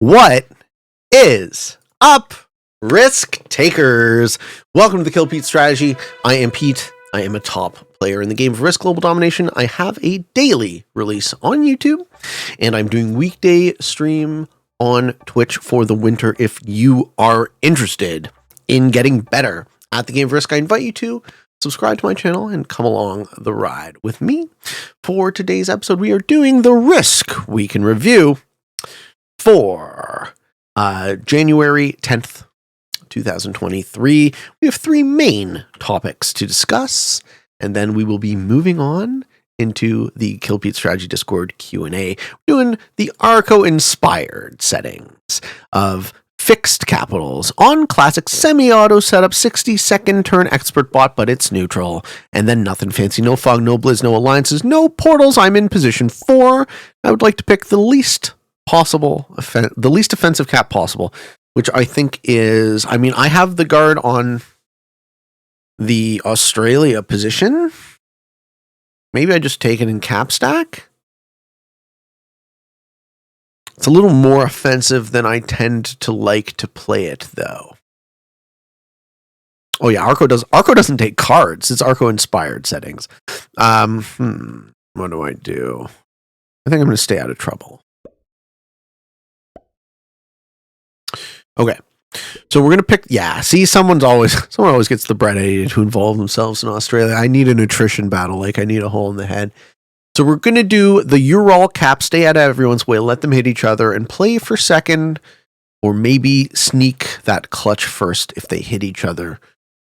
What is up, risk takers? Welcome to the Kill Pete strategy. I am Pete. I am a top player in the game of Risk Global Domination. I have a daily release on YouTube, and I'm doing weekday stream on Twitch for the winter. If you are interested in getting better at the game of Risk, I invite you to subscribe to my channel and come along the ride with me. For today's episode, we are doing the Risk Week in Review for January 10th, 2023. We have three main topics to discuss, and then we will be moving on into the Kill Pete Strategy Discord Q&A, doing the Arco-inspired settings of fixed capitals on classic semi-auto setup, 60-second turn expert bot, but it's neutral, and then nothing fancy, no fog, no blizz, no alliances, no portals. I'm in position 4. I would like to pick the least offensive cap possible, which I think is, I have the guard on the Australia position. Maybe I just take it in cap stack. It's a little more offensive than I tend to like to play it, though. Oh yeah, Arco doesn't take cards. It's Arco inspired settings. What do I do? I think I'm going to stay out of trouble. Okay, so we're going to pick, see, someone always gets the bread idea to involve themselves in Australia. I need a nutrition battle, like I need a hole in the head. So we're going to do the Ural cap, stay out of everyone's way, let them hit each other, and play for second, or maybe sneak that clutch first if they hit each other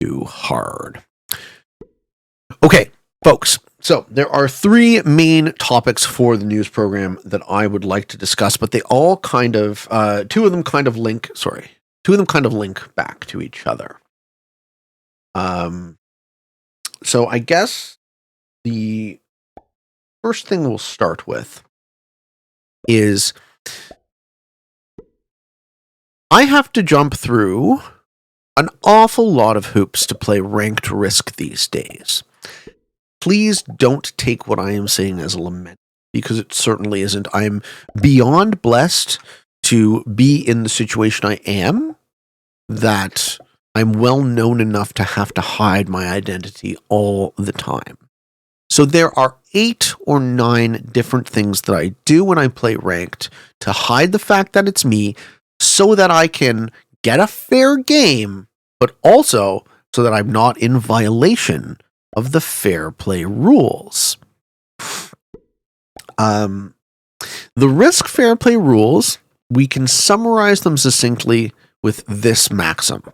too hard. Okay, folks, so there are three main topics for the news program that I would like to discuss, but they all kind of, two of them kind of link back to each other. So I guess the first thing we'll start with is I have to jump through an awful lot of hoops to play ranked Risk these days. Please don't take what I am saying as a lament, because it certainly isn't. I'm beyond blessed to be in the situation I am, that I'm well known enough to have to hide my identity all the time. So there are 8 or 9 different things that I do when I play ranked to hide the fact that it's me, so that I can get a fair game, but also so that I'm not in violation of the fair play rules. The Risk fair play rules, we can summarize them succinctly with this maxim.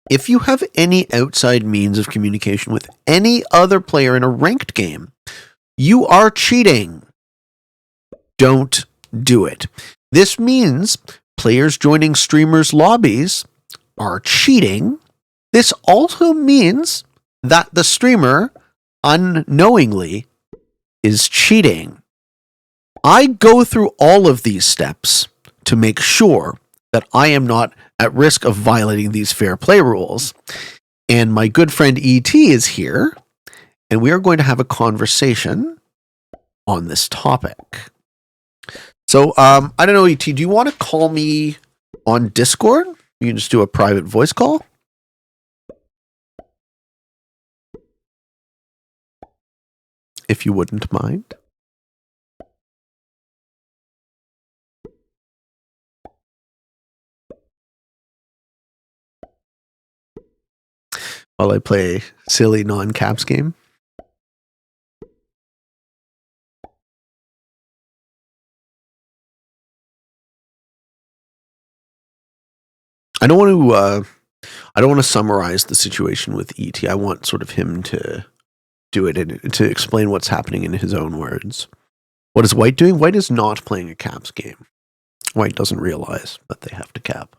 If you have any outside means of communication with any other player in a ranked game, you are cheating. Don't do it. This means players joining streamers' lobbies are cheating. This also means that the streamer unknowingly is cheating. I go through all of these steps to make sure that I am not at risk of violating these fair play rules. And my good friend ET is here, and we are going to have a conversation on this topic. So, I don't know, ET, do you want to call me on Discord? You can just do a private voice call. If you wouldn't mind. While I play a silly non-caps game. I don't want to summarize the situation with ET. I want sort of him to do it and to explain what's happening in his own words. What is White doing? White is not playing a caps game. White doesn't realize that they have to cap.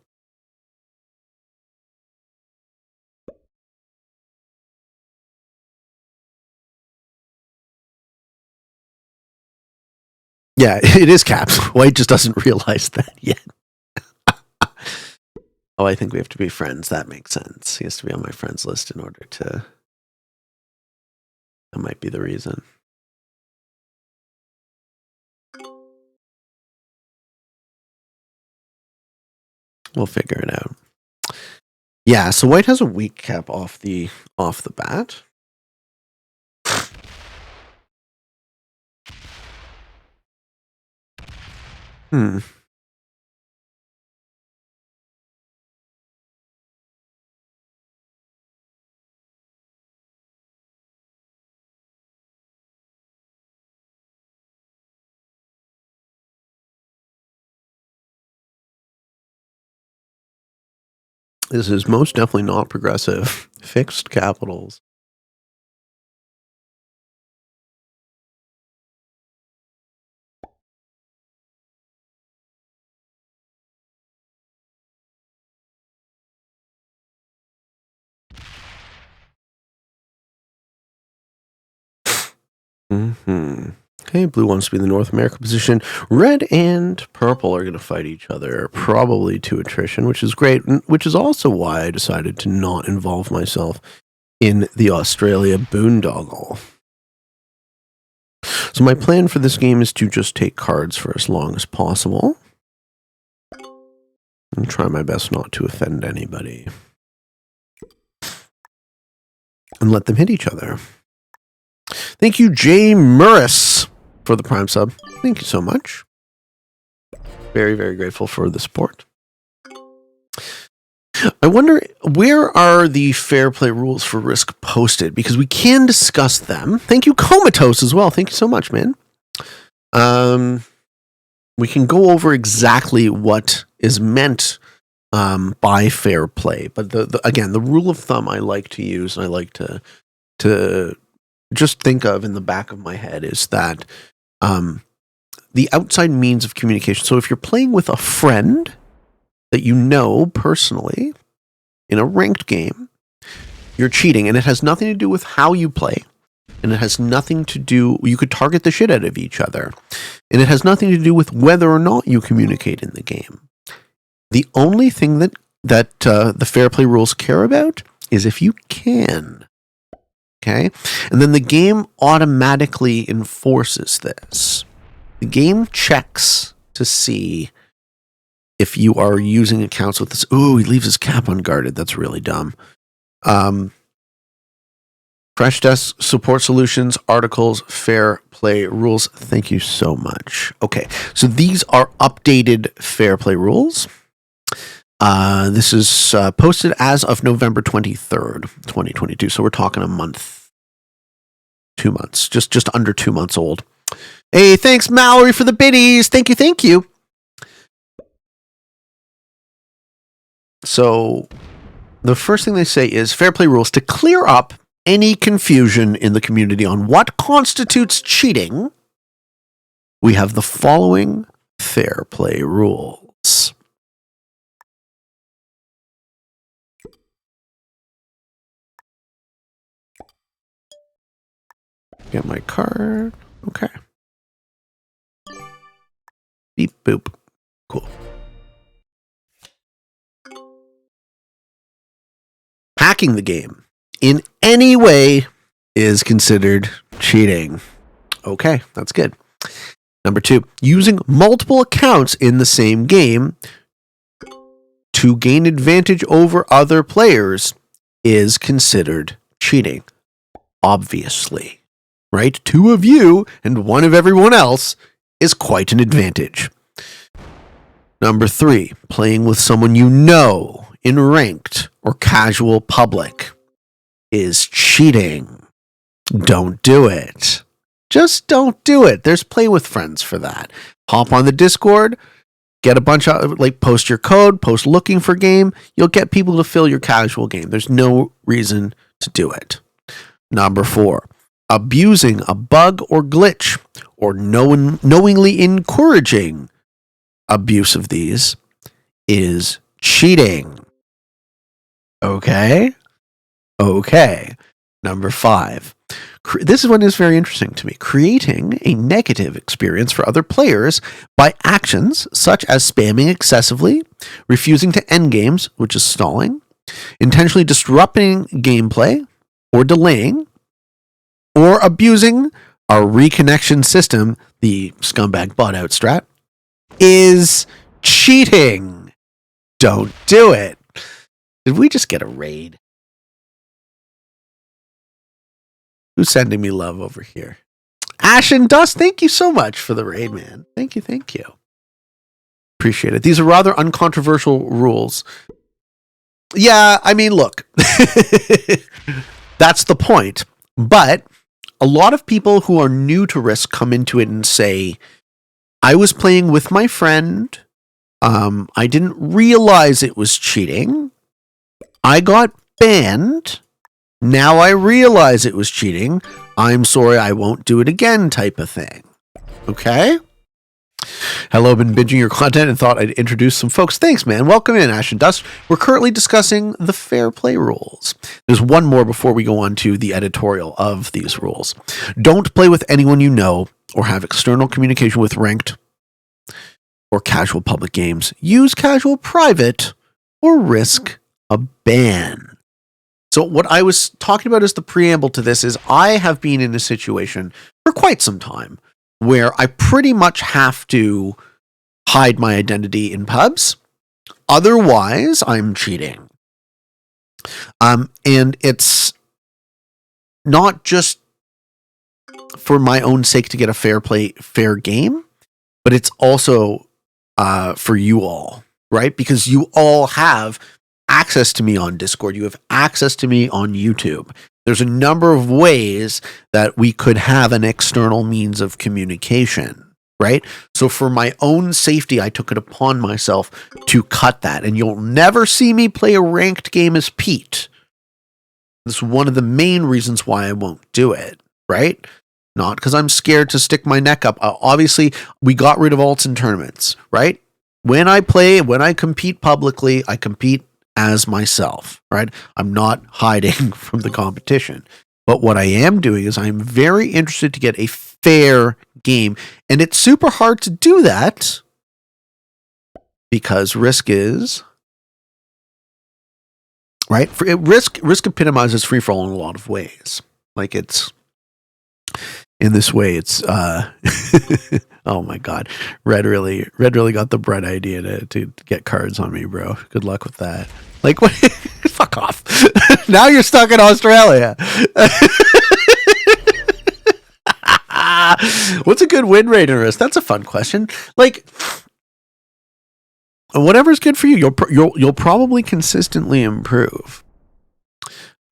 Yeah, it is caps. White just doesn't realize that yet. Oh, I think we have to be friends. That makes sense. He has to be on my friends list in order to... That might be the reason. We'll figure it out. Yeah, so white has a weak cap off the bat. This is most definitely not progressive. Fixed capitals. Okay, blue wants to be in the North America position. Red and purple are going to fight each other, probably to attrition, which is great, which is also why I decided to not involve myself in the Australia boondoggle. So my plan for this game is to just take cards for as long as possible. And try my best not to offend anybody. And let them hit each other. Thank you, Jay Murris, for the Prime sub. Thank you so much. Very, very grateful for the support. I wonder, where are the fair play rules for Risk posted? Because we can discuss them. Thank you, Comatose, as well. Thank you so much, man. We can go over exactly what is meant by fair play. But again, the rule of thumb I like to use, and I like to just think of in the back of my head, is that the outside means of communication. So if you're playing with a friend that you know personally in a ranked game, you're cheating, and it has nothing to do with how you play, and it has nothing to do, you could target the shit out of each other, and it has nothing to do with whether or not you communicate in the game. The only thing that the fair play rules care about is if you can. Okay? And then the game automatically enforces this. The game checks to see if you are using accounts with this. Ooh, he leaves his cap unguarded. That's really dumb. Fresh Desk Support Solutions, Articles, Fair Play Rules. Thank you so much. Okay, so these are updated Fair Play Rules. This is posted as of November 23rd, 2022. So we're talking a month, 2 months, just under 2 months old. Hey, thanks, Mallory, for the biddies. Thank you, thank you. So the first thing they say is fair play rules to clear up any confusion in the community on what constitutes cheating. We have the following fair play rules. Get my card. Okay. Beep boop. Cool. Hacking the game in any way is considered cheating. Okay, that's good. Number 2, using multiple accounts in the same game to gain advantage over other players is considered cheating. Obviously, right? 2 of you and 1 of everyone else is quite an advantage. Number 3, playing with someone you know in ranked or casual public is cheating. Don't do it. Just don't do it. There's play with friends for that. Hop on the Discord, get a bunch of, post your code, post looking for game. You'll get people to fill your casual game. There's no reason to do it. Number 4, abusing a bug or glitch or knowingly encouraging abuse of these is cheating. Okay. Number 5. This one is very interesting to me. Creating a negative experience for other players by actions such as spamming excessively, refusing to end games, which is stalling, intentionally disrupting gameplay or delaying, or abusing a reconnection system, the scumbag bot out strat, is cheating. Don't do it. Did we just get a raid? Who's sending me love over here? Ash and Dust, thank you so much for the raid, man. Thank you. Appreciate it. These are rather uncontroversial rules. Yeah, I mean, look. That's the point. But a lot of people who are new to Risk come into it and say, I was playing with my friend. I didn't realize it was cheating. I got banned. Now I realize it was cheating. I'm sorry, I won't do it again type of thing. Okay? Hello, been binging your content and thought I'd introduce some folks. Thanks, man. Welcome in, Ash and Dust. We're currently discussing the fair play rules. There's one more before we go on to the editorial of these rules. Don't play with anyone you know or have external communication with ranked or casual public games. Use casual private or risk a ban. So what I was talking about as the preamble to this is I have been in a situation for quite some time where I pretty much have to hide my identity in pubs. Otherwise, I'm cheating. And it's not just for my own sake to get a fair game, but it's also for you all, right? Because you all have access to me on Discord. You have access to me on YouTube. There's a number of ways that we could have an external means of communication, right? So for my own safety, I took it upon myself to cut that. And you'll never see me play a ranked game as Pete. This is one of the main reasons why I won't do it, right? Not because I'm scared to stick my neck up. Obviously, we got rid of alts in tournaments, right? When I compete publicly, I compete as myself, right? I'm not hiding from the competition. But what I am doing is I'm very interested to get a fair game. And it's super hard to do that because Risk is, right? Risk epitomizes free-for-all in a lot of ways. Like it's, in this way, it's, oh my God. Red really got the bright idea to get cards on me, bro. Good luck with that. Like, what? Fuck off. Now you're stuck in Australia. What's a good win rate in Risk? That's a fun question. Like, whatever's good for you, you'll probably consistently improve.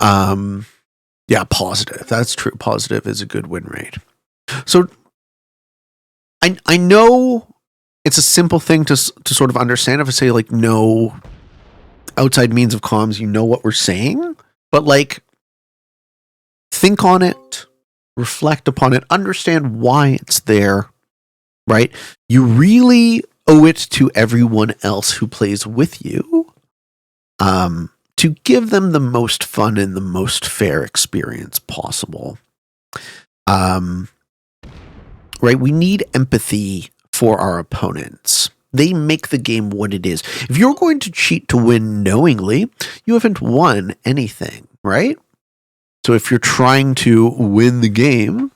Yeah, positive. That's true. Positive is a good win rate. So I know it's a simple thing to sort of understand if I say like no outside means of comms, you know what we're saying, but like think on it, reflect upon it, understand why it's there, right? You really owe it to everyone else who plays with you to give them the most fun and the most fair experience possible. Right? We need empathy for our opponents. They make the game what it is. If you're going to cheat to win knowingly, you haven't won anything, right? So if you're trying to win the game,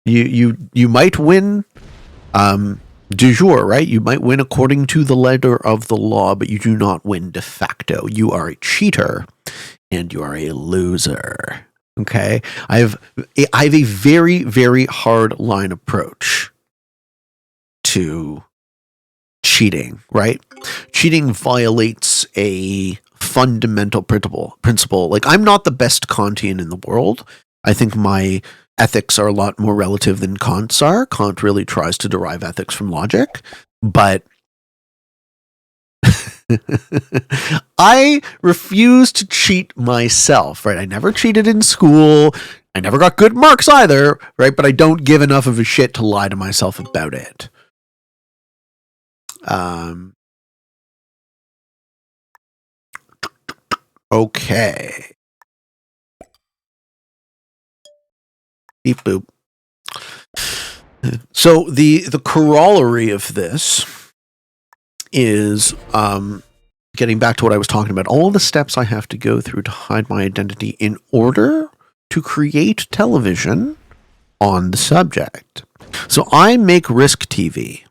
you might win de jure, right? You might win according to the letter of the law, but you do not win de facto. You are a cheater and you are a loser. Okay? I have a very, very hard line approach to cheating, right? Cheating violates a fundamental principle. Like, I'm not the best Kantian in the world. I think my ethics are a lot more relative than Kant's are. Kant really tries to derive ethics from logic, but I refuse to cheat myself, right? I never cheated in school. I never got good marks either, right? But I don't give enough of a shit to lie to myself about it. Okay. Beep boop. So the corollary of this is getting back to what I was talking about. All the steps I have to go through to hide my identity in order to create television on the subject. So I make Risk TV.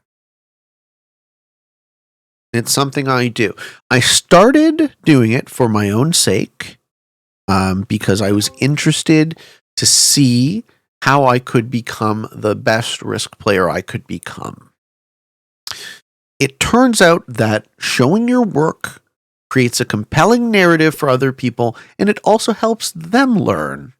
It's something I do. I started doing it for my own sake because I was interested to see how I could become the best Risk player I could become. It turns out that showing your work creates a compelling narrative for other people, and it also helps them learn.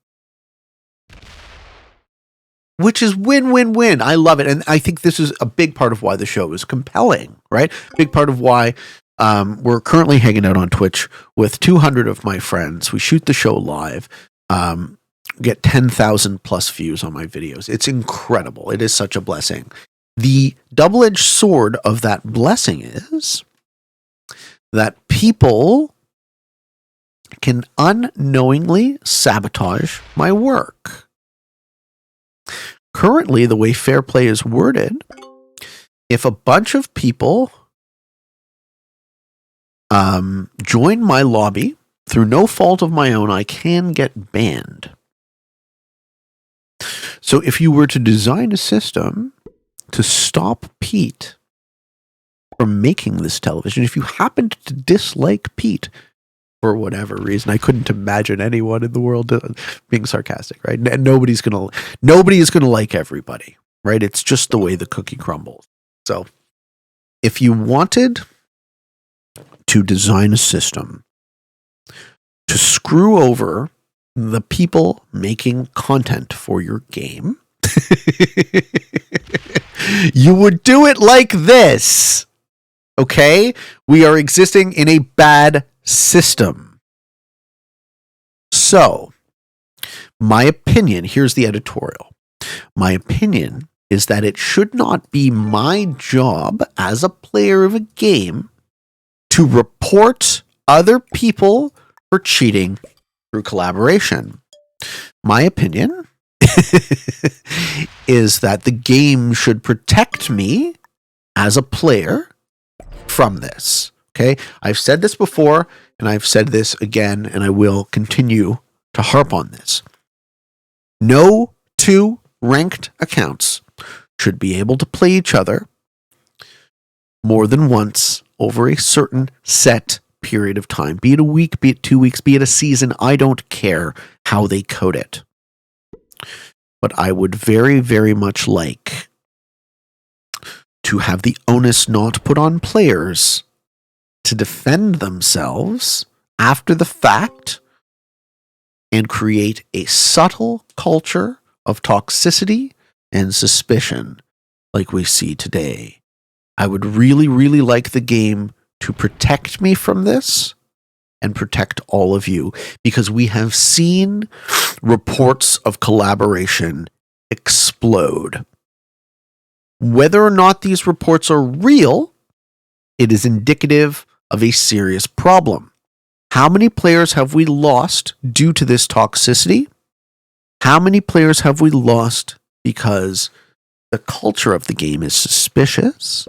Which is win-win-win. I love it. And I think this is a big part of why the show is compelling, right? Big part of why we're currently hanging out on Twitch with 200 of my friends. We shoot the show live, get 10,000 plus views on my videos. It's incredible. It is such a blessing. The double-edged sword of that blessing is that people can unknowingly sabotage my work. Currently, the way fair play is worded, if a bunch of people join my lobby through no fault of my own, I can get banned. So if you were to design a system to stop Pete from making this television, if you happened to dislike Pete for whatever reason, I couldn't imagine anyone in the world being sarcastic, right? And nobody is gonna like everybody, right? It's just the way the cookie crumbles. So if you wanted to design a system to screw over the people making content for your game, you would do it like this. Okay? We are existing in a bad system. So, my opinion, here's the editorial. My opinion is that it should not be my job as a player of a game to report other people for cheating through collaboration. My opinion is that the game should protect me as a player from this. Okay? I've said this before, and I've said this again, and I will continue to harp on this. No two ranked accounts should be able to play each other more than once over a certain set period of time. Be it a week, be it 2 weeks, be it a season. I don't care how they code it. But I would very, very much like to have the onus not put on players to defend themselves after the fact and create a subtle culture of toxicity and suspicion like we see today. I would really, really like the game to protect me from this and protect all of you, because we have seen reports of collaboration explode. Whether or not these reports are real, it is indicative of a serious problem. How many players have we lost due to this toxicity? How many players have we lost because the culture of the game is suspicious?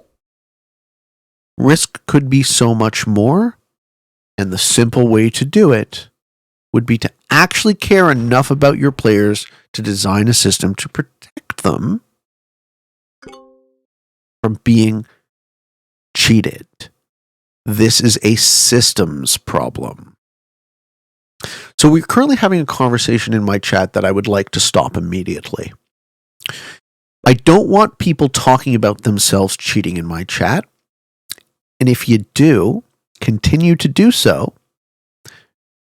Risk could be so much more, and the simple way to do it would be to actually care enough about your players to design a system to protect them from being cheated. This is a systems problem. So we're currently having a conversation in my chat that I would like to stop immediately. I don't want people talking about themselves cheating in my chat. And if you do, continue to do so,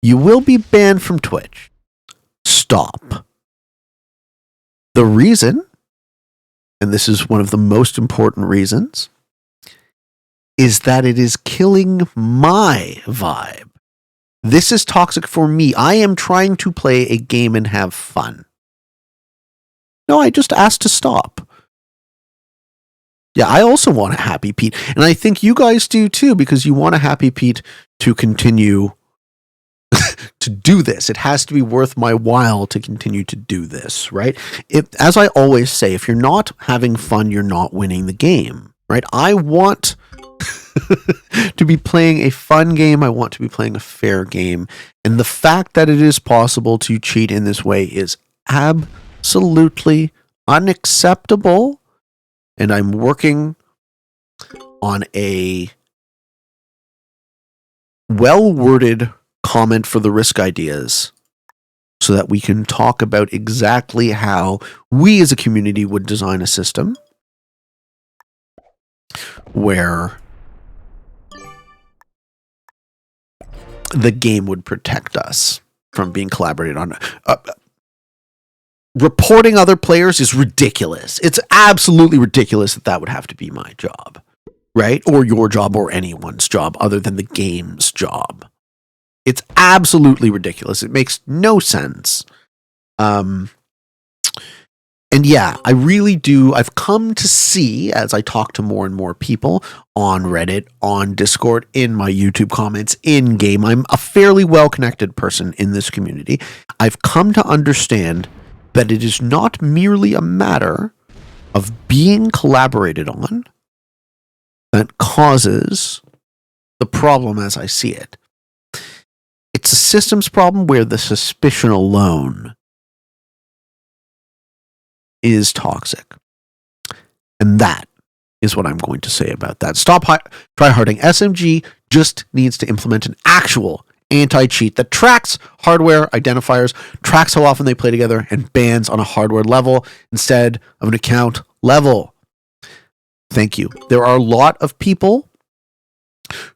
you will be banned from Twitch. Stop. The reason, and this is one of the most important reasons, is that it is killing my vibe. This is toxic for me. I am trying to play a game and have fun. No, I just asked to stop. Yeah, I also want a happy Pete. And I think you guys do too, because you want a happy Pete to continue to do this. It has to be worth my while to continue to do this, right? As I always say, if you're not having fun, you're not winning the game, right? I want to be playing a fun game. I want to be playing a fair game. And the fact that it is possible to cheat in this way is absolutely unacceptable. And I'm working on a well-worded comment for the risk ideas so that we can talk about exactly how we as a community would design a system where the game would protect us from being collaborated on. Reporting other players is ridiculous. It's absolutely ridiculous that would have to be my job, right? Or your job or anyone's job other than the game's job. It's absolutely ridiculous. It makes no sense. And yeah, I really do. I've come to see, as I talk to more and more people on Reddit, on Discord, in my YouTube comments, in game, I'm a fairly well-connected person in this community. I've come to understand that it is not merely a matter of being collaborated on that causes the problem as I see it. It's a systems problem where the suspicion alone is toxic. And that is what I'm going to say about that. Stop tryharding. SMG just needs to implement an actual anti-cheat that tracks hardware identifiers, tracks how often they play together, and bans on a hardware level instead of an account level. Thank you. There are a lot of people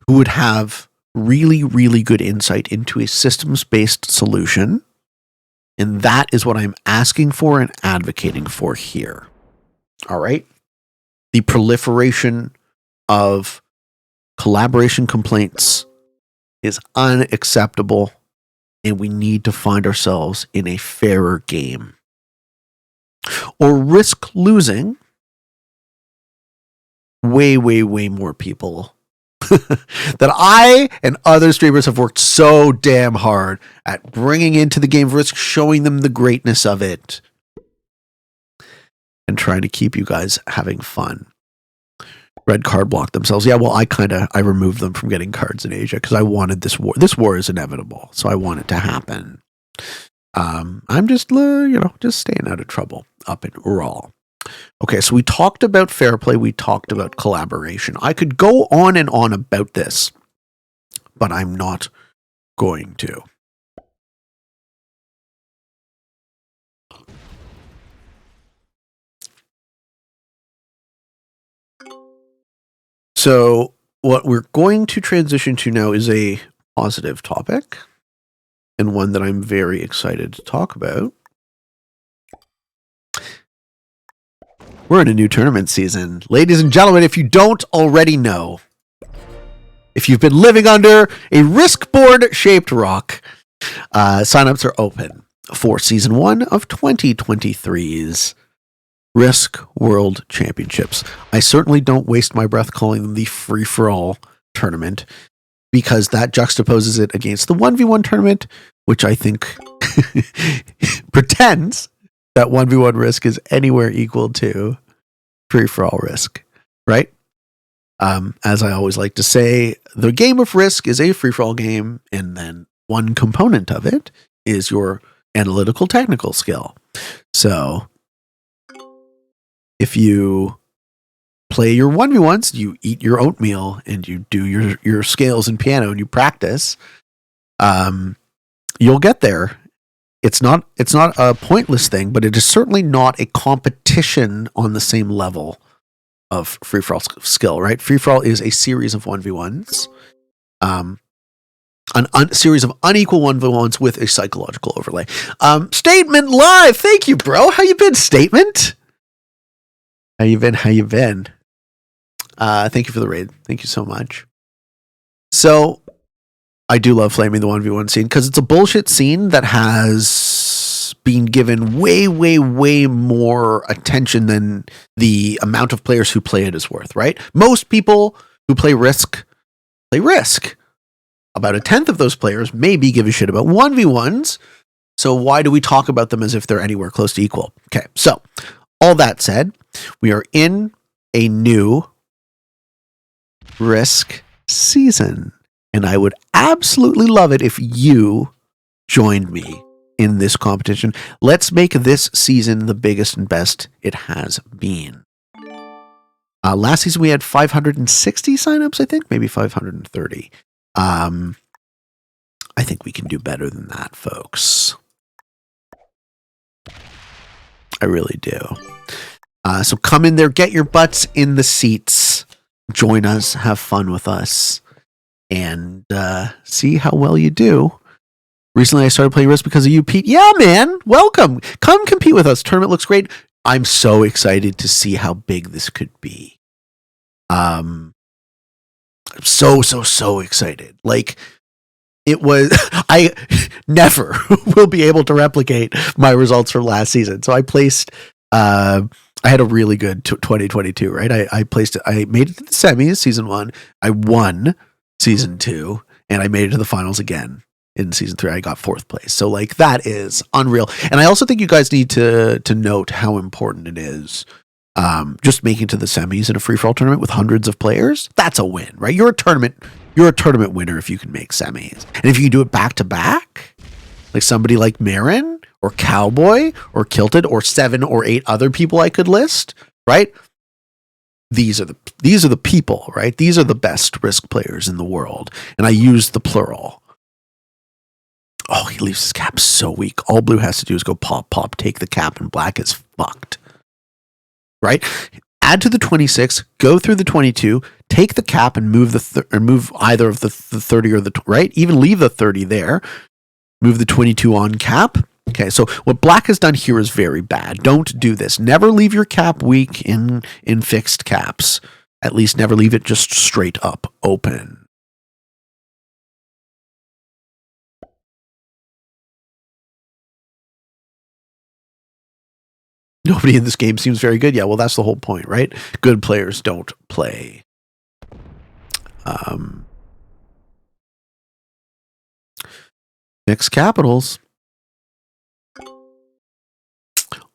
who would have really, really good insight into a systems-based solution, and that is what I'm asking for and advocating for here. All right? The proliferation of collaboration complaints is unacceptable, and we need to find ourselves in a fairer game. Or risk losing way, way, way more people that I and other streamers have worked so damn hard at bringing into the game of Risk, showing them the greatness of it, and trying to keep you guys having fun. Red card blocked themselves. Yeah, well, I removed them from getting cards in Asia because I wanted this war. This war is inevitable, so I want it to happen. I'm just, just staying out of trouble up in Raw. Okay, so we talked about fair play. We talked about collaboration. I could go on and on about this, but I'm not going to. So what we're going to transition to now is a positive topic, and one that I'm very excited to talk about. We're in a new tournament season. Ladies and gentlemen, if you don't already know, if you've been living under a Risk board-shaped rock, signups are open for Season 1 of 2023's Risk World Championships. I certainly don't waste my breath calling them the free-for-all tournament, because that juxtaposes it against the 1v1 tournament, which I think pretends that 1v1 Risk is anywhere equal to free-for-all Risk, right? As I always like to say, the game of Risk is a free-for-all game, and then one component of it is your analytical technical skill. So if you play your 1v1s, you eat your oatmeal and you do your scales and piano and you practice, you'll get there. It's not a pointless thing, but it is certainly not a competition on the same level of free-for-all skill, right? Free-for-all is a series of 1v1s, series of unequal 1v1s with a psychological overlay. Statement live. Thank you, bro. How you been, Statement? How you been? Thank you for the raid. Thank you so much. So I do love flaming the 1v1 scene because it's a bullshit scene that has been given way, way, way more attention than the amount of players who play it is worth, right? Most people who play Risk. About a tenth of those players maybe give a shit about 1v1s. So why do we talk about them as if they're anywhere close to equal? Okay, so all that said, we are in a new Risk season, and I would absolutely love it if you joined me in this competition. Let's make this season the biggest and best it has been. Last season we had 560 signups, I think, maybe 530. I think we can do better than that, folks. I really do. So come in there, get your butts in the seats, join us, have fun with us, and see how well you do. Recently, I started playing Risk because of you, Pete. Yeah, man, welcome. Come compete with us. Tournament looks great. I'm so excited to see how big this could be. I'm so excited. Like, it was, I never will be able to replicate my results from last season. So I placed, I had a really good 2022, right? I made it to the semis, season 1. I won season 2, and I made it to the finals again in season 3. I got 4th place. So like, that is unreal. And I also think you guys need to note how important it is. Just making to the semis in a free-for-all tournament with hundreds of players, that's a win, right? You're a tournament winner if you can make semis. And if you can do it back to back, like somebody like Marin or Cowboy or Kilted or 7 or 8 other people I could list, right? These are the people, right? These are the best Risk players in the world. And I use the plural. Oh, he leaves his cap so weak. All blue has to do is go pop, take the cap, and black is fucked. Right? Add to the 26, go through the 22, take the cap and move move either of the 30 or the right. Even leave the 30 there. Move the 22 on cap. Okay, so what black has done here is very bad. Don't do this. Never leave your cap weak in fixed caps. At least never leave it just straight up open. Nobody in this game seems very good. Yeah, well, that's the whole point, right? Good players don't play. Mixed capitals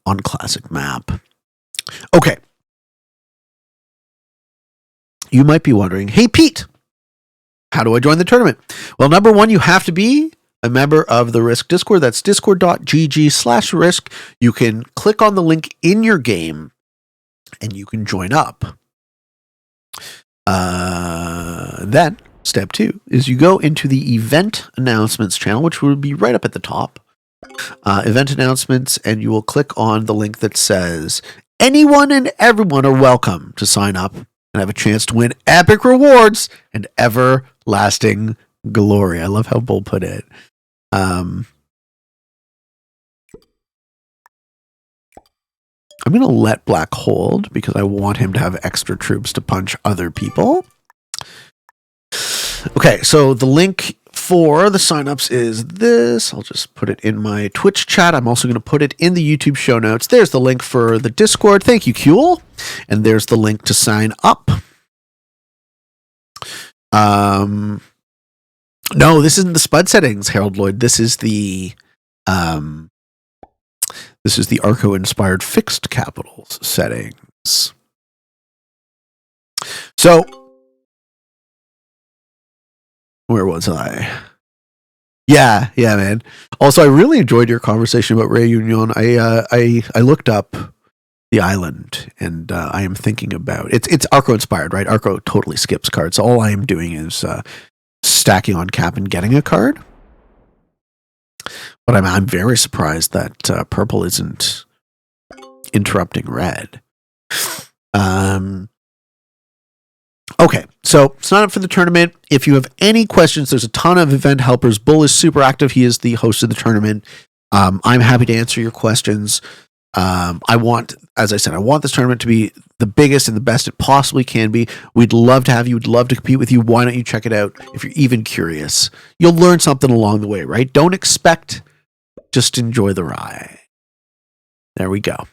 on classic map. Okay. You might be wondering, hey, Pete, how do I join the tournament? Well, number 1, you have to be a member of the Risk Discord. That's discord.gg/risk. You can click on the link in your game and you can join up. Then step 2 is you go into the event announcements channel, which will be right up at the top. Event announcements, and you will click on the link that says anyone and everyone are welcome to sign up and have a chance to win epic rewards and everlasting glory. I love how Bull put it. I'm going to let black hold because I want him to have extra troops to punch other people. Okay, so the link for the signups is this. I'll just put it in my Twitch chat. I'm also going to put it in the YouTube show notes. There's the link for the Discord. Thank you, Kuel. And there's the link to sign up. No, this isn't the Spud settings, Harold Lloyd. This is the Arco-inspired fixed capitals settings. So, where was I? Yeah, man. Also, I really enjoyed your conversation about Ray Union. I looked up the island, and I am thinking about it's Arco-inspired, right? Arco totally skips cards. So all I am doing is stacking on cap and getting a card. But I'm very surprised that purple isn't interrupting red. Okay, so sign up for the tournament. If you have any questions, there's a ton of event helpers. Bull is super active. He is the host of the tournament. I'm happy to answer your questions. As I said, I want this tournament to be the biggest and the best it possibly can be. We'd love to have you. We'd love to compete with you. Why don't you check it out if you're even curious? You'll learn something along the way, right? Don't expect, just enjoy the ride. There we go.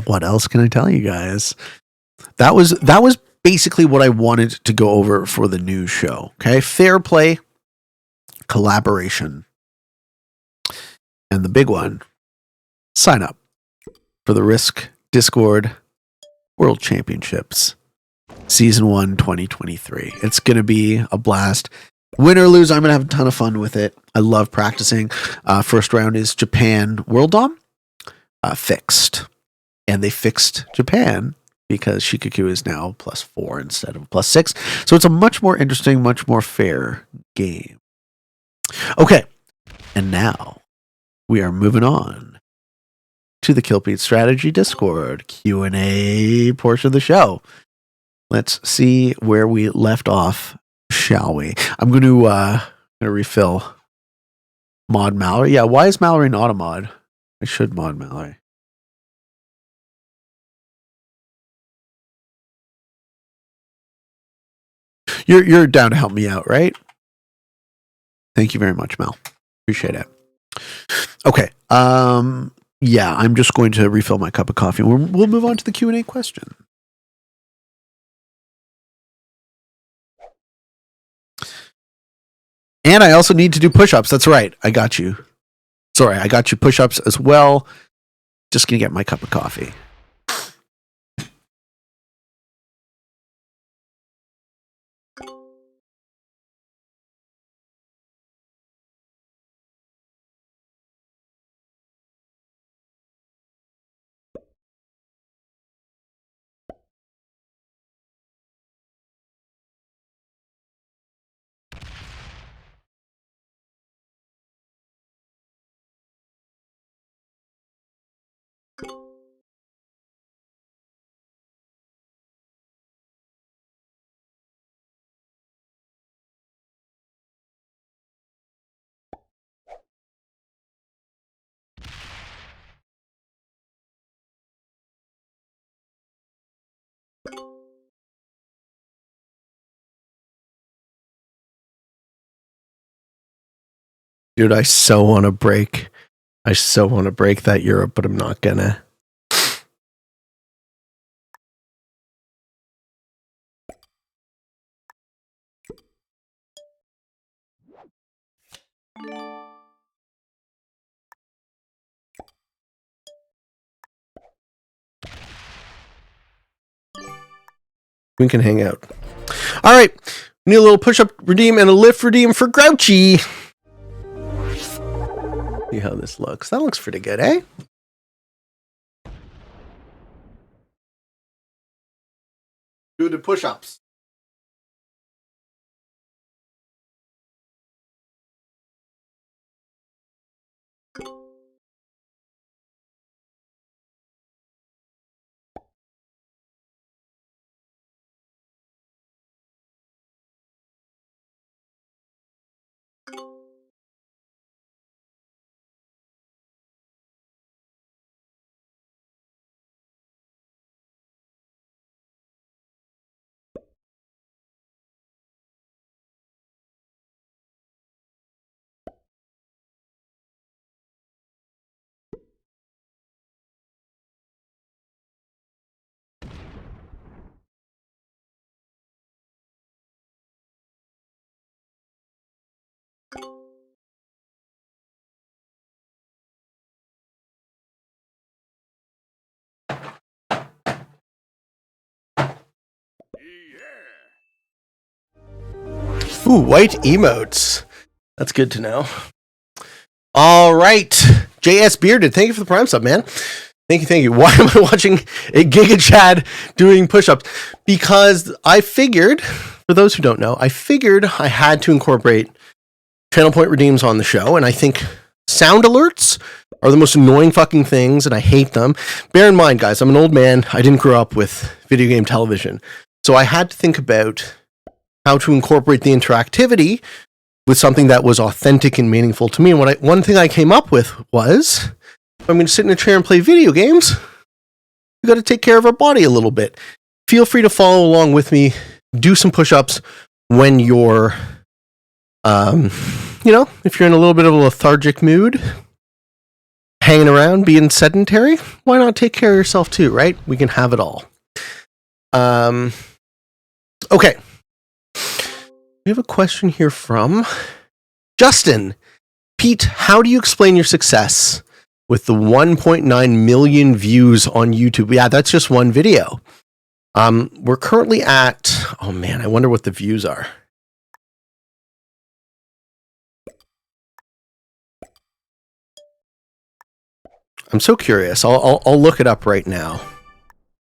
What else can I tell you guys? That was basically what I wanted to go over for the news show. Okay, fair play, collaboration, and the big one, sign up for the Risk Discord World Championships Season 1 2023. It's going to be a blast. Win or lose, I'm going to have a ton of fun with it. I love practicing. First round is Japan World Dom. Fixed. And they fixed Japan because Shikaku is now +4 instead of +6. So it's a much more interesting, much more fair game. Okay, and now we are moving on to the Kill Pete Strategy Discord Q&A portion of the show. Let's see where we left off, shall we? I'm going to refill mod Mallory. Yeah, why is Mallory not a mod? I should mod Mallory. You're down to help me out, right? Thank you very much, Mel. Appreciate it. Okay. Yeah, I'm just going to refill my cup of coffee. We'll move on to the Q&A question. And I also need to do push-ups. That's right. I got you. Sorry, I got you push-ups as well. Just going to get my cup of coffee. Dude, I so want to break that Europe, but I'm not gonna. We can hang out. All right. We need a little push-up redeem and a lift redeem for Grouchy. See how this looks. That looks pretty good, eh? Do the push-ups. Ooh, white emotes. That's good to know. All right. JS Bearded, thank you for the Prime sub, man. Thank you. Why am I watching a Giga Chad doing push-ups? Because I figured, for those who don't know, I had to incorporate channel point redeems on the show, and I think sound alerts are the most annoying fucking things, and I hate them. Bear in mind, guys, I'm an old man. I didn't grow up with video game television. So I had to think about how to incorporate the interactivity with something that was authentic and meaningful to me. And one thing I came up with was, if I'm going to sit in a chair and play video games, we got to take care of our body a little bit. Feel free to follow along with me. Do some push-ups when you're, if you're in a little bit of a lethargic mood, hanging around, being sedentary, why not take care of yourself too, right? We can have it all. Okay. We have a question here from Justin. Pete, how do you explain your success with the 1.9 million views on YouTube? Yeah, that's just one video. We're currently at, oh man, I wonder what the views are. I'm so curious. I'll look it up right now.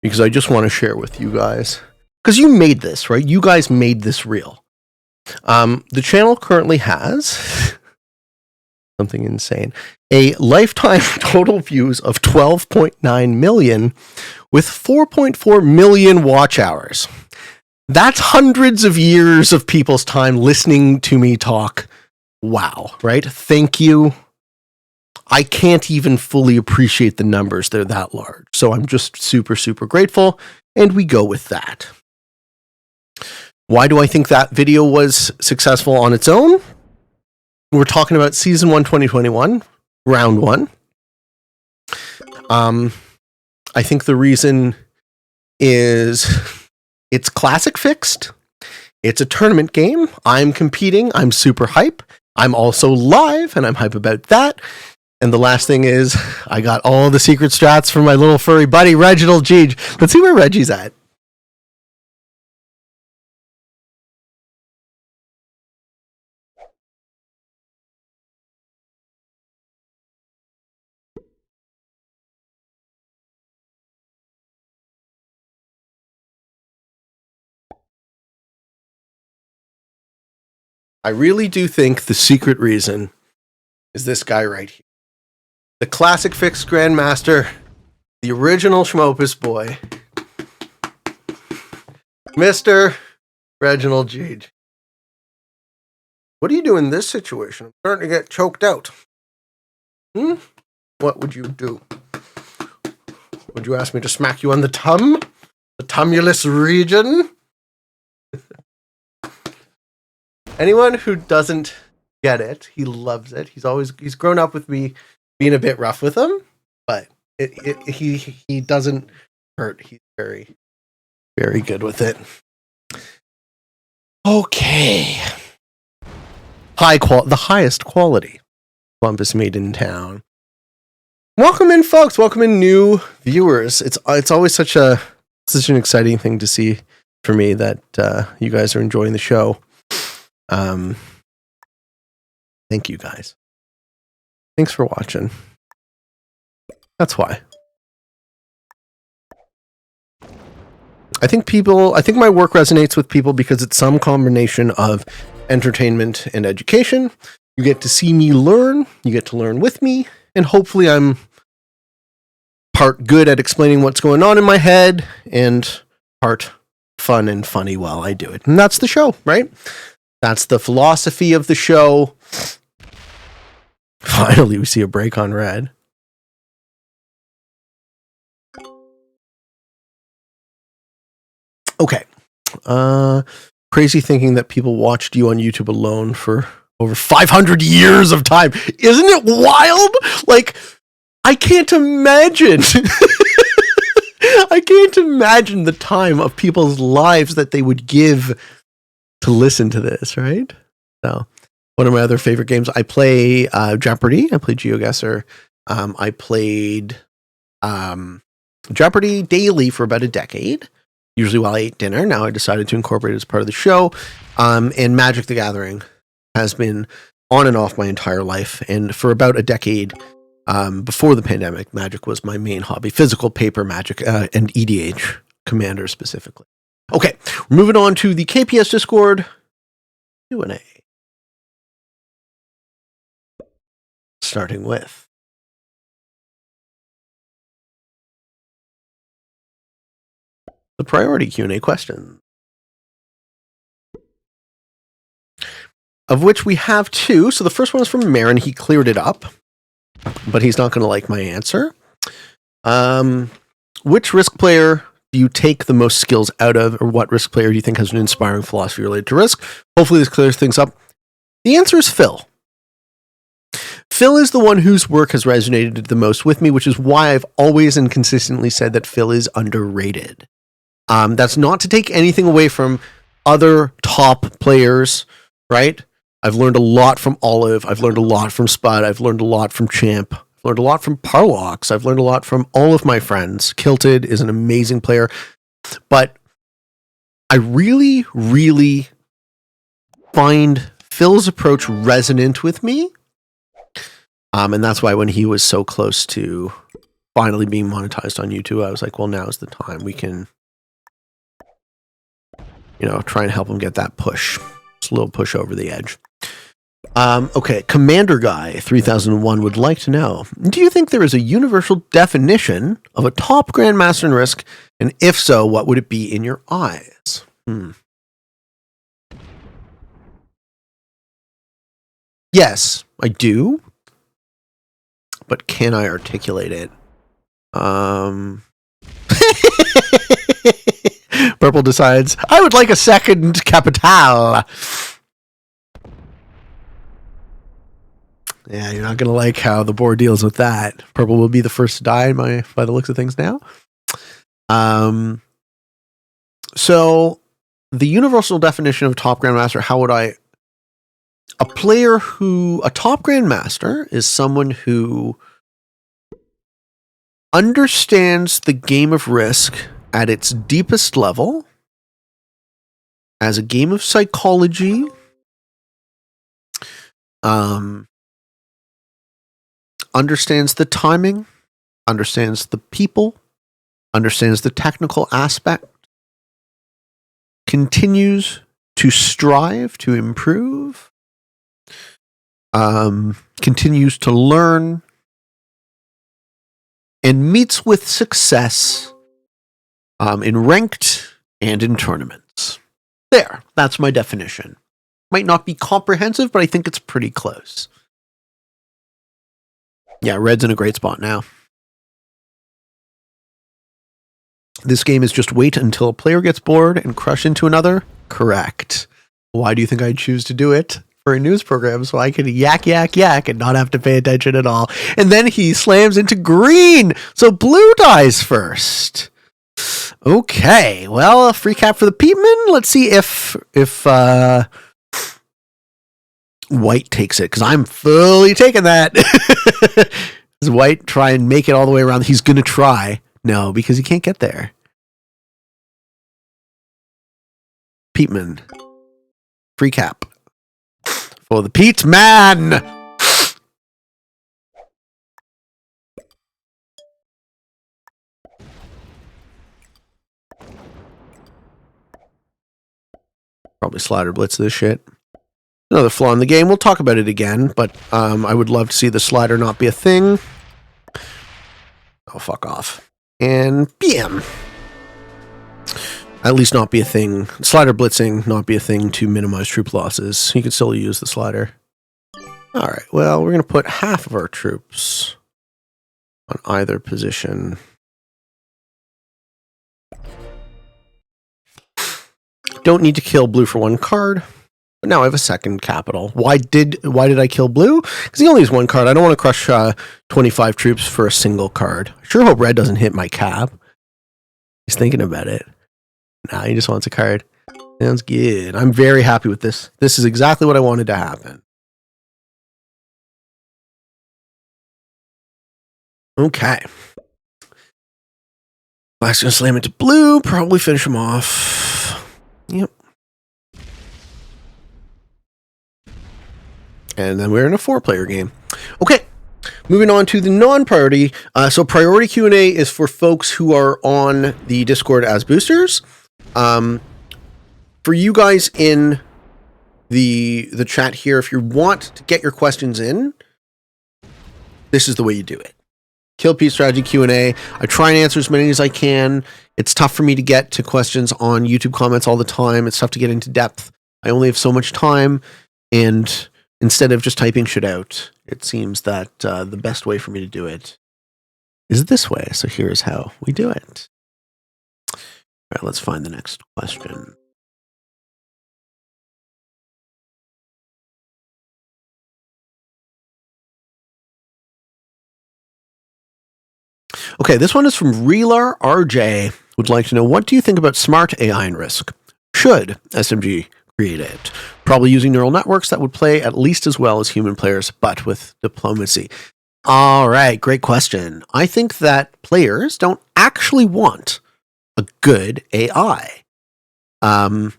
because I just want to share with you guys. Because you made this, right? You guys made this real. The channel currently has something insane. A lifetime total views of 12.9 million with 4.4 million watch hours. That's hundreds of years of people's time listening to me talk. Wow, right? Thank you. I can't even fully appreciate the numbers. They're that large. So I'm just super, super grateful. And we go with that. Why do I think that video was successful on its own? We're talking about Season 1, 2021, Round 1. I think the reason is it's classic fixed. It's a tournament game. I'm competing. I'm super hype. I'm also live, and I'm hype about that. And the last thing is I got all the secret strats from my little furry buddy, Reginald Gage. Let's see where Reggie's at. I really do think the secret reason is this guy right here. The classic fixed Grandmaster, the original Schmopus boy, Mr. Reginald Gage. What do you do in this situation? I'm starting to get choked out. What would you do? Would you ask me to smack you on the tum? The tumulus region? Anyone who doesn't get it, he loves it. He's grown up with me being a bit rough with him, but he doesn't hurt. He's very, very good with it. Okay. The highest quality Bumpus made in town. Welcome in, folks. Welcome in, new viewers. It's always such an exciting thing to see for me that you guys are enjoying the show. Thank you guys. Thanks for watching. That's why. I think my work resonates with people because it's some combination of entertainment and education. You get to see me learn, you get to learn with me, and hopefully I'm part good at explaining what's going on in my head and part fun and funny while I do it. And that's the show, right? That's the philosophy of the show. Finally, we see a break on red. Okay. Crazy thinking that people watched you on YouTube alone for over 500 years of time. Isn't it wild? Like, I can't imagine. I can't imagine the time of people's lives that they would give to listen to this, right? So, one of my other favorite games, I play Jeopardy. I played GeoGuessr. I played Jeopardy daily for about a decade, usually while I ate dinner. Now I decided to incorporate it as part of the show. And Magic the Gathering has been on and off my entire life. And for about a decade before the pandemic, Magic was my main hobby. Physical paper Magic and EDH, Commander specifically. Okay, we're moving on to the KPS Discord Q&A. Starting with the priority Q&A question, of which we have two. So the first one is from Marin. He cleared it up, but he's not going to like my answer. Which Risk player do you take the most skills out of, or what Risk player do you think has an inspiring philosophy related to Risk? Hopefully this clears things up. The answer is Phil. Phil is the one whose work has resonated the most with me, which is why I've always and consistently said that Phil is underrated. That's not to take anything away from other top players, right? I've learned a lot from Olive. I've learned a lot from Spud. I've learned a lot from Champ. I've learned a lot from Parlox. I've learned a lot from all of my friends. Kilted is an amazing player. But I really, really find Phil's approach resonant with me. And that's why when he was so close to finally being monetized on YouTube, I was like, well, now's the time. We can, try and help him get that push. Just a little push over the edge. Okay, Commander Guy 3001 would like to know, do you think there is a universal definition of a top Grandmaster in Risk? And if so, what would it be in your eyes? Yes, I do. But can I articulate it? Purple decides, I would like a second Capital. Yeah, you're not going to like how the board deals with that. Purple will be the first to die by the looks of things now. So the universal definition of top Grandmaster, how would I... A top Grandmaster is someone who understands the game of Risk at its deepest level as a game of psychology, understands the timing, understands the people, understands the technical aspect, continues to strive to improve, continues to learn, and meets with success in ranked and in tournaments. There, that's my definition. Might not be comprehensive, but I think it's pretty close. Yeah, red's in a great spot now. This game is just wait until a player gets bored and crush into another? Correct. Why do you think I'd choose to do it? For a news program, so I could yak, and not have to pay attention at all. And then he slams into green, so blue dies first. Okay, well, a free cap for the Peatman. Let's see if white takes it, because I'm fully taking that. Does white try and make it all the way around? He's going to try. No, because he can't get there. Peatman. Free cap. For the Peatman! Probably slider blitz this shit. Another flaw in the game. We'll talk about it again, but I would love to see the slider not be a thing. Oh, fuck off. And BM. At least not be a thing. Slider blitzing not be a thing to minimize troop losses. You can still use the slider. Alright, well, we're going to put half of our troops on either position. Don't need to kill blue for one card. But now I have a second capital. Why did I kill blue? Because he only has one card. I don't want to crush 25 troops for a single card. I sure hope red doesn't hit my cap. He's thinking about it. Nah, he just wants a card. Sounds good. I'm very happy with this. This is exactly what I wanted to happen. Okay. Black's going to slam into blue. Probably finish him off. Yep. And then we're in a 4-player game. Okay, moving on to the non-priority. So priority Q&A is for folks who are on the Discord as boosters. For you guys in the chat here, if you want to get your questions in, this is the way you do it. Kill Pete Strategy Q&A. I try and answer as many as I can. It's tough for me to get to questions on YouTube comments all the time. It's tough to get into depth. I only have so much time, and instead of just typing shit out, it seems that the best way for me to do it is this way. So here's how we do it. All right, let's find the next question. Okay, this one is from Reelar RJ. Would like to know, what do you think about smart AI in Risk? Should SMG create it? Probably using neural networks that would play at least as well as human players, but with diplomacy. All right, great question. I think that players don't actually want a good AI. I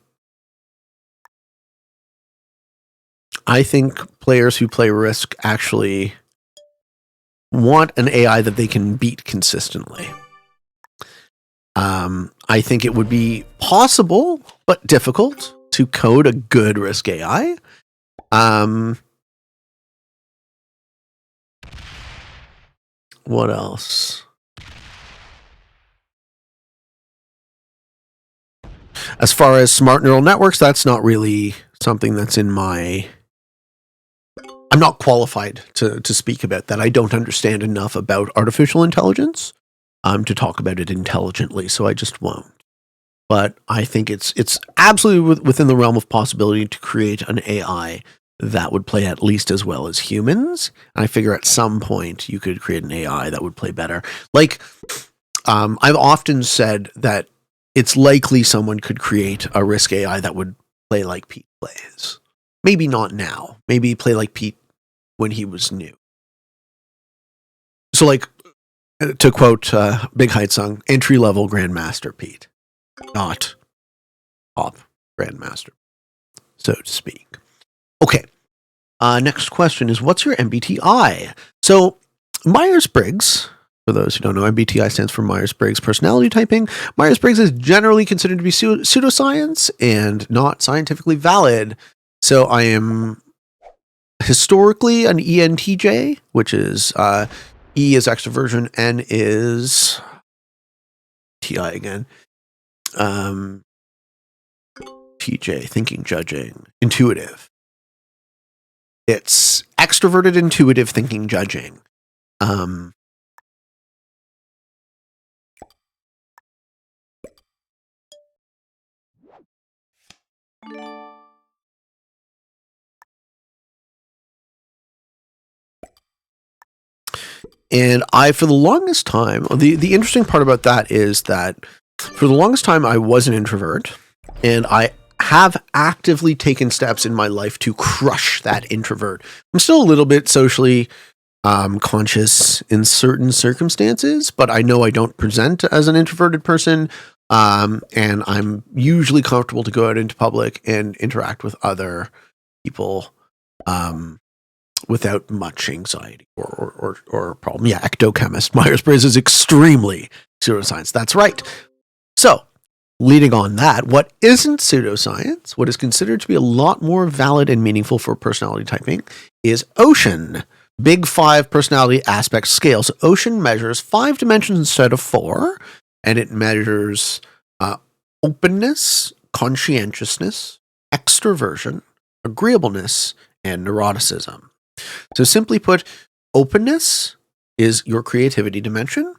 think players who play Risk actually want an AI that they can beat consistently. I think it would be possible, but difficult to code a good Risk AI. What else? As far as smart neural networks, that's not really something that's in my... I'm not qualified to speak about that. I don't understand enough about artificial intelligence to talk about it intelligently, so I just won't. But I think it's absolutely within the realm of possibility to create an AI that would play at least as well as humans. And I figure at some point you could create an AI that would play better. Like, I've often said that it's likely someone could create a Risk AI that would play like Pete plays. Maybe not now. Maybe play like Pete when he was new. So, like, to quote Big Height Song, entry-level Grandmaster Pete. Not top Grandmaster, so to speak. Okay. Next question is, what's your MBTI? So, Myers-Briggs, for those who don't know, MBTI stands for Myers-Briggs Personality Typing. Myers-Briggs is generally considered to be pseudoscience and not scientifically valid. So I am historically an ENTJ, which is E is extroversion, N is TI again. TJ, thinking, judging, intuitive. It's extroverted, intuitive, thinking, judging. And I, for the longest time, the interesting part about that is that for the longest time, I was an introvert, and I have actively taken steps in my life to crush that introvert. I'm still a little bit socially conscious in certain circumstances, but I know I don't present as an introverted person, and I'm usually comfortable to go out into public and interact with other people without much anxiety or problem. Yeah, ectochemist. Myers-Briggs is extremely pseudoscience. That's right. So, leading on that, what isn't pseudoscience, what is considered to be a lot more valid and meaningful for personality typing, is Ocean. Big 5 personality aspect scale. So Ocean measures 5 dimensions instead of 4, and it measures openness, conscientiousness, extroversion, agreeableness, and neuroticism. So simply put, openness is your creativity dimension.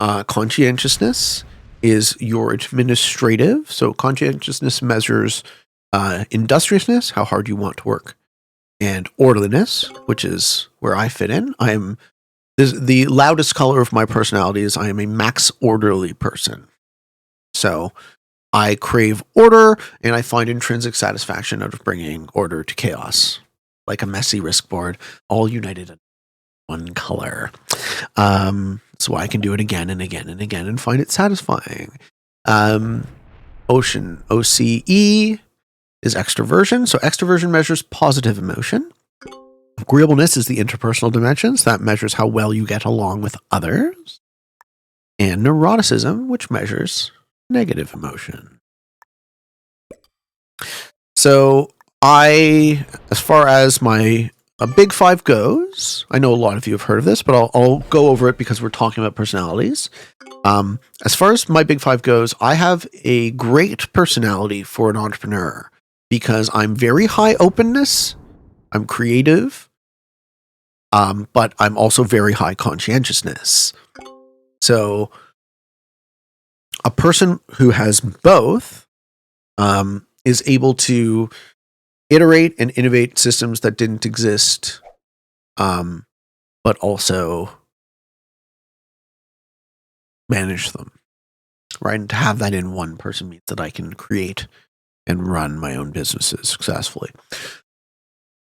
Conscientiousness is your administrative. So conscientiousness measures industriousness, how hard you want to work. And orderliness, which is where I fit in. The loudest color of my personality is I am a max orderly person. So I crave order, and I find intrinsic satisfaction out of bringing order to chaos. Like a messy Risk board, all united in one color. So I can do it again and again and again and find it satisfying. Ocean, OCE, is extroversion. So extroversion measures positive emotion. Agreeableness is the interpersonal dimensions. That measures how well you get along with others. And neuroticism, which measures negative emotion. So as far as my Big 5 goes, I know a lot of you have heard of this, but I'll go over it because we're talking about personalities. As far as my Big 5 goes, I have a great personality for an entrepreneur because I'm very high openness, I'm creative, but I'm also very high conscientiousness. So a person who has both is able to iterate and innovate systems that didn't exist, but also manage them, right? And to have that in one person means that I can create and run my own businesses successfully.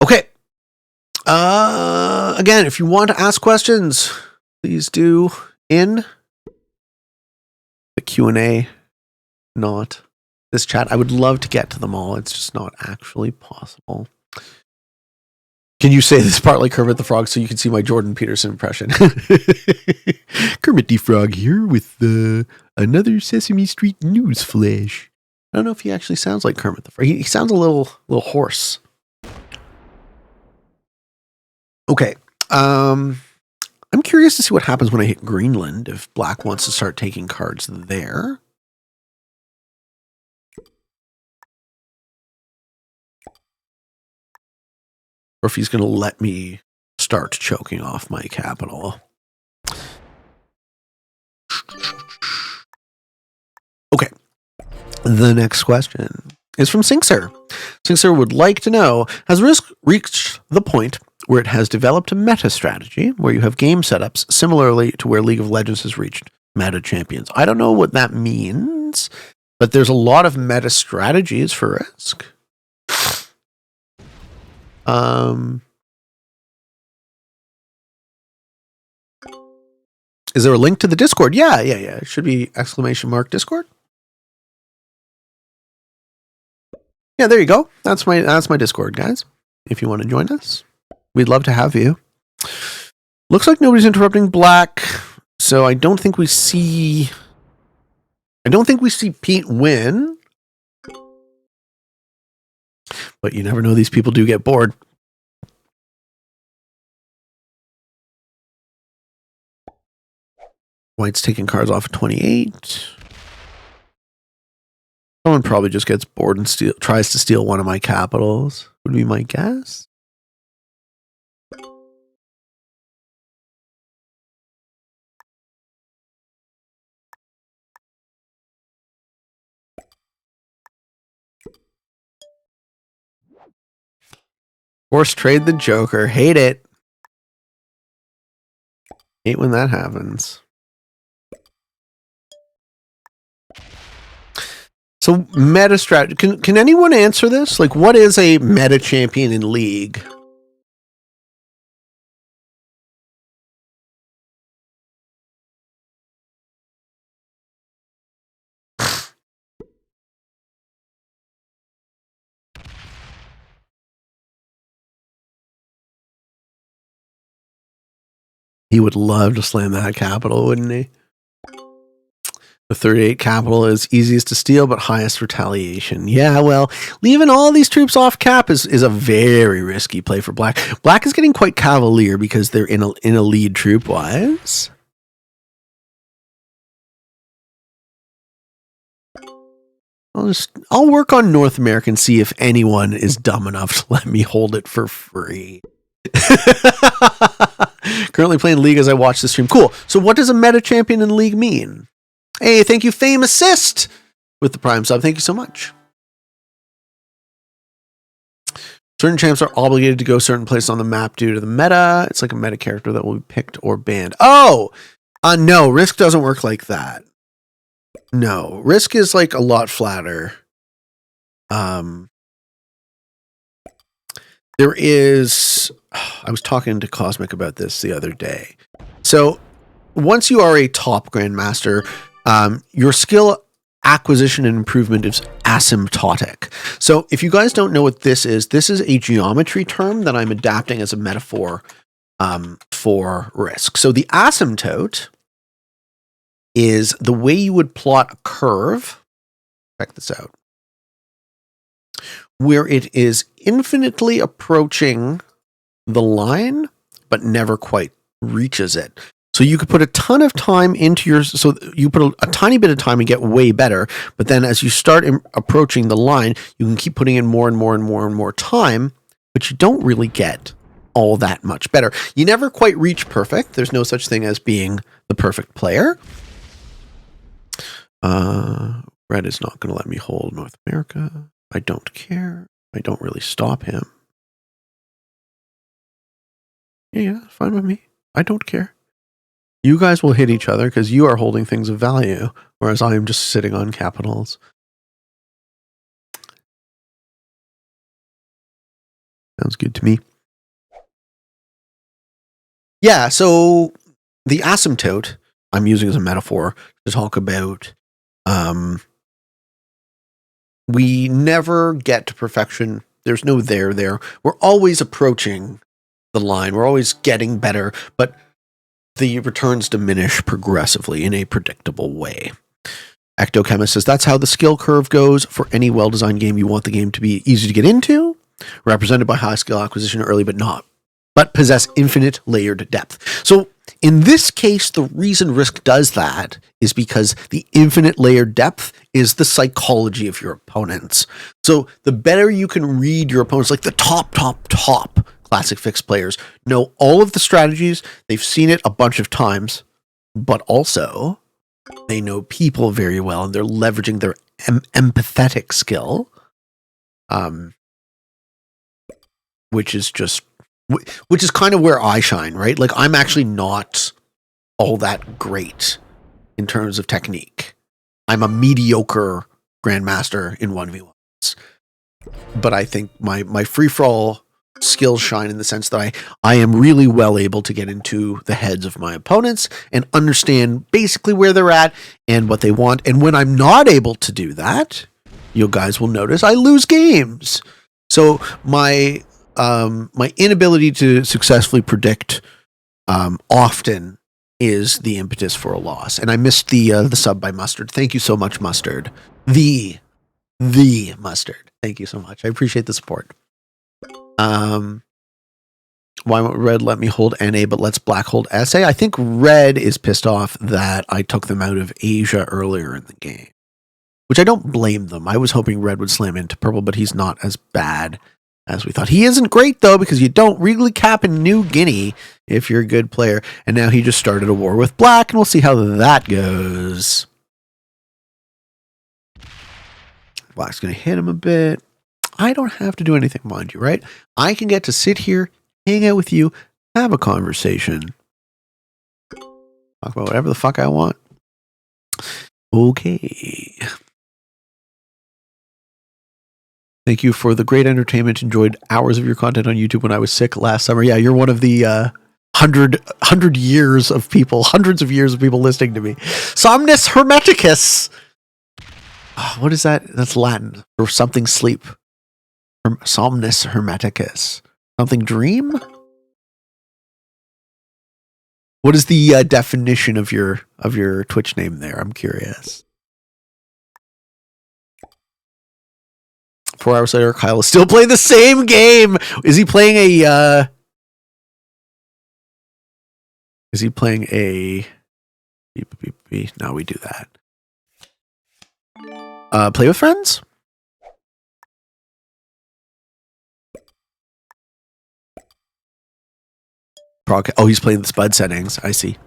Okay. Again, if you want to ask questions, please do in the Q&A, not this chat. I would love to get to them all. It's just not actually possible. Can you say this part like Kermit the Frog so you can see my Jordan Peterson impression? Kermit the Frog here with another Sesame Street news flash. I don't know if he actually sounds like Kermit the Frog. He sounds a little hoarse. Okay. I'm curious to see what happens when I hit Greenland, if Black wants to start taking cards there. Or if he's going to let me start choking off my capital. Okay. The next question is from Sinxer. Sinxer would like to know, has Risk reached the point where it has developed a meta strategy where you have game setups similarly to where League of Legends has reached meta champions? I don't know what that means, but there's a lot of meta strategies for Risk. Is there a link to the Discord? Yeah. It should be ! Discord. Yeah, there you go. That's my Discord, guys. If you want to join us, we'd love to have you. Looks like nobody's interrupting Black, so I don't think we see Pete win. But you never know, these people do get bored. White's taking cards off at 28. Someone probably just gets bored and tries to steal one of my capitals, would be my guess. Force trade the Joker. Hate it. Hate when that happens. So meta strategy. Can anyone answer this? Like, what is a meta champion in League? He would love to slam that capital, wouldn't he? The 38 capital is easiest to steal, but highest retaliation. Yeah, well, leaving all these troops off cap is a very risky play for Black. Black is getting quite cavalier because they're in a lead troop-wise. I'll work on North America and see if anyone is dumb enough to let me hold it for free. Currently playing League as I watch the stream. Cool. So what does a meta champion in League mean? Hey, thank you, Fame Assist, with the Prime sub. Thank you so much. Certain champs are obligated to go certain places on the map due to the meta. It's like a meta character that will be picked or banned. Oh! No, Risk doesn't work like that. No, Risk is like a lot flatter. There is... I was talking to Cosmic about this the other day. So, once you are a top Grandmaster, your skill acquisition and improvement is asymptotic. So if you guys don't know what this is a geometry term that I'm adapting as a metaphor for Risk. So the asymptote is the way you would plot a curve. Check this out. Where it is infinitely approaching the line, but never quite reaches it. So you could put a ton of time into so you put a tiny bit of time and get way better. But then as you start approaching the line, you can keep putting in more and more and more and more time, but you don't really get all that much better. You never quite reach perfect. There's no such thing as being the perfect player. Red is not going to let me hold North America. I don't care. I don't really stop him. Yeah, fine with me. I don't care. You guys will hit each other because you are holding things of value, whereas I am just sitting on capitals. Sounds good to me. Yeah, so the asymptote I'm using as a metaphor to talk about we never get to perfection. There's no there. We're always approaching the line. We're always getting better, but the returns diminish progressively in a predictable way. Ectochemist says that's how the skill curve goes for any well-designed game. You want the game to be easy to get into, represented by high skill acquisition early, but possess infinite layered depth. So in this case, the reason Risk does that is because the infinite layered depth is the psychology of your opponents. So the better you can read your opponents, like the top classic fixed players, know all of the strategies, they've seen it a bunch of times, but also they know people very well and they're leveraging their empathetic skill, which is kind of where I shine, right? Like, I'm actually not all that great in terms of technique. I'm a mediocre grandmaster in 1v1s. But I think my free-for-all skills shine in the sense that I am really well able to get into the heads of my opponents and understand basically where they're at and what they want. And when I'm not able to do that, you guys will notice I lose games. So my inability to successfully predict often is the impetus for a loss. And I missed the sub by Mustard. Thank you so much, Mustard. The Mustard. Thank you so much. I appreciate the support. Why won't Red let me hold NA but lets Black hold SA? I think Red is pissed off that I took them out of Asia earlier in the game, which I don't blame them. I was hoping Red would slam into Purple, but he's not as bad as we thought. He isn't great, though, because you don't really cap in New Guinea if you're a good player. And now he just started a war with Black, and we'll see how that goes. Black's going to hit him a bit. I don't have to do anything, mind you, right? I can get to sit here, hang out with you, have a conversation, talk about whatever the fuck I want. Okay. Thank you for the great entertainment. Enjoyed hours of your content on YouTube when I was sick last summer. Yeah, you're one of the hundreds of years of people listening to me. Somnus Hermeticus. Oh, what is that? That's Latin for something sleep. Somnus Hermeticus. Something dream? What is the definition of your Twitch name there? I'm curious. 4 hours later, Kyle is still playing the same game. Is he playing a No, we do that. Play with friends? Oh, he's playing the Spud settings. I see.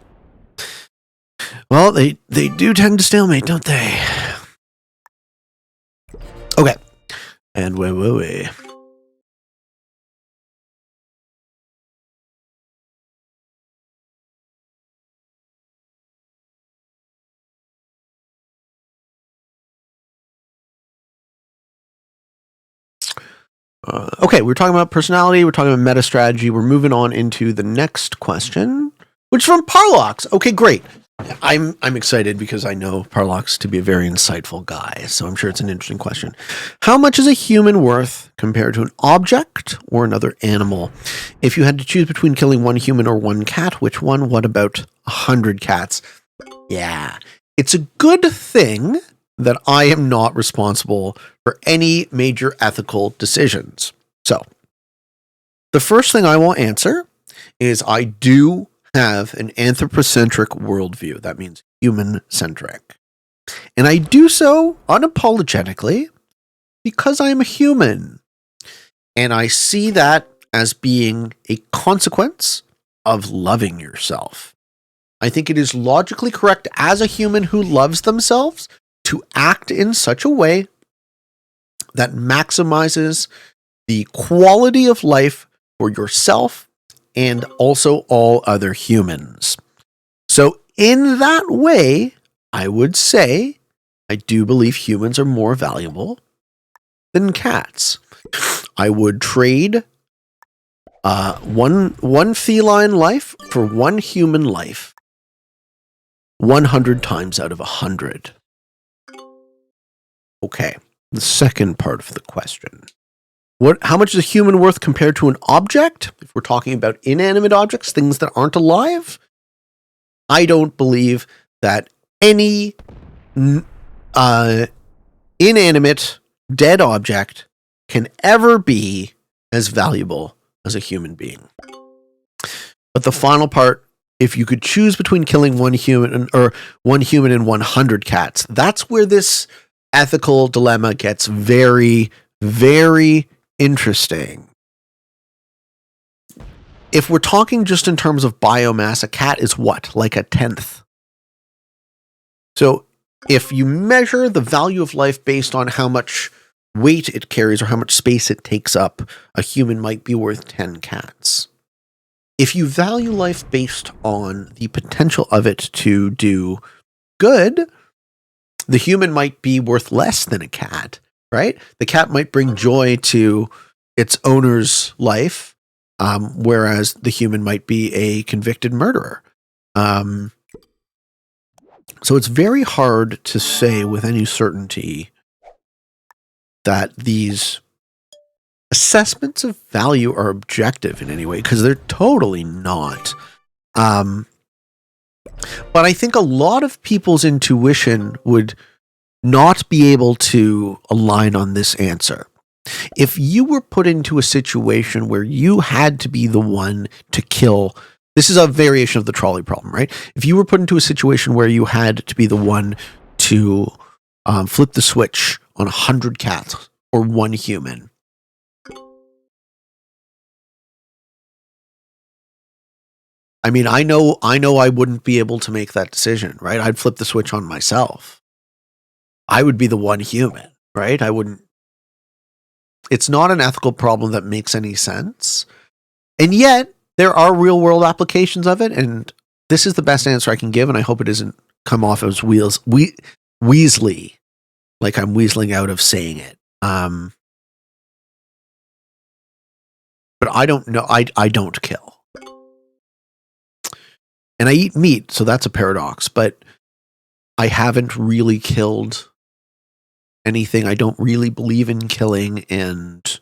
Well, they do tend to stalemate, don't they? Okay. And wait. Okay, we're talking about personality. We're talking about meta strategy. We're moving on into the next question, which is from Parlox. Okay, great. I'm excited because I know Parlox to be a very insightful guy, so I'm sure it's an interesting question. How much is a human worth compared to an object or another animal? If you had to choose between killing one human or one cat, which one? What about 100 cats? Yeah, it's a good thing that I am not responsible for any major ethical decisions. So, the first thing I will answer is I do have an anthropocentric worldview. That means human-centric. And I do so unapologetically because I am a human. And I see that as being a consequence of loving yourself. I think it is logically correct as a human who loves themselves to act in such a way that maximizes the quality of life for yourself and also all other humans. So in that way, I would say I do believe humans are more valuable than cats. I would trade one feline life for one human life 100 times out of 100. Okay, the second part of the question. How much is a human worth compared to an object? If we're talking about inanimate objects, things that aren't alive, I don't believe that any inanimate dead object can ever be as valuable as a human being. But the final part, if you could choose between killing one human and 100 cats, that's where this ethical dilemma gets very, very interesting. If we're talking just in terms of biomass, a cat is what? Like a 10th. So if you measure the value of life based on how much weight it carries or how much space it takes up, a human might be worth 10 cats. If you value life based on the potential of it to do good, the human might be worth less than a cat, right? The cat might bring joy to its owner's life, whereas the human might be a convicted murderer. So it's very hard to say with any certainty that these assessments of value are objective in any way, because they're totally not. But I think a lot of people's intuition would not be able to align on this answer. If you were put into a situation where you had to be the one to kill, this is a variation of the trolley problem, right? If you were put into a situation where you had to be the one to flip the switch on 100 cats or one human, I mean, I know I wouldn't be able to make that decision, right? I'd flip the switch on myself. I would be the one human, right? I wouldn't. It's not an ethical problem that makes any sense. And yet, there are real world applications of it. And this is the best answer I can give. And I hope it doesn't come off as Weasley, like I'm weaseling out of saying it. But I don't know. I don't kill. And I eat meat, so that's a paradox. But I haven't really killed anything. I don't really believe in killing. And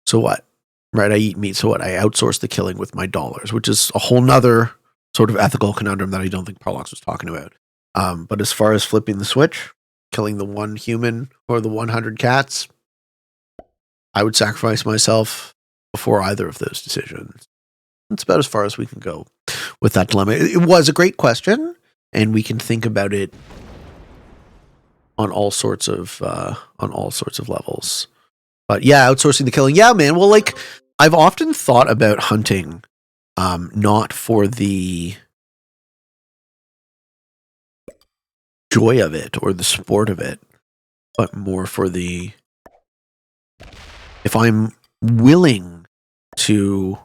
so what? Right? I eat meat. So what? I outsource the killing with my dollars, which is a whole nother sort of ethical conundrum that I don't think Parlox was talking about. But as far as flipping the switch, killing the one human or the 100 cats, I would sacrifice myself before either of those decisions. That's about as far as we can go with that dilemma. It was a great question, and we can think about it on all sorts of levels. But yeah, outsourcing the killing. Yeah, man. Well, like I've often thought about hunting, not for the joy of it or the sport of it, but more for the, if I'm willing to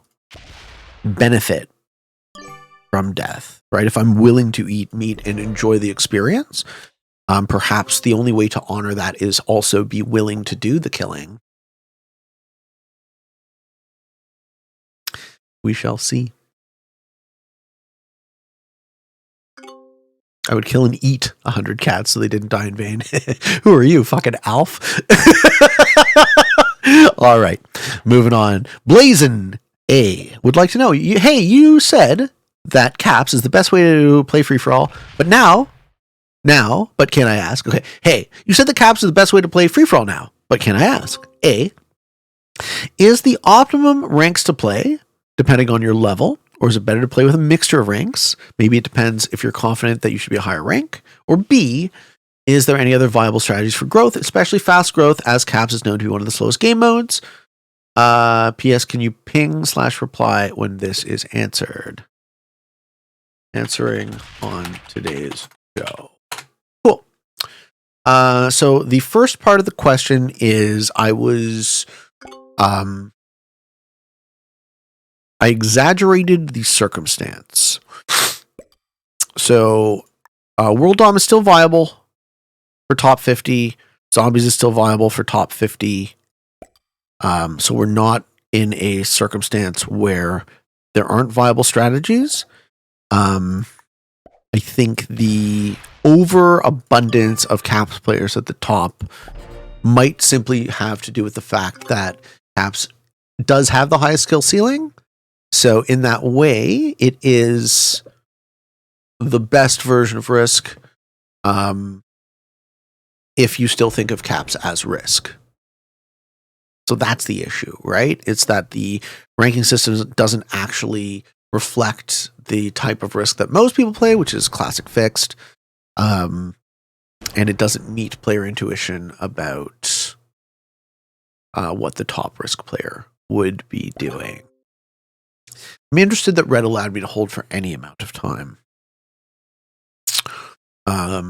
benefit from death, right? If I'm willing to eat meat and enjoy the experience, perhaps the only way to honor that is also be willing to do the killing. We shall see. I would kill and eat 100 cats so they didn't die in vain. Who are you, fucking Alf? All right, moving on. Blazin' A would like to know, hey, you said that caps is the best way to play free-for-all, but now, but can I ask? Okay, hey, you said that caps is the best way to play free-for-all now, but can I ask? A, is the optimum ranks to play depending on your level, or is it better to play with a mixture of ranks? Maybe it depends if you're confident that you should be a higher rank. Or B, is there any other viable strategies for growth, especially fast growth, as caps is known to be one of the slowest game modes? P.S. Can you ping/reply when this is answered? Answering on today's show. Cool. So the first part of the question is I exaggerated the circumstance. So World Dom is still viable for top 50. Zombies is still viable for top 50. So we're not in a circumstance where there aren't viable strategies. I think the overabundance of caps players at the top might simply have to do with the fact that Caps does have the highest skill ceiling. So in that way, it is the best version of Risk, if you still think of Caps as Risk. So that's the issue, right? It's that the ranking system doesn't actually reflect the type of Risk that most people play, which is classic fixed. And it doesn't meet player intuition about what the top Risk player would be doing. I'm interested that Red allowed me to hold for any amount of time. How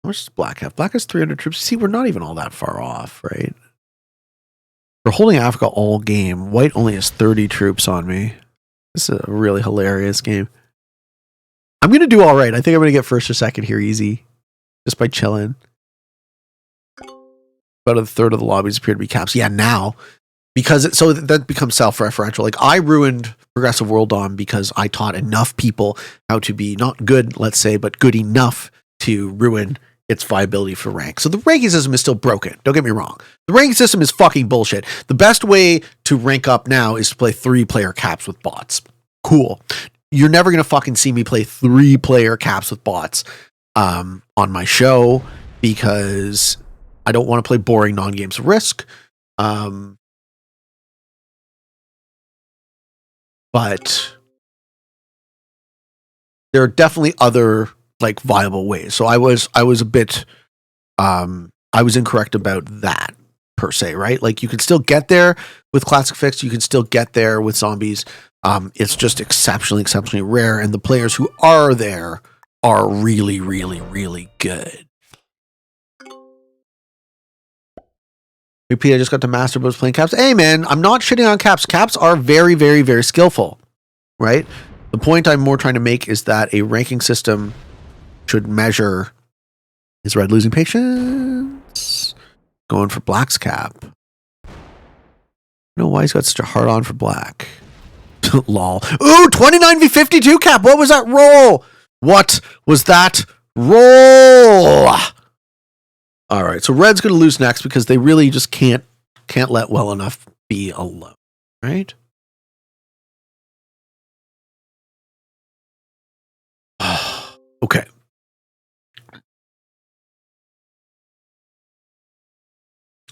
much does Black have? Black has 300 troops. See, we're not even all that far off, right? We're holding Africa all game. White only has 30 troops on me. This is a really hilarious game. I'm going to do all right. I think I'm going to get first or second here easy. Just by chilling. About a third of the lobbies appear to be Caps. Yeah, now. Because that becomes self-referential. Like, I ruined Progressive World Dom because I taught enough people how to be not good, let's say, but good enough to ruin its viability for rank. So the ranking system is still broken. Don't get me wrong. The ranking system is fucking bullshit. The best way to rank up now is to play 3-player Caps with bots. Cool. You're never going to fucking see me play 3-player Caps with bots on my show because I don't want to play boring non-games of Risk. But there are definitely other like viable ways. So I was a bit I was incorrect about that per se, right? Like you can still get there with classic fixed, you can still get there with zombies. It's just exceptionally rare, and the players who are there are really, really, really good. Repeat, I just got to master boats playing Caps. Hey man, I'm not shitting on Caps. Caps are very, very, very skillful, right? The point I'm more trying to make is that a ranking system should measure, is Red losing patience? Going for Black's Cap. I don't know why he's got such a hard on for Black. Lol. Ooh, 29v52 Cap. What was that roll? What was that roll? All right, so Red's going to lose next because they really just can't let well enough be alone, right? Okay.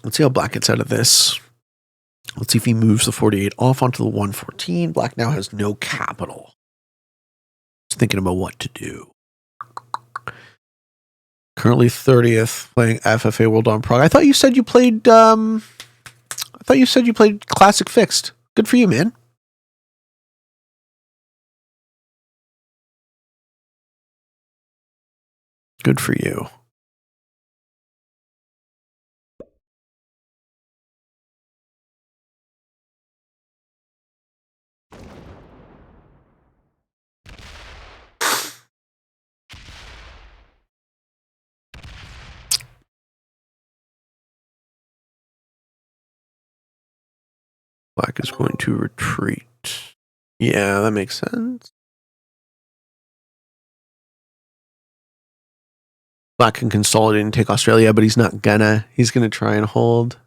Let's see how Black gets out of this. Let's see if he moves the 48 off onto the 114. Black now has no capital. He's thinking about what to do. Currently 30th, playing FFA World on Prague. I thought you said you played Classic Fixed. Good for you, man. Good for you. Black is going to retreat. Yeah, that makes sense. Black can consolidate and take Australia, but he's not gonna. He's gonna try and hold.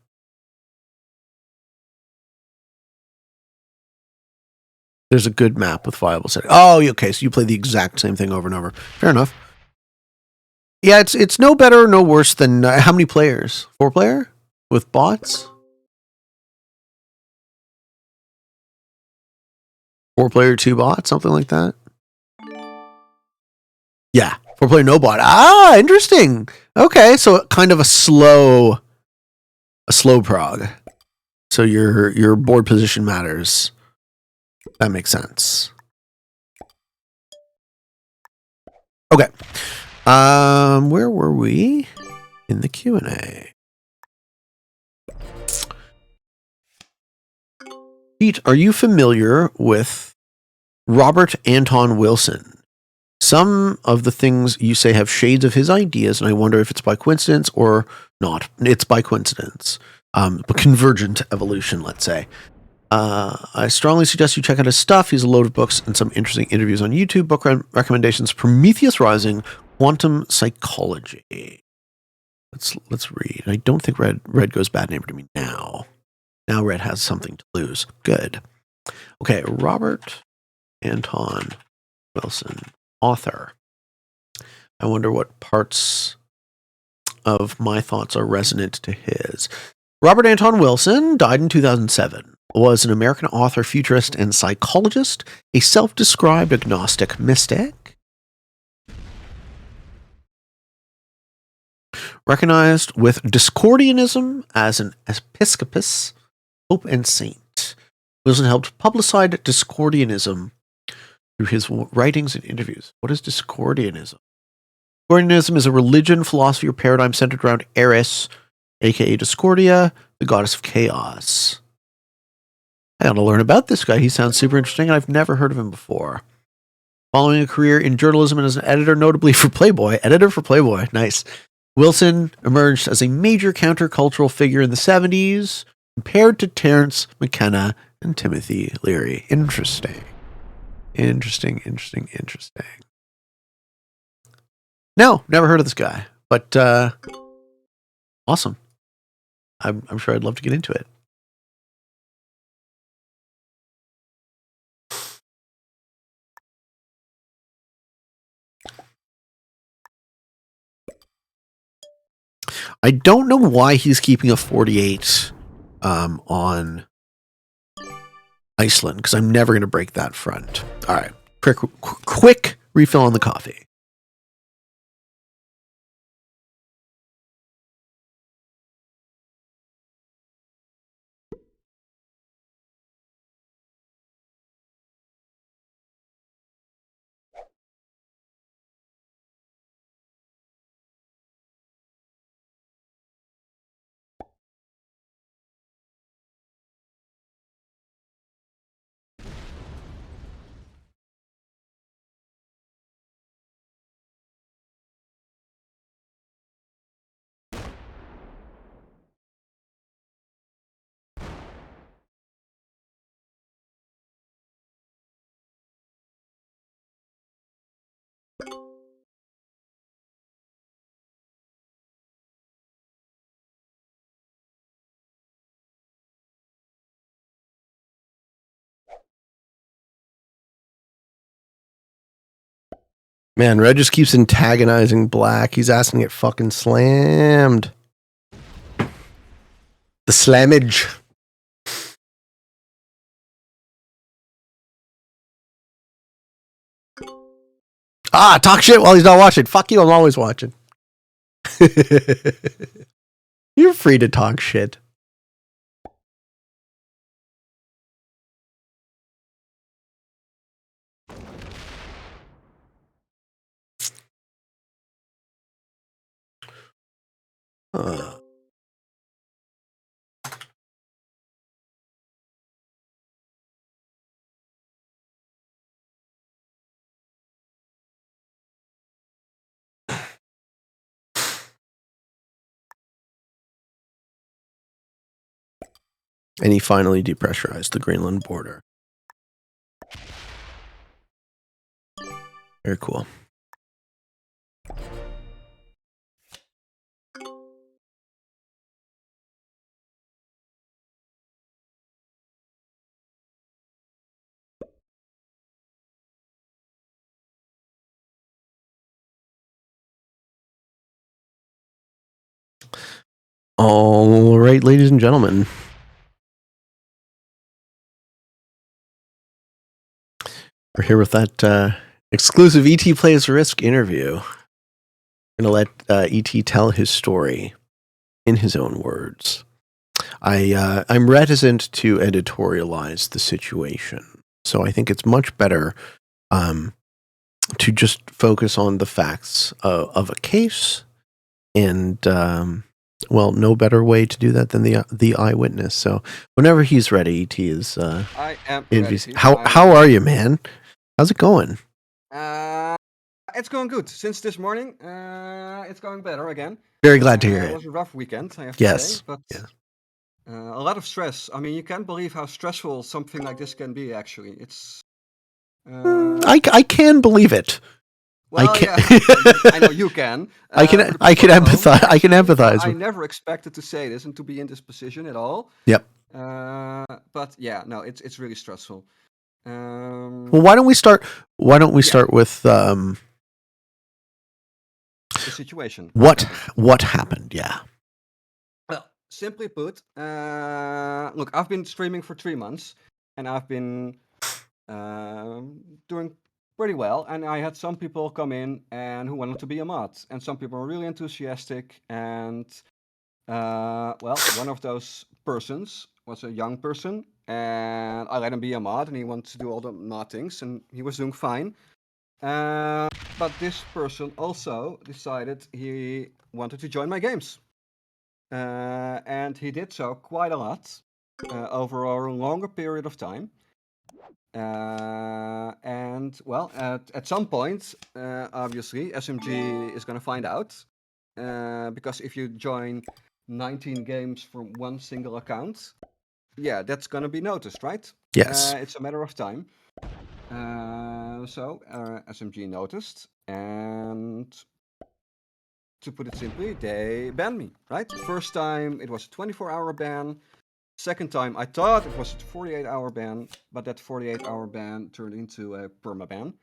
There's a good map with viable setting. Oh, okay, so you play the exact same thing over and over. Fair enough. Yeah, it's no better or no worse than how many players? 4-player with bots? 4-player, 2 bots, something like that. Yeah, 4-player, no bot. Ah, interesting. Okay, so kind of a slow prog. So your board position matters. That makes sense. Okay. Where were we in the Q&A? Pete, are you familiar with Robert Anton Wilson? Some of the things you say have shades of his ideas, and I wonder if it's by coincidence or not. It's by coincidence. But convergent evolution, let's say. I strongly suggest you check out his stuff. He's a load of books and some interesting interviews on YouTube. Book recommendations: Prometheus Rising, quantum psychology. Let's read. I don't think Red goes bad neighbor to me now. Now Red has something to lose. Good. Okay, Robert Anton Wilson, author. I wonder what parts of my thoughts are resonant to his. Robert Anton Wilson died in 2007. Was an American author, futurist, and psychologist, a self-described agnostic mystic. Recognized with Discordianism as an episcopus, pope, and saint. Wilson helped publicize Discordianism through his writings and interviews. What is Discordianism? Discordianism is a religion, philosophy, or paradigm centered around Eris, aka Discordia, the goddess of chaos. I want to learn about this guy. He sounds super interesting, and I've never heard of him before. Following a career in journalism and as an editor, notably for Playboy. Editor for Playboy. Nice. Wilson emerged as a major countercultural figure in the 70s, compared to Terence McKenna and Timothy Leary. Interesting. No, never heard of this guy, but awesome. I'm sure I'd love to get into it. I don't know why he's keeping a 48 on Iceland, because I'm never going to break that front. All right, quick refill on the coffee. Man, Red just keeps antagonizing Black. He's asking to get fucking slammed. The slammage. Talk shit while he's not watching. Fuck you, I'm always watching. You're free to talk shit. And he finally depressurized the Greenland border. Very cool. All right, ladies and gentlemen. We're here with that exclusive ET Plays Risk interview. I'm going to let ET tell his story in his own words. I'm reticent to editorialize the situation, so I think it's much better to just focus on the facts of a case, and well, no better way to do that than the eyewitness. So whenever he's ready, ET is. I am ready. How are you, man? How's it going? It's going good. Since this morning, it's going better again. Very glad to hear it. It was a rough weekend, I have to say, but yes. A lot of stress. I mean, you can't believe how stressful something like this can be, actually. It's... I can believe it. Well, can. yeah, I know you can. I can. For the I can people at home, empathize. I can actually, empathize I with. never expected to say this and to be in this position at all. Yep. But yeah, no, it's really stressful. Well, why don't we start? Why don't we Yeah. start with The situation. what happened? Yeah. Well, simply put, look, I've been streaming for 3 months, and I've been doing pretty well. And I had some people come in and who wanted to be a mod, and some people were really enthusiastic. And well, one of those persons was a young person, and I let him be a mod, and he wanted to do all the mod things, and he was doing fine. But this person also decided he wanted to join my games. And he did so quite a lot over a longer period of time. And well, at some point, obviously, SMG is going to find out. Because if you join 19 games from one single account, yeah, that's going to be noticed, right? Yes. It's a matter of time. So SMG noticed, and to put it simply, they banned me, right? First time it was a 24-hour ban. Second time I thought it was a 48-hour ban, but that 48-hour ban turned into a permaban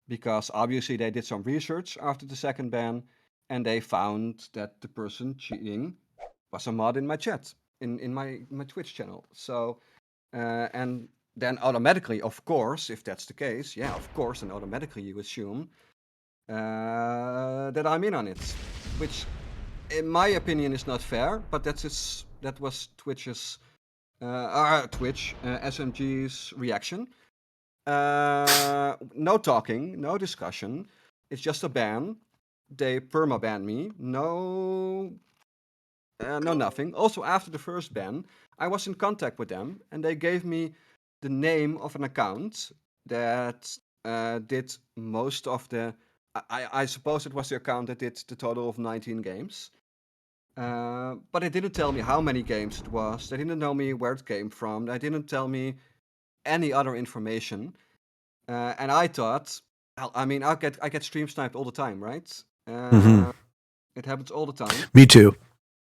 because obviously they did some research after the second ban and they found that the person cheating was a mod in my chat, in my Twitch channel. So, and then automatically, of course, if that's the case, yeah, of course, and automatically you assume that I'm in on it, which, in my opinion, is not fair. But that was Twitch's, SMG's reaction. No talking, no discussion. It's just a ban. They perma banned me. No, nothing. Also, after the first ban, I was in contact with them, and they gave me the name of an account that did most of the. I suppose it was the account that did the total of 19 games. But they didn't tell me how many games it was. They didn't tell me where it came from. They didn't tell me any other information. And I thought, well, I mean, I get stream sniped all the time, right? Hmm. It happens all the time. Me too.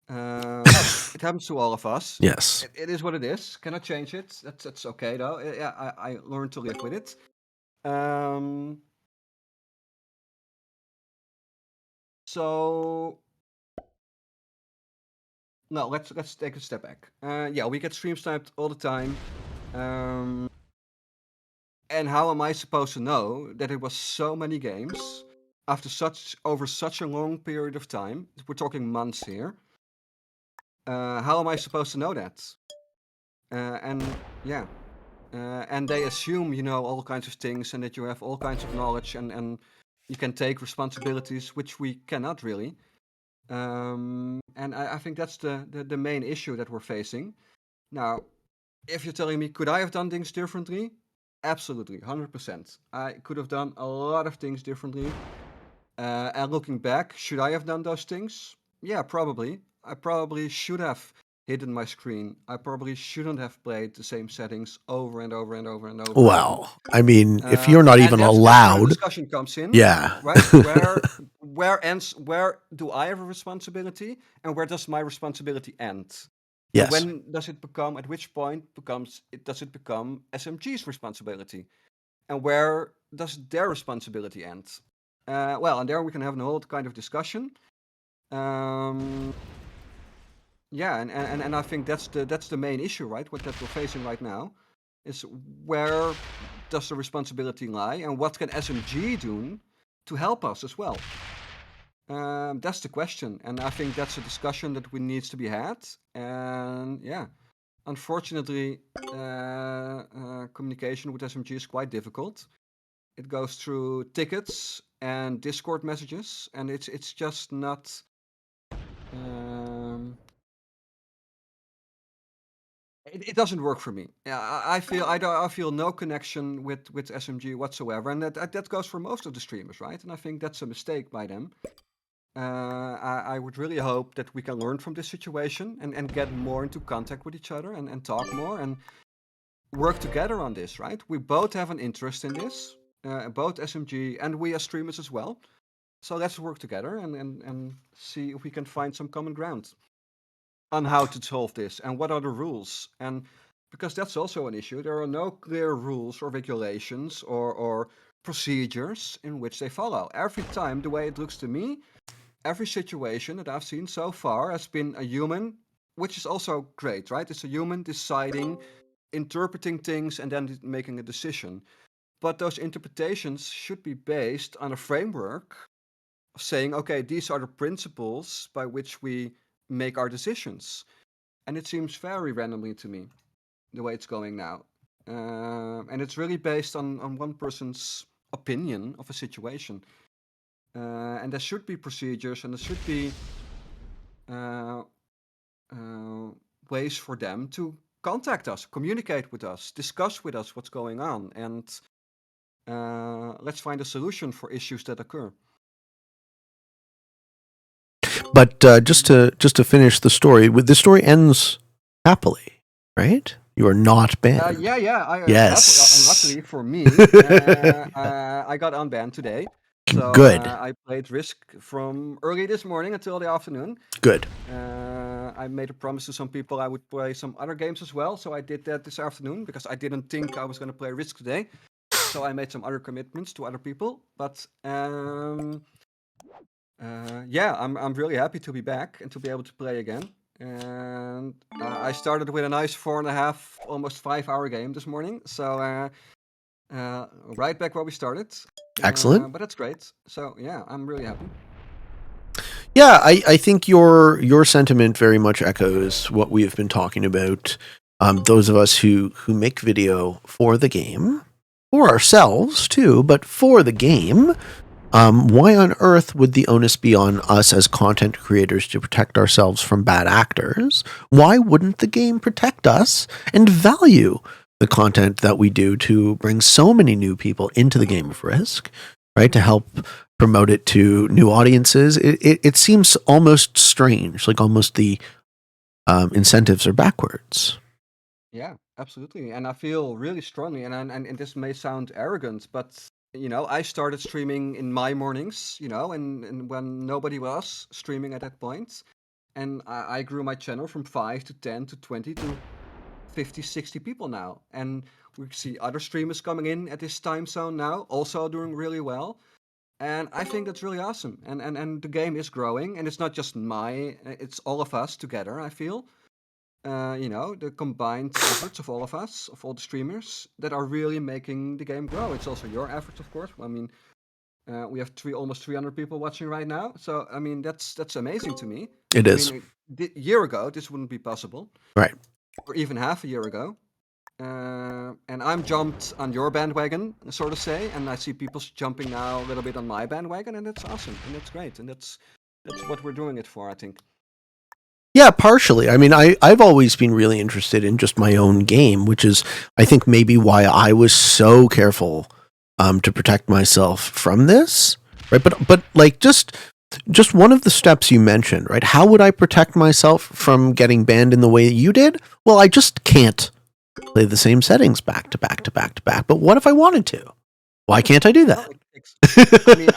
It happens to all of us. Yes. It is what it is. Cannot change it. That's okay though. Yeah, I learned to live with it. So no, let's take a step back. Yeah, we get stream sniped all the time. And how am I supposed to know that it was so many games after over such a long period of time? We're talking months here. How am I supposed to know that? And yeah, and they assume you know all kinds of things and that you have all kinds of knowledge and you can take responsibilities, which we cannot really. And I think that's the main issue that we're facing. Now, if you're telling me, could I have done things differently? Absolutely, 100%. I could have done a lot of things differently. And looking back, should I have done those things? Yeah, probably. I probably should have hidden my screen. I probably shouldn't have played the same settings over and over and over and over again. Well, I mean, if you're not And even that's where the allowed, discussion comes in, yeah. right? Where do I have a responsibility, and where does my responsibility end? And Yes. when does it become? At which point does it become SMG's responsibility? And where does their responsibility end? Well, and there we can have a whole kind of discussion. Yeah, and I think that's the main issue, right? What that we're facing right now is where does the responsibility lie, and what can SMG do to help us as well? That's the question, and I think that's a discussion that we needs to be had. And yeah, unfortunately, communication with SMG is quite difficult. It goes through tickets and Discord messages, and it's just not. Um, it doesn't work for me. Yeah, I feel no connection with SMG whatsoever, and that goes for most of the streamers, right? And I think that's a mistake by them. I would really hope that we can learn from this situation and get more into contact with each other and talk more and work together on this, right? We both have an interest in this. both SMG and we as streamers as well. So let's work together and see if we can find some common ground on how to solve this and what are the rules. And because that's also an issue, there are no clear rules or regulations or procedures in which they follow. Every time, the way it looks to me, every situation that I've seen so far has been a human, which is also great, right? It's a human deciding, interpreting things, and then making a decision. But those interpretations should be based on a framework of saying, okay, these are the principles by which we make our decisions. And it seems very randomly to me, the way it's going now. And it's really based on one person's opinion of a situation. And there should be procedures and there should be uh, uh, ways for them to contact us, communicate with us, discuss with us what's going on, and let's find a solution for issues that occur. But just to finish the story, the story ends happily, right? You are not banned. Yeah. Yes. Luckily for me, I got unbanned today. So Good. I played Risk from early this morning until the afternoon. Good. I made a promise to some people I would play some other games as well. So I did that this afternoon because I didn't think I was going to play Risk today. So I made some other commitments to other people. But yeah, I'm really happy to be back and to be able to play again. And I started with a nice 4.5, almost 5 hour game this morning. So right back where we started. Excellent. But that's great. So yeah, I'm really happy. Yeah, I think your sentiment very much echoes what we have been talking about. Those of us who make video for the game, for ourselves too, but for the game. Why on earth would the onus be on us as content creators to protect ourselves from bad actors? Why wouldn't the game protect us and value the content that we do to bring so many new people into the game of Risk, right? To help promote it to new audiences. It seems almost strange, like almost the incentives are backwards. Yeah, absolutely. And I feel really strongly, and this may sound arrogant, but I started streaming in my mornings, and when nobody was streaming at that point. And I grew my channel from 5 to 10 to 20 to 50, 60 people now. And we see other streamers coming in at this time zone now, also doing really well. And I think that's really awesome. And the game is growing, and it's not just it's all of us together, I feel. The combined efforts of all of us, of all the streamers, that are really making the game grow. It's also your efforts, of course. I mean, we have almost 300 people watching right now. So, I mean, that's amazing to me. It is. I mean, a year ago, this wouldn't be possible. Right. Or even half a year ago. And I'm jumped on your bandwagon, so to say, and I see people jumping now a little bit on my bandwagon, and that's awesome, and that's great, and that's what we're doing it for, I think. Yeah, partially. I mean, I've always been really interested in just my own game, which is, I think, maybe why I was so careful to protect myself from this, right? But like just one of the steps you mentioned, right? How would I protect myself from getting banned in the way that you did? Well, I just can't play the same settings back to back to back to back. But what if I wanted to? Why can't I do that? I mean,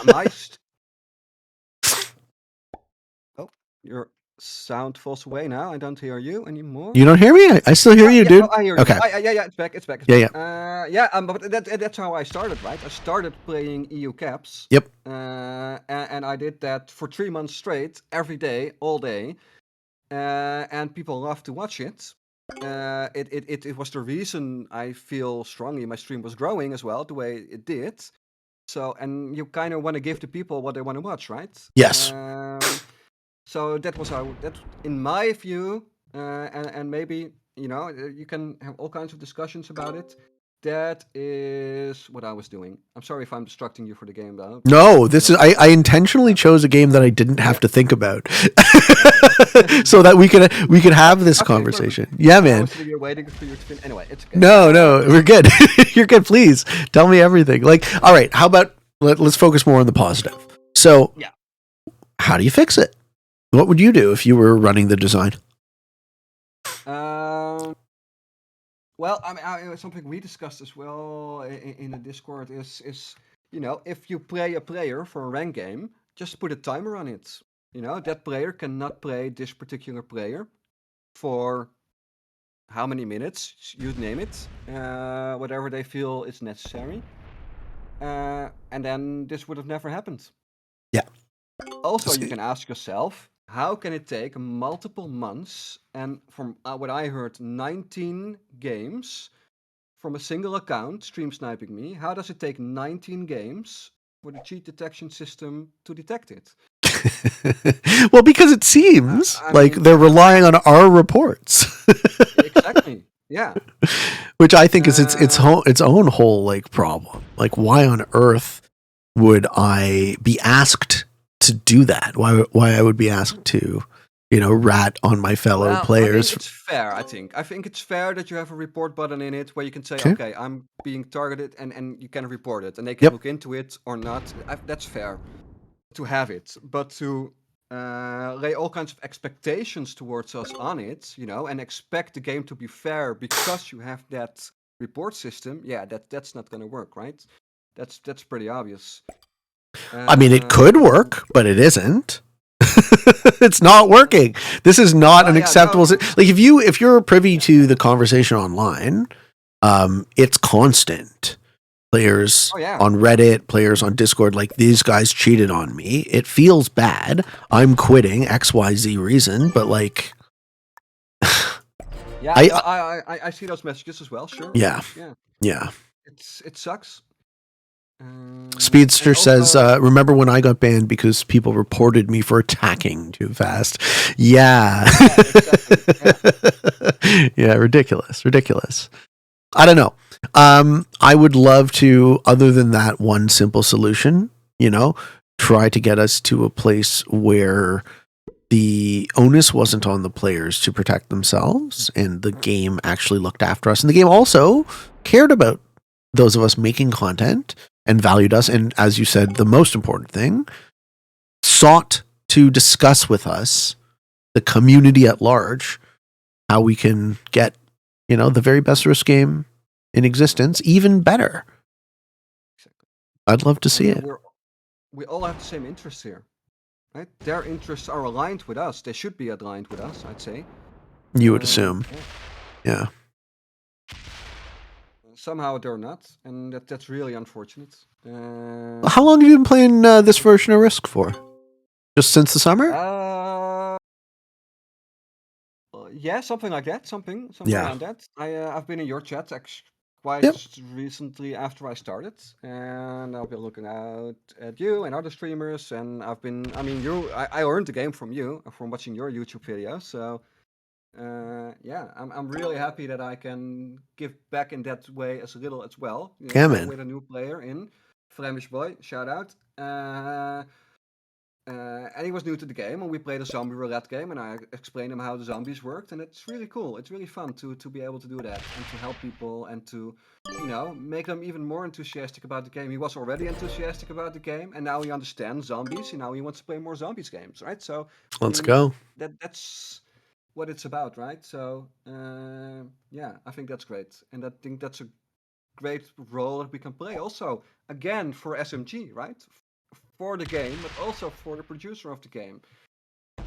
oh, your sound falls away now. I don't hear you anymore. You don't hear me? I still hear you, dude. Oh, I hear okay. you. Yeah, it's back. It's back. Yeah. But that's how I started, right? I started playing EU Caps. Yep. And I did that for 3 months straight, every day, all day. And people love to watch it. It was the reason I feel strongly my stream was growing as well, the way it did. So, and you kind of want to give the people what they want to watch, right? Yes. So that was that, in my view, and maybe you can have all kinds of discussions about it. That is what I was doing. I'm sorry if I'm distracting you for the game, though. No, this is I intentionally chose a game that I didn't have to think about, so that we could have this conversation. Yeah, man. You're waiting for you to finish. Anyway, it's okay. No, we're good. You're good. Please tell me everything. Like, all right, how about let's focus more on the positive. So, yeah, how do you fix it? What would you do if you were running the design? Well, something we discussed as well in the Discord is if you play a player for a rank game, just put a timer on it. That player cannot play this particular player for how many minutes, you name it, whatever they feel is necessary. And then this would have never happened. Yeah. Also, you can ask yourself, how can it take multiple months and from what I heard, 19 games from a single account stream sniping me? How does it take 19 games for the cheat detection system to detect it? Well, because it seems I like mean, they're relying on our reports, exactly. Yeah. which I think is its own whole like problem. Like, why on earth would I be asked to do that? Why I would be asked to, rat on my fellow Well, I players? mean, it's fair, I think. I think it's fair that you have a report button in it where you can say, Okay. okay, I'm being targeted, and you can report it, and they can Yep. look into it or not. That's fair to have it. But to lay all kinds of expectations towards us on it, and expect the game to be fair because you have that report system, yeah, that's not going to work, right? That's pretty obvious. I mean, it could work, but it isn't. It's not working. This is not an Yeah, acceptable. no, Like, if you're privy to the conversation online, it's constant. Players oh yeah. on Reddit, players on Discord, like, these guys cheated on me. It feels bad. I'm quitting XYZ reason, but like, Yeah, I, no, I see those messages as well. Sure. yeah, Yeah. yeah. It sucks. Speedster And says, also, remember when I got banned because people reported me for attacking too fast? Yeah. yeah, exactly. Yeah, ridiculous. I don't know. I would love to, other than that one simple solution, try to get us to a place where the onus wasn't on the players to protect themselves and the game actually looked after us. And the game also cared about those of us making content and valued us. And as you said, the most important thing, sought to discuss with us, the community at large, how we can get, the very best Risk game in existence even better. Exactly. I'd love to see it. We all have the same interests here, right? Their interests are aligned with us. They should be aligned with us, I'd say. You would assume. Yeah. Somehow they're not, and that's really unfortunate. How long have you been playing this version of Risk for? Just since the summer? Yeah, something like that. Something Yeah. around that. I've been in your chat quite Yep. recently after I started, and I've been looking out at you and other streamers, and I learned the game from you, from watching your YouTube videos. So, yeah, I'm really happy that I can give back in that way as little as well. Yeah, man. With a new player in Flemish Boy, shout out. And he was new to the game, and we played a zombie roulette game, and I explained him how the zombies worked, and it's really cool. It's really fun to be able to do that and to help people and to, make them even more enthusiastic about the game. He was already enthusiastic about the game, and now he understands zombies, and now he wants to play more zombies games, right? So Let's go. That's what it's about, right? So yeah, I think that's great, and I think that's a great role that we can play. Also, again for SMG, right? For the game, but also for the producer of the game.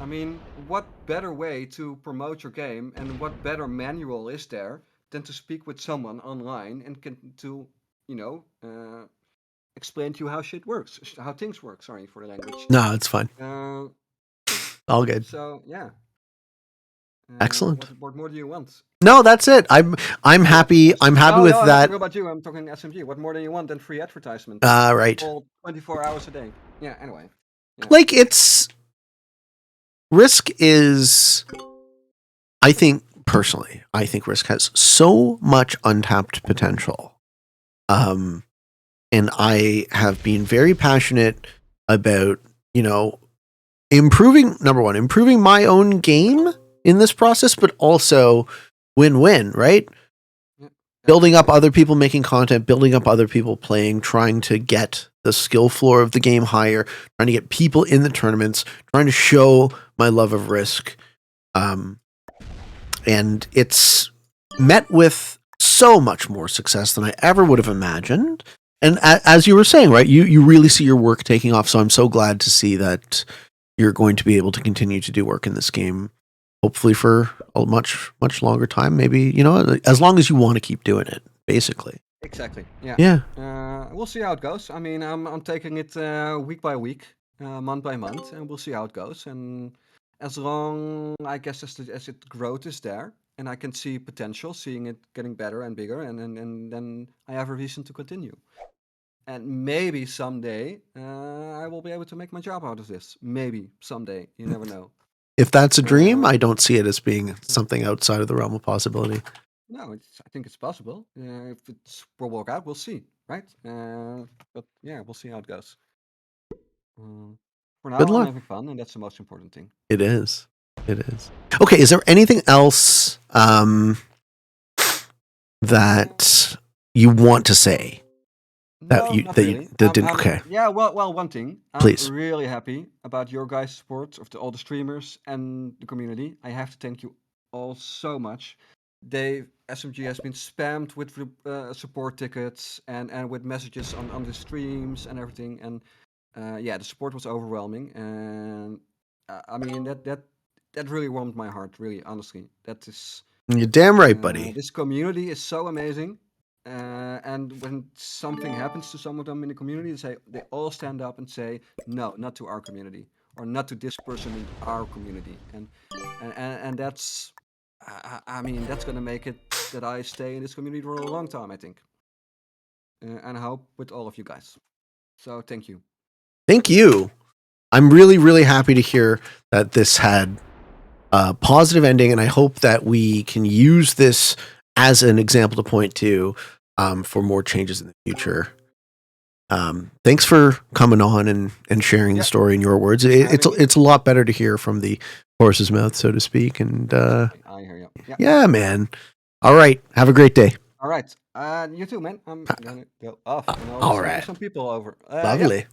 I mean, what better way to promote your game and what better manual is there than to speak with someone online and explain to you how shit works, how things work. Sorry for the language. No, it's fine. All good. So yeah. Excellent. What more do you want? No, that's it. I'm happy. I'm happy with I'm that. not talking about you. I'm talking SMG. What more do you want than free advertisement? Right. All 24 hours a day. Yeah. Anyway. Yeah. Like, Risk is, I think Risk has so much untapped potential. And I have been very passionate about, improving my own game in this process, but also win-win, right? Yeah. Building up other people making content, building up other people playing, trying to get the skill floor of the game higher, trying to get people in the tournaments, trying to show my love of Risk. And it's met with so much more success than I ever would have imagined. And as you were saying, right, you really see your work taking off. So I'm so glad to see that you're going to be able to continue to do work in this game, hopefully for a much, much longer time. Maybe, as long as you want to keep doing it, basically. Exactly. Yeah. Yeah. We'll see how it goes. I mean, I'm taking it week by week, month by month, and we'll see how it goes. And as long, I guess, as it growth is there, and I can see potential, seeing it getting better and bigger, and then I have a reason to continue. And maybe someday I will be able to make my job out of this. Maybe someday. You never know. If that's a dream, Uh, I don't see it as being something outside of the realm of possibility. no, I think it's possible. If it will work out, we'll see, right? But yeah, we'll see how it goes. For Good now, I'm luck. having fun, and that's the most important thing. It is. It is. Okay, is there anything else that you want to say? No, not really. That didn't, okay, Yeah, well, one thing. I'm please. really happy about your guys' support of all the streamers and the community. I have to thank you all so much. SMG has been spammed with support tickets and with messages on the streams and everything. And yeah, the support was overwhelming. And I mean, that really warmed my heart, really, honestly. That is. You're damn right, buddy. This community is so amazing. And when something happens to some of them in the community, they all stand up and say, "No, not to our community, or not to this person in our community." And that's, I mean, that's gonna make it that I stay in this community for a long time, I think. And I hope with all of you guys. So thank you. Thank you. I'm really, really happy to hear that this had a positive ending, and I hope that we can use this as an example to point to for more changes in the future. Thanks for coming on and sharing the story in your words. It's a lot better to hear from the horse's mouth, so to speak. And I hear you. yeah, man. All right. Have a great day. All right. You too, man. I'm gonna go off. And I'll all send right. some people over. Lovely.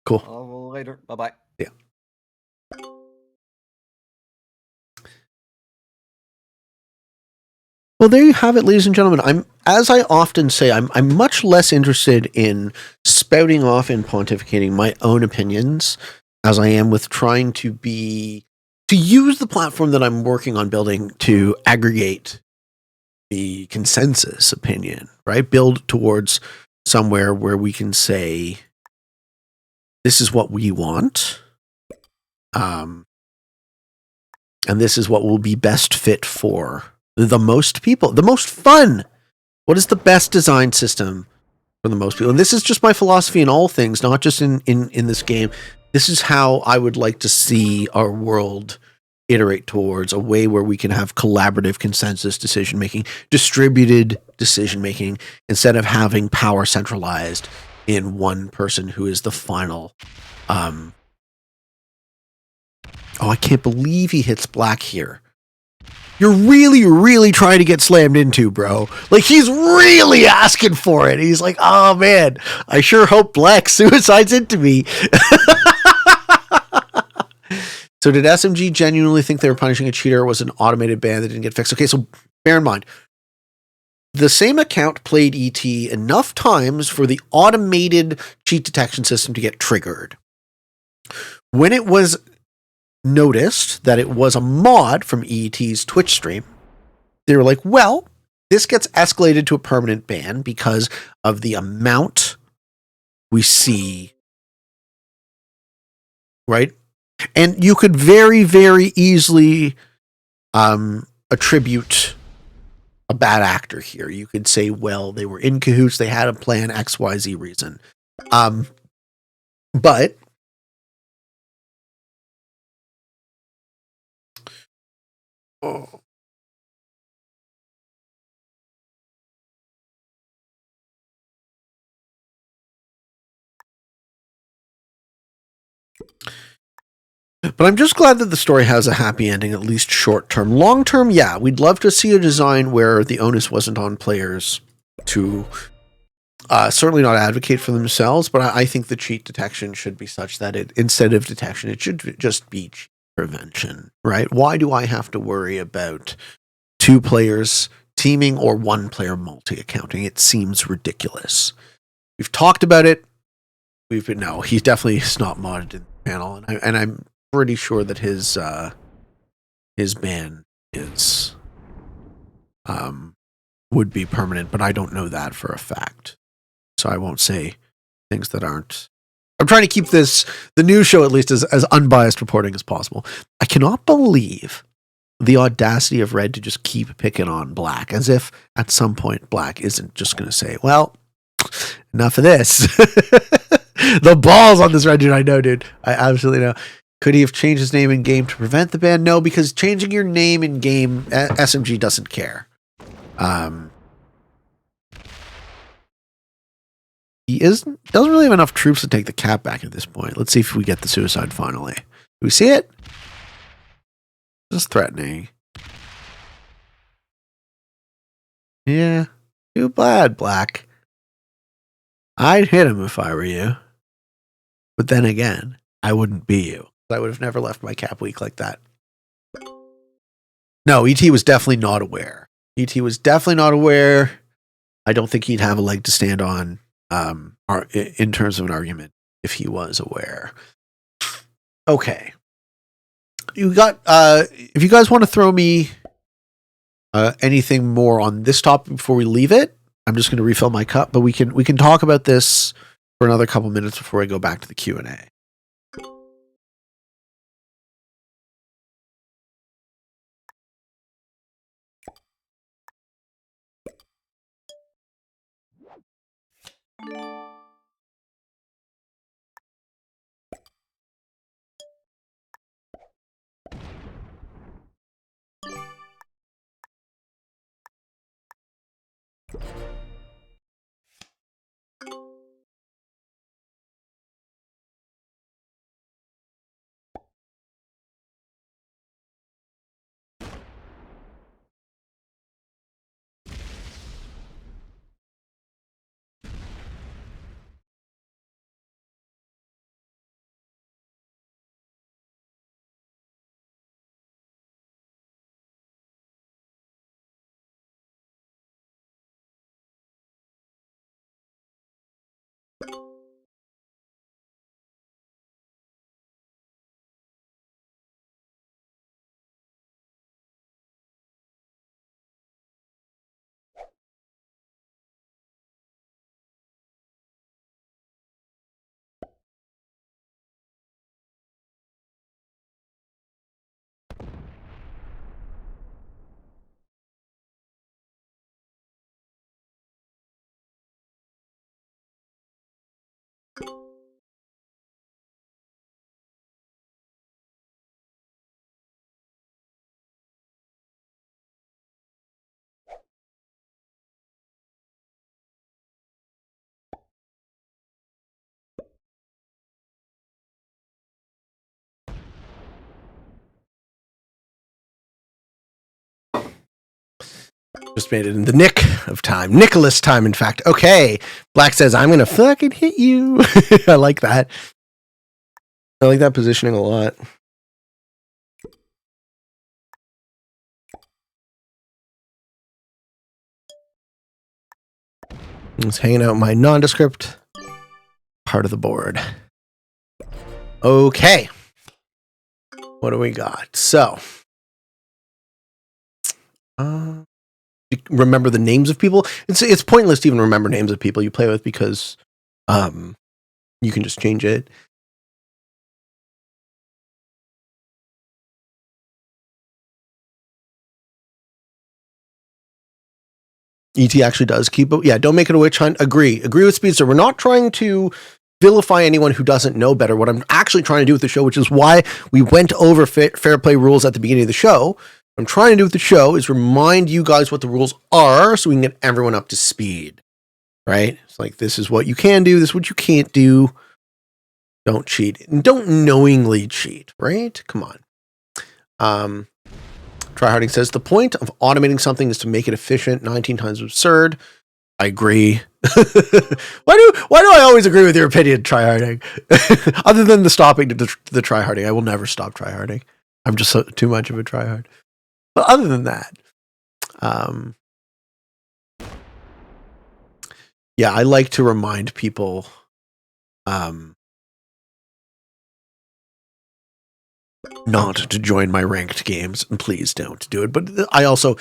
Cool. I'll later. Bye bye. Yeah. Well, there you have it, ladies and gentlemen. As I often say, I'm much less interested in spouting off and pontificating my own opinions as I am with trying to use the platform that I'm working on building to aggregate the consensus opinion, right? Build towards somewhere where we can say, this is what we want. And this is what will be best fit for the most people, the most fun. What is the best design system for the most people? And this is just my philosophy in all things, not just in this game. This is how I would like to see our world iterate towards a way where we can have collaborative consensus decision-making, distributed decision-making, instead of having power centralized in one person who is the final. Oh, I can't believe he hits black here. You're really, really trying to get slammed into, bro. Like, he's really asking for it. He's like, oh, man, I sure hope black suicides into me. So did SMG genuinely think they were punishing a cheater, or was it an automated ban that didn't get fixed? Okay, so bear in mind, the same account played ET enough times for the automated cheat detection system to get triggered. When it was noticed that it was a mod from ET's Twitch stream, they were like, well, this gets escalated to a permanent ban because of the amount we see, right? And you could very, very easily attribute a bad actor here. You could say, well, they were in cahoots, they had a plan, XYZ reason. But oh. But I'm just glad that the story has a happy ending, at least short term. Long term, yeah, we'd love to see a design where the onus wasn't on players to certainly not advocate for themselves, but I think the cheat detection should be such that instead of detection, it should just be prevention, right? Why do I have to worry about two players teaming or one-player multi-accounting. It seems ridiculous. We've talked about it. No, he definitely is not modded in the panel, and I'm pretty sure that his ban is would be permanent, but I don't know that for a fact, so I won't say things that aren't. I'm trying to keep the news show at least as unbiased reporting as possible. I cannot believe the audacity of Red to just keep picking on Black, as if at some point Black isn't just going to say, well, enough of this. The balls on this Red dude, I know, dude. I absolutely know. Could he have changed his name in game to prevent the ban? No, because changing your name in game, SMG doesn't care. He doesn't really have enough troops to take the cap back at this point. Let's see if we get the suicide finally. Do we see it? Just threatening. Yeah. Too bad, Black. I'd hit him if I were you. But then again, I wouldn't be you. I would have never left my cap weak like that. No, ET was definitely not aware. ET was definitely not aware. I don't think he'd have a leg to stand on in terms of an argument if he was aware. Okay. You got if you guys want to throw me anything more on this topic before we leave it, I'm just going to refill my cup, but we can talk about this for another couple minutes before I go back to the Q&A. Just made it in the nick of time. Nicholas time, in fact. Okay. Black says, I'm going to fucking hit you. I like that. I like that positioning a lot. Just hanging out my nondescript part of the board. Okay. What do we got? So. Remember the names of people. It's pointless to even remember names of people you play with because you can just change it. ET actually does keep it. Yeah, don't make it a witch hunt. Agree with Speedster. We're not trying to vilify anyone who doesn't know better. What I'm actually trying to do with the show, which is why we went over fair play rules at the beginning of the show, I'm trying to do with the show is remind you guys what the rules are so we can get everyone up to speed, right? It's like, this is what you can do. This is what you can't do. Don't cheat. And don't knowingly cheat, right? Come on. Tryharding says, the point of automating something is to make it efficient. 19 times absurd. I agree. Why do I always agree with your opinion, Tryharding? Other than the stopping to the tryharding. I will never stop tryharding. I'm just too much of a tryhard. But other than that, Yeah, I like to remind people not to join my ranked games, and please don't do it. But I also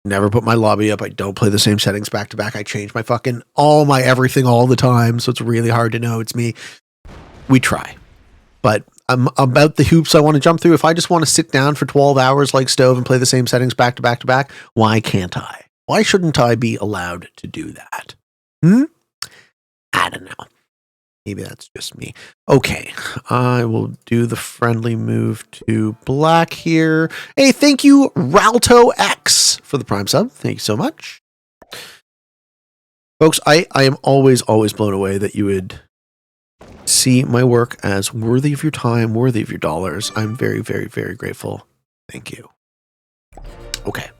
never put my lobby up. I don't play the same settings back to back. I change my fucking all my everything all the time, so it's really hard to know it's me. We try. But about the hoops I want to jump through, if I just want to sit down for 12 hours like Stove and play the same settings back to back to back, why can't I? Why shouldn't I be allowed to do that? I don't know. Maybe that's just me. Okay, I will do the friendly move to black here. Hey, thank you, Ralto X, for the Prime sub. Thank you so much. Folks, I am always blown away that you would see my work as worthy of your time, worthy of your dollars. I'm very, very, very grateful. Thank you. Okay.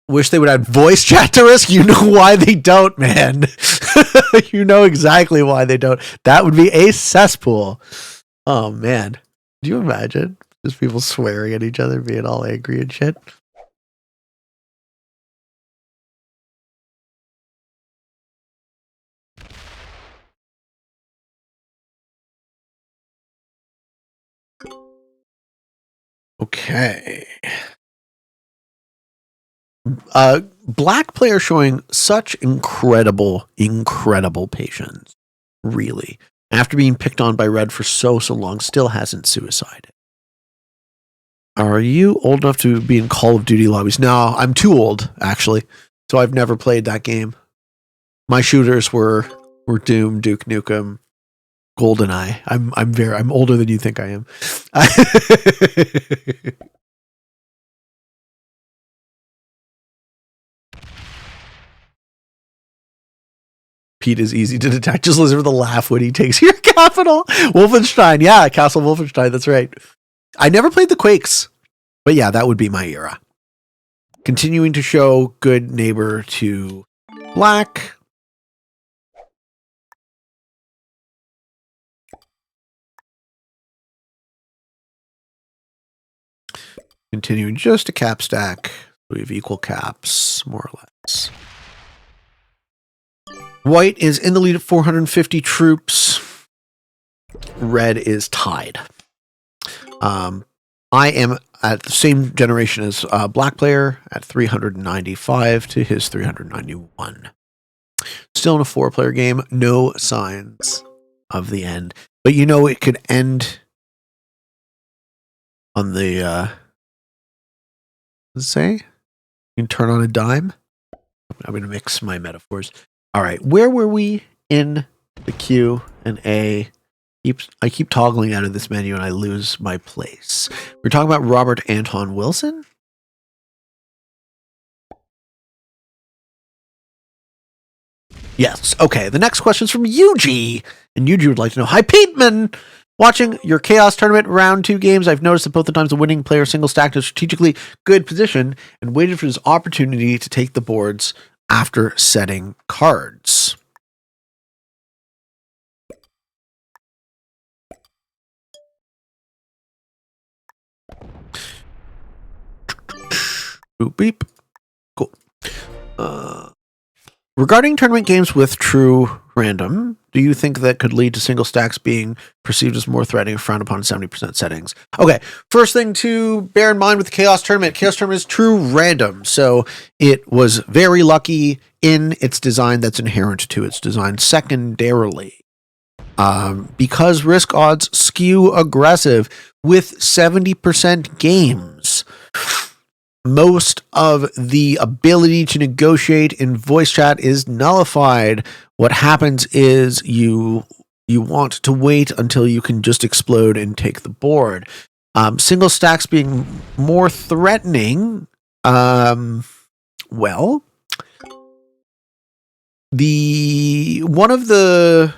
Wish they would add voice chat to Risk. You know why they don't, man. You know exactly why they don't. That would be a cesspool. Oh, man. Do you imagine? Just people swearing at each other, being all angry and shit. Okay. Black player showing such incredible patience. Really. After being picked on by red for so long, still hasn't suicided. Are you old enough to be in Call of Duty lobbies? No, I'm too old, actually. So I've never played that game. My shooters were Doom, Duke Nukem, GoldenEye. I'm older than you think I am. Pete is easy to detect. Just listen for the laugh when he takes your capital. Wolfenstein. Yeah, Castle Wolfenstein. That's right. I never played the Quakes. But yeah, that would be my era. Continuing to show good neighbor to black. Continuing just a cap stack. We have equal caps, more or less. White is in the lead at 450 troops. Red is tied. I am at the same generation as black player at 395 to his 391. Still in a 4-player game. No signs of the end. But you know it could end on the... let's say? You can turn on a dime. I'm going to mix my metaphors. All right. Where were we in the Q and A? I keep toggling out of this menu and I lose my place. We're talking about Robert Anton Wilson. Yes. Okay. The next question is from Yuji. And Yuji would like to know, hi, Peteman. Watching your Chaos Tournament round 2 games, I've noticed that both the times the winning player single stacked a strategically good position and waited for his opportunity to take the boards after setting cards. Boop beep. Cool. Regarding tournament games with true random, do you think that could lead to single stacks being perceived as more threatening or frowned upon in 70% settings? Okay, first thing to bear in mind with the Chaos Tournament is true random. So it was very lucky in its design that's inherent to its design. Secondarily, because risk odds skew aggressive with 70% games, most of the ability to negotiate in voice chat is nullified. What happens is you want to wait until you can just explode and take the board. Single stacks being more threatening. Well, one of the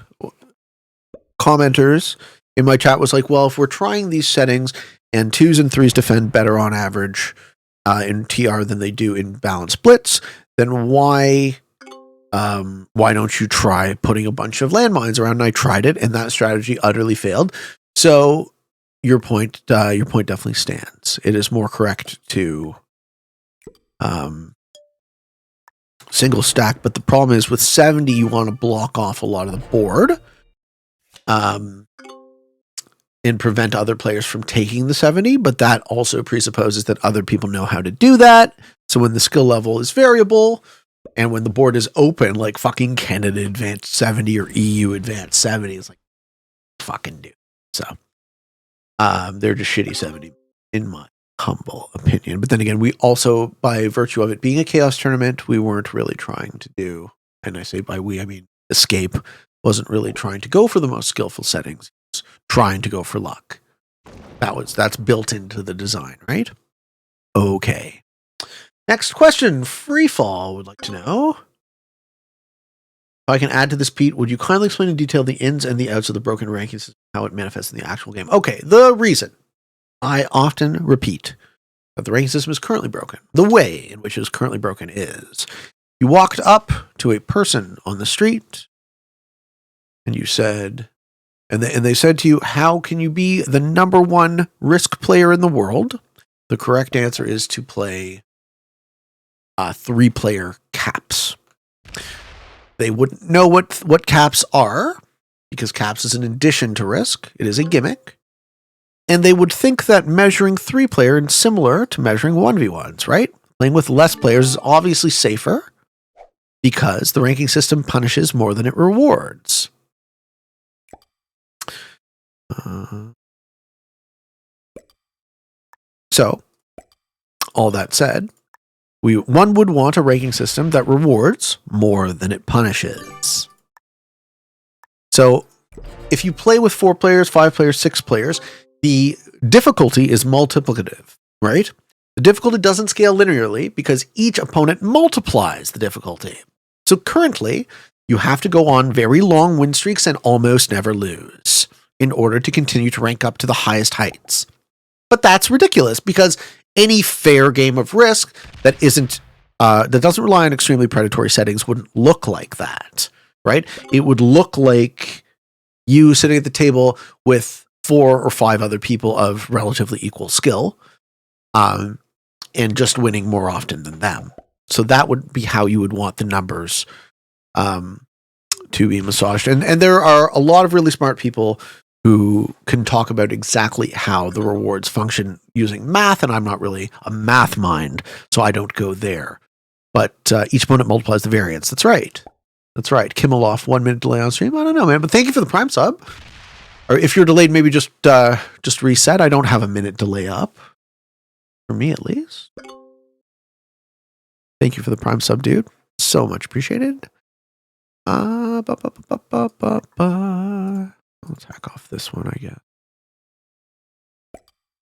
commenters in my chat was like, well, if we're trying these settings and 2s and 3s defend better on average in TR than they do in balanced blitz, then why don't you try putting a bunch of landmines around? And I tried it, and that strategy utterly failed. So your point definitely stands. It is more correct to single stack, but the problem is with 70, you want to block off a lot of the board and prevent other players from taking the 70, but that also presupposes that other people know how to do that. So when the skill level is variable and when the board is open, like fucking Canada Advanced 70 or EU Advanced 70, it's like, fucking do. So they're just shitty 70 in my humble opinion. But then again, we also, by virtue of it being a chaos tournament, we weren't really trying to do, and I say by we, I mean Escape wasn't really trying to go for the most skillful settings. It was trying to go for luck. That's built into the design, right? Okay. Next question. Freefall would like to know, if I can add to this, Pete, would you kindly explain in detail the ins and the outs of the broken ranking system, how it manifests in the actual game? Okay, the reason I often repeat that the ranking system is currently broken, the way in which it is currently broken is, you walked up to a person on the street and you said, and they said to you, how can you be the number one Risk player in the world? The correct answer is to play 3-player caps. They wouldn't know what caps are, because caps is an addition to Risk. It is a gimmick. And they would think that measuring 3-player is similar to measuring 1v1s, right? Playing with less players is obviously safer because the ranking system punishes more than it rewards. So, all that said, one would want a ranking system that rewards more than it punishes. So, if you play with 4 players, 5 players, 6 players, the difficulty is multiplicative, right? The difficulty doesn't scale linearly because each opponent multiplies the difficulty. So currently, you have to go on very long win streaks and almost never lose in order to continue to rank up to the highest heights. But that's ridiculous because any fair game of Risk that doesn't rely on extremely predatory settings wouldn't look like that, right? It would look like you sitting at the table with 4 or 5 other people of relatively equal skill, and just winning more often than them. So that would be how you would want the numbers to be massaged. And there are a lot of really smart people who can talk about exactly how the rewards function using math, and I'm not really a math mind, so I don't go there. But each opponent multiplies the variance. That's right. That's right. Kimmeloff, 1 minute delay on stream. I don't know, man, but thank you for the Prime sub. Or if you're delayed, maybe just reset. I don't have a minute delay up. For me, at least. Thank you for the Prime sub, dude. So much appreciated. I'll tack off this one, I guess.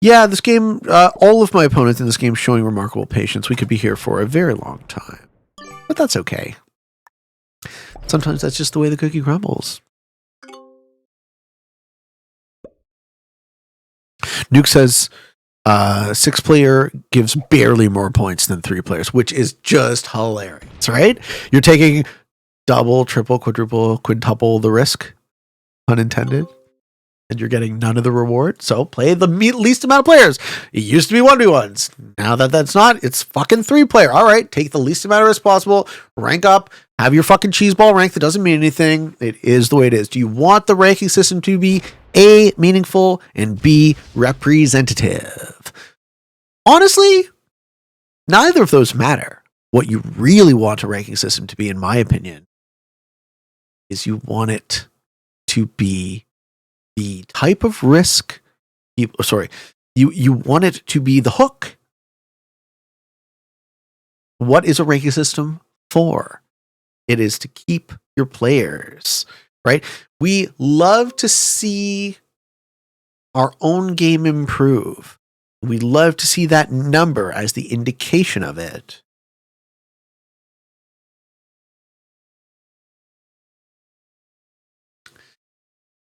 Yeah, this game, all of my opponents in this game showing remarkable patience. We could be here for a very long time. But that's okay. Sometimes that's just the way the cookie crumbles. Nuke says 6-player gives barely more points than 3 players, which is just hilarious, right? You're taking double, triple, quadruple, quintuple the risk, unintended, and you're getting none of the reward. So play the least amount of players. It used to be 1v1s. Now that's not, it's fucking 3-player. All right, take the least amount of risk possible, rank up, have your fucking cheeseball rank that doesn't mean anything. It is the way it is. Do you want the ranking system to be A, meaningful, and B, representative? Honestly, neither of those matter. What you really want a ranking system to be, in my opinion, is you want it to be the type of risk. You want it to be the hook. What is a ranking system for? It is to keep your players, right? We love to see our own game improve. We love to see that number as the indication of it.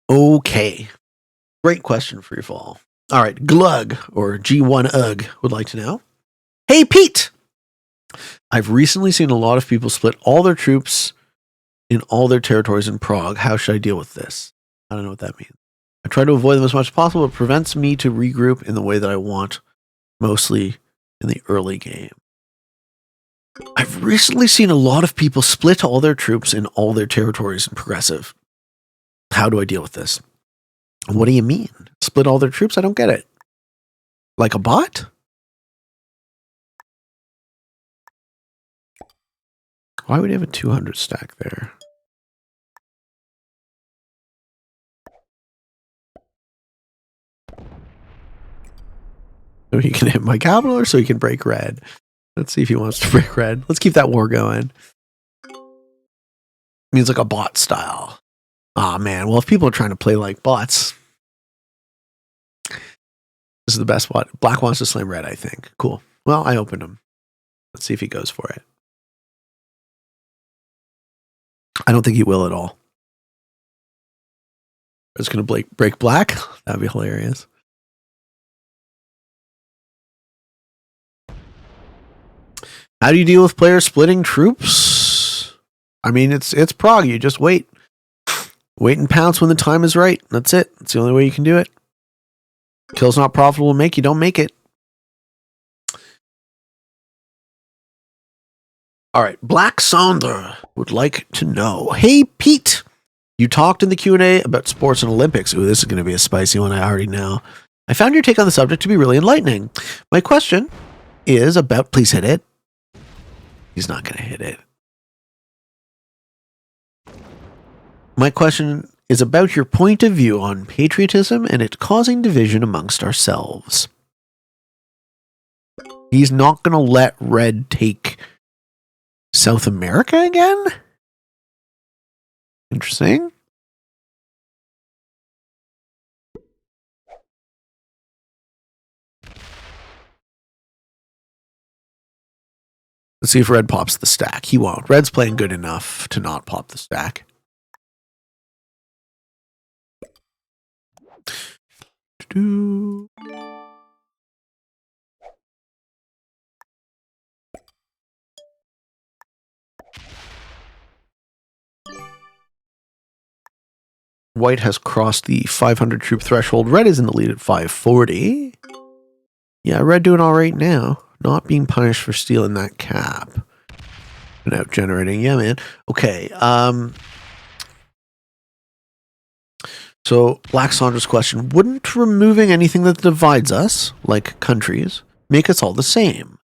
Okay. Great question, Freefall. All right. Glug, or G1UG, would like to know. Hey, Pete! I've recently seen a lot of people split all their troops in all their territories in Prague. How should I deal with this? I don't know what that means. I try to avoid them as much as possible. It prevents me to regroup in the way that I want, mostly in the early game. I've recently seen a lot of people split all their troops in all their territories in Progressive. How do I deal with this? What do you mean? Split all their troops? I don't get it. Like a bot? Why would you have a 200 stack there? So he can hit my capital or so he can break red. Let's see if he wants to break red. Let's keep that war going. Means like a bot style. Aw, man. Well, if people are trying to play like bots, this is the best bot. Black wants to slam red, I think. Cool. Well, I opened him. Let's see if he goes for it. I don't think he will at all. It's going to break black. That'd be hilarious. How do you deal with players splitting troops? I mean, it's prog. You just wait. Wait and pounce when the time is right. That's it. That's the only way you can do it. Kill's not profitable to make. You don't make it. All right. Black Sonder would like to know. Hey, Pete. You talked in the Q&A about sports and Olympics. Ooh, this is going to be a spicy one. I already know. I found your take on the subject to be really enlightening. My question is about... Please hit it. He's not going to hit it. My question is about your point of view on patriotism and it causing division amongst ourselves. He's not going to let Red take South America again? Interesting. Let's see if Red pops the stack. He won't. Red's playing good enough to not pop the stack. White has crossed the 500 troop threshold. Red is in the lead at 540. Yeah, Red doing all right now. Not being punished for stealing that cap. And out generating. Yeah, man. Okay. So, Black Saunder's question. Wouldn't removing anything that divides us, like countries, make us all the same?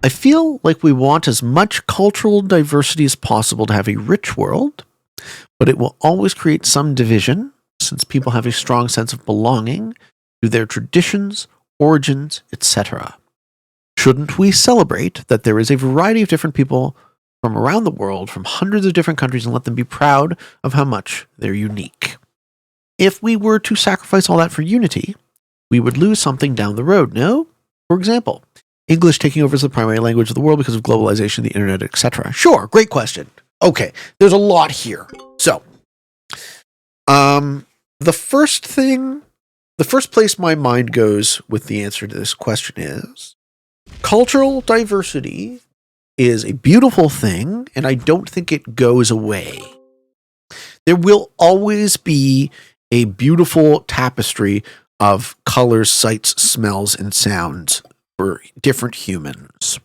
I feel like we want as much cultural diversity as possible to have a rich world, but it will always create some division, since people have a strong sense of belonging to their traditions, origins, etc. Shouldn't we celebrate that there is a variety of different people from around the world, from hundreds of different countries, and let them be proud of how much they're unique? If we were to sacrifice all that for unity, we would lose something down the road, no? For example, English taking over as the primary language of the world because of globalization, the internet, etc. Sure, great question. Okay, there's a lot here. So, the first place my mind goes with the answer to this question is cultural diversity is a beautiful thing, and I don't think it goes away. There will always be a beautiful tapestry of colors, sights, smells, and sounds for different humans.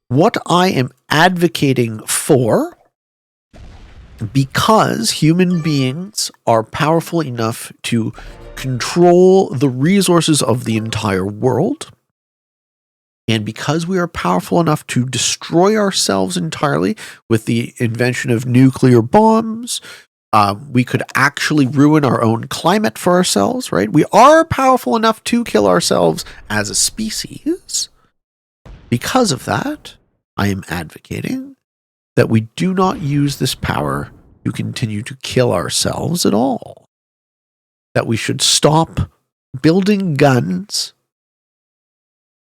What I am advocating for, because human beings are powerful enough to control the resources of the entire world, and because we are powerful enough to destroy ourselves entirely with the invention of nuclear bombs, we could actually ruin our own climate for ourselves, right? We are powerful enough to kill ourselves as a species. Because of that, I am advocating that we do not use this power to continue to kill ourselves at all. That we should stop building guns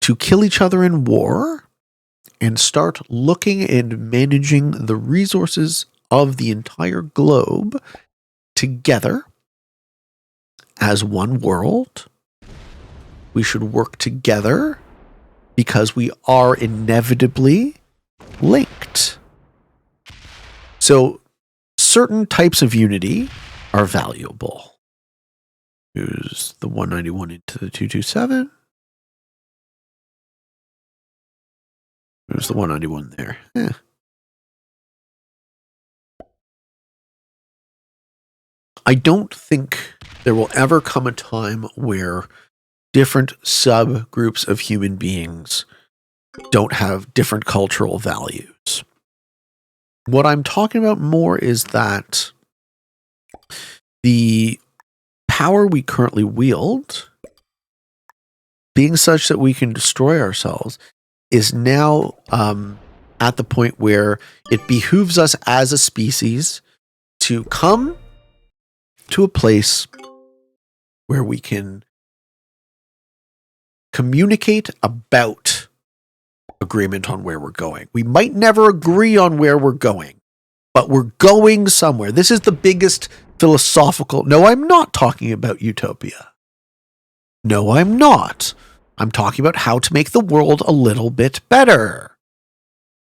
to kill each other in war and start looking and managing the resources of the entire globe together as one world. We should work together because we are inevitably linked. So certain types of unity are valuable. Here's the 191 into the 227. There's the 191 there. Yeah. I don't think there will ever come a time where different subgroups of human beings don't have different cultural values. What I'm talking about more is that the power we currently wield, being such that we can destroy ourselves, is now at the point where it behooves us as a species to come to a place where we can communicate about agreement on where we're going. We might never agree on where we're going, but we're going somewhere. This is the biggest philosophical... No, I'm not talking about utopia. No, I'm not. I'm talking about how to make the world a little bit better.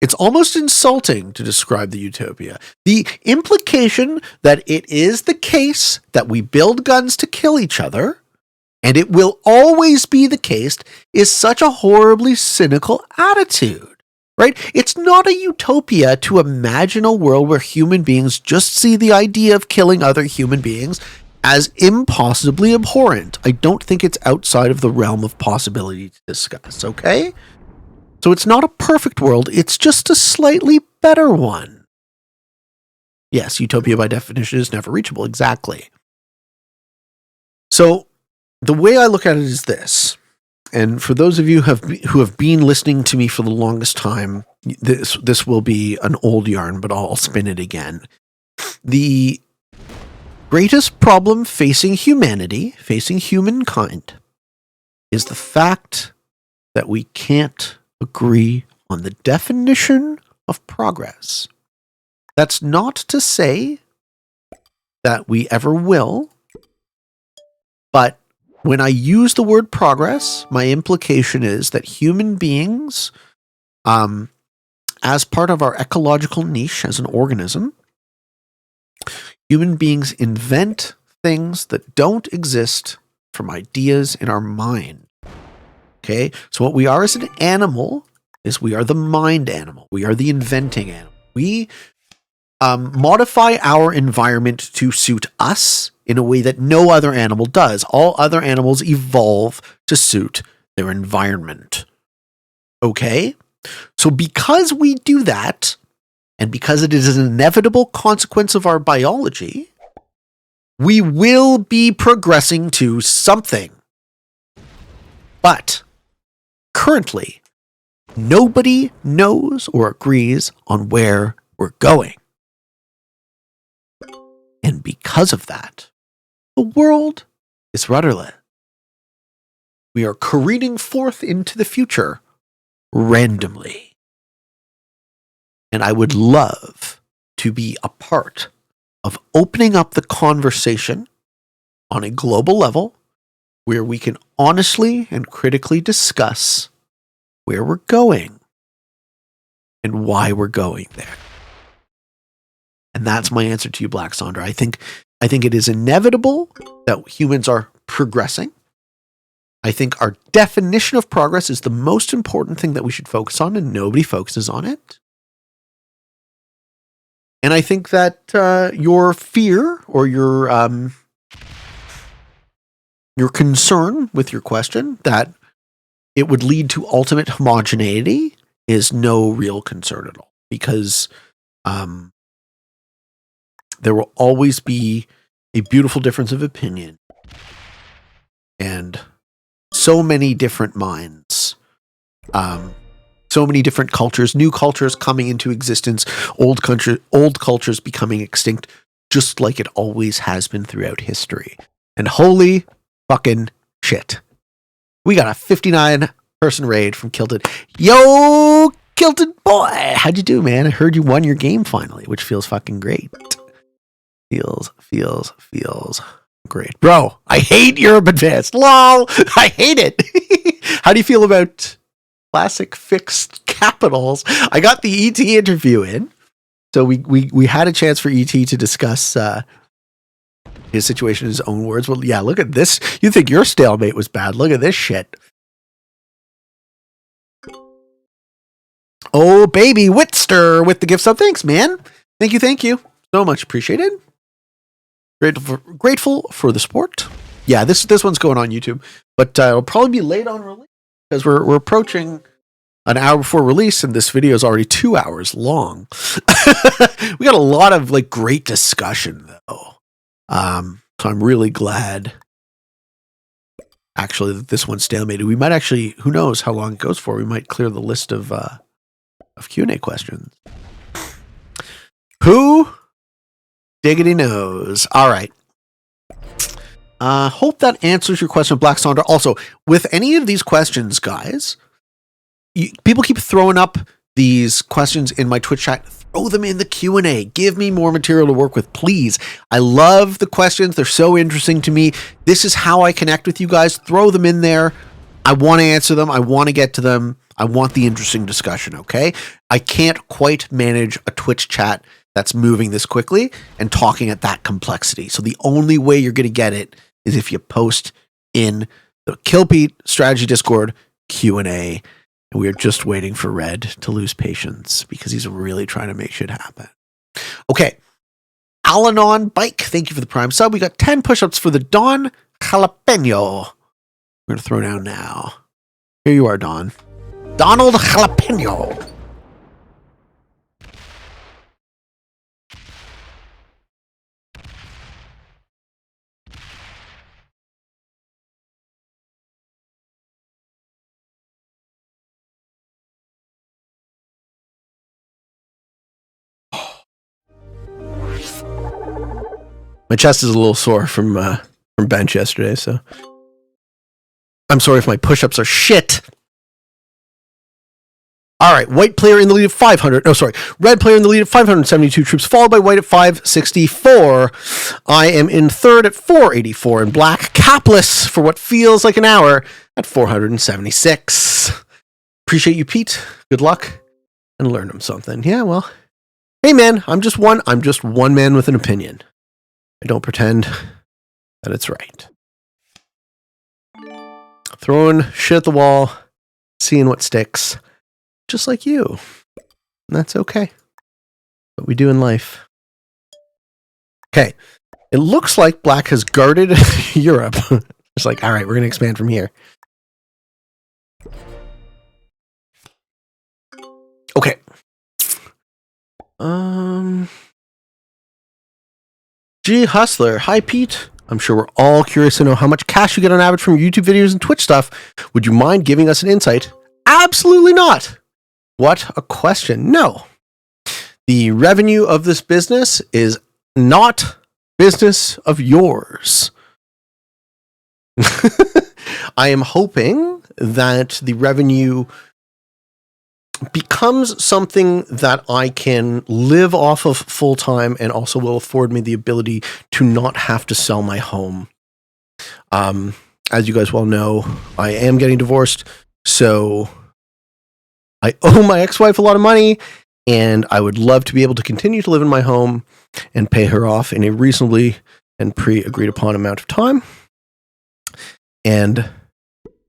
It's almost insulting to describe the utopia. The implication that it is the case that we build guns to kill each other, and it will always be the case, is such a horribly cynical attitude, right? It's not a utopia to imagine a world where human beings just see the idea of killing other human beings as impossibly abhorrent. I don't think it's outside of the realm of possibility to discuss, okay? So it's not a perfect world, it's just a slightly better one. Yes, utopia by definition is never reachable, exactly. So the way I look at it is this, and for those of you who have been listening to me for the longest time, this will be an old yarn, but I'll spin it again. The greatest problem facing humanity, facing humankind, is the fact that we can't agree on the definition of progress. That's not to say that we ever will, but when I use the word progress, my implication is that human beings, as part of our ecological niche as an organism, human beings invent things that don't exist from ideas in our mind. Okay, so what we are as an animal is we are the mind animal. We are the inventing animal. We modify our environment to suit us in a way that no other animal does. All other animals evolve to suit their environment. Okay, so because we do that, and because it is an inevitable consequence of our biology, we will be progressing to something. But currently, nobody knows or agrees on where we're going. And because of that, the world is rudderless. We are careening forth into the future randomly. And I would love to be a part of opening up the conversation on a global level where we can honestly and critically discuss where we're going and why we're going there. And that's my answer to you, Black Sandra. I think it is inevitable that humans are progressing. I think our definition of progress is the most important thing that we should focus on, and nobody focuses on it. And I think that your fear or your concern with your question that it would lead to ultimate homogeneity is no real concern at all, because there will always be a beautiful difference of opinion and so many different minds, so many different cultures, new cultures coming into existence, old cultures becoming extinct, just like it always has been throughout history. And holy fucking shit, we got a 59-person raid from Kilted. Yo, Kilted boy, how'd you do, man? I heard you won your game finally, which feels fucking great. Feels great. Bro, I hate Europe Advanced. Lol, I hate it. How do you feel about classic fixed capitals? I got the ET interview in, so we had a chance for ET to discuss his situation in his own words. Well, yeah, look at this. You think your stalemate was bad. Look at this shit. Oh, baby, Whitster with the gift sub. Thanks, man. Thank you. So much appreciated. Grateful for the support. Yeah, this one's going on YouTube, but it'll probably be late on release because we're approaching an hour before release, and this video is already 2 hours long. We got a lot of like great discussion though, so I'm really glad actually that this one's stalemated. We might actually, who knows how long it goes for? We might clear the list of Q&A questions. Who diggity knows? All right. Hope that answers your question, Black Sonder. Also, with any of these questions, guys, people keep throwing up these questions in my Twitch chat. Throw them in the Q&A. Give me more material to work with, please. I love the questions. They're so interesting to me. This is how I connect with you guys. Throw them in there. I want to answer them. I want to get to them. I want the interesting discussion, okay? I can't quite manage a Twitch chat that's moving this quickly and talking at that complexity. So the only way you're going to get it is if you post in the Kill Pete Strategy Discord Q&A. And we are just waiting for Red to lose patience because he's really trying to make shit happen. Okay. Alanon Bike, thank you for the Prime sub. We got 10 push-ups for the Don Jalapeno. We're going to throw down now. Here you are, Don. Donald Jalapeno. My chest is a little sore from bench yesterday, so I'm sorry if my push-ups are shit. All right, white player in the lead at 500. No, sorry. Red player in the lead at 572 troops, followed by white at 564. I am in third at 484, and black capless for what feels like an hour at 476. Appreciate you, Pete. Good luck, and learn him something. Yeah, well, hey, man, I'm just one man with an opinion. I don't pretend that it's right. Throwing shit at the wall, seeing what sticks, just like you. And that's okay. What we do in life. Okay. It looks like black has guarded Europe. It's like, all right, we're going to expand from here. Okay. G Hustler, hi Pete. I'm sure we're all curious to know how much cash you get on average from YouTube videos and Twitch stuff. Would you mind giving us an insight? Absolutely not. What a question. No. The revenue of this business is not business of yours. I am hoping that the revenue becomes something that I can live off of full time and also will afford me the ability to not have to sell my home. As you guys well know, I am getting divorced, so I owe my ex-wife a lot of money, and I would love to be able to continue to live in my home and pay her off in a reasonably and pre-agreed upon amount of time. And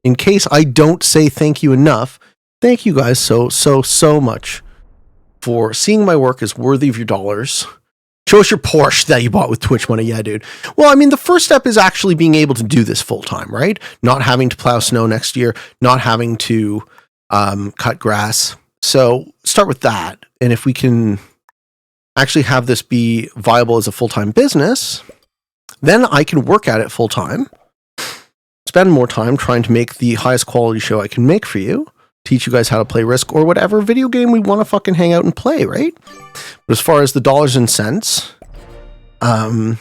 in case I don't say thank you enough, thank you guys so much for seeing my work as worthy of your dollars. Show us your Porsche that you bought with Twitch money. Yeah, dude. Well, I mean, the first step is actually being able to do this full time, right? Not having to plow snow next year, not having to cut grass. So start with that. And if we can actually have this be viable as a full-time business, then I can work at it full time, spend more time trying to make the highest quality show I can make for you, teach you guys how to play Risk or whatever video game we want to fucking hang out and play, right? But as far as the dollars and cents, I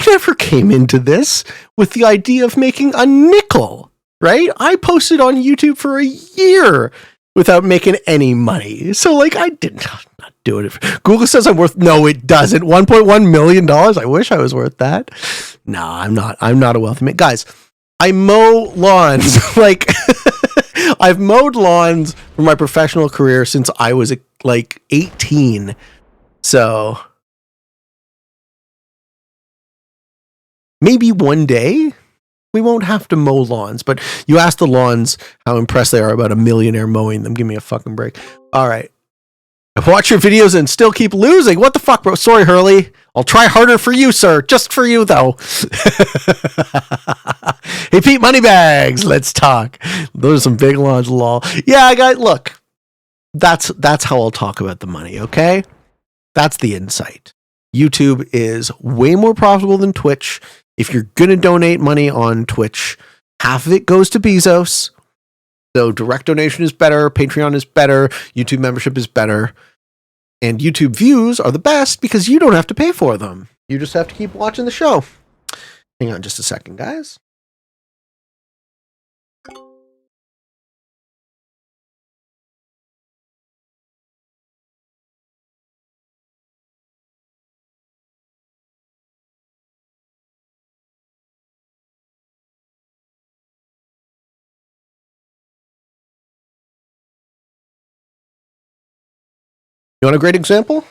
never came into this with the idea of making a nickel, right? I posted on YouTube for a year without making any money. So, like, I did not do it. Google says I'm worth, no, it doesn't. $1.1 million. I wish I was worth that. No, I'm not. I'm not a wealthy man. Guys, I mow lawns. Like, I've mowed lawns for my professional career since I was like 18. So maybe one day We won't have to mow lawns, but you ask the lawns how impressed they are about a millionaire mowing them. Give me a fucking break. All right. I watch your videos and still keep losing. What the fuck, bro? Sorry, Hurley. I'll try harder for you, sir. Just for you, though. Hey, Pete Moneybags, let's talk. Those are some big lawns, lol. Yeah, guys, look. That's how I'll talk about the money, okay? That's the insight. YouTube is way more profitable than Twitch. If you're going to donate money on Twitch, half of it goes to Bezos. So direct donation is better, Patreon is better, YouTube membership is better, and YouTube views are the best because you don't have to pay for them. You just have to keep watching the show. Hang on just a second, guys. You want a great example?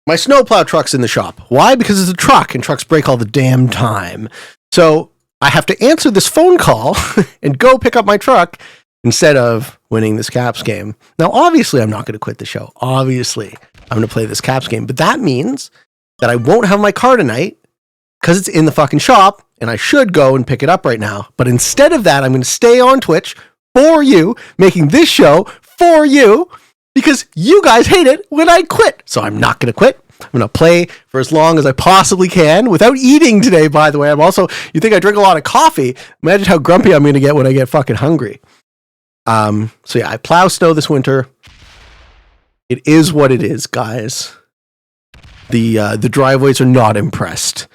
My snowplow truck's in the shop. Why? Because it's a truck, and trucks break all the damn time. So I have to answer this phone call and go pick up my truck instead of winning this Caps game. Now, obviously, I'm not going to quit the show. Obviously, I'm going to play this Caps game. But that means that I won't have my car tonight because it's in the fucking shop, and I should go and pick it up right now. But instead of that, I'm going to stay on Twitch for you, making this show for you, because you guys hate it when I quit. So I'm not going to quit. I'm going to play for as long as I possibly can without eating today, by the way. You think I drink a lot of coffee. Imagine how grumpy I'm going to get when I get fucking hungry. So yeah, I plow snow this winter. It is what it is, guys. The driveways are not impressed.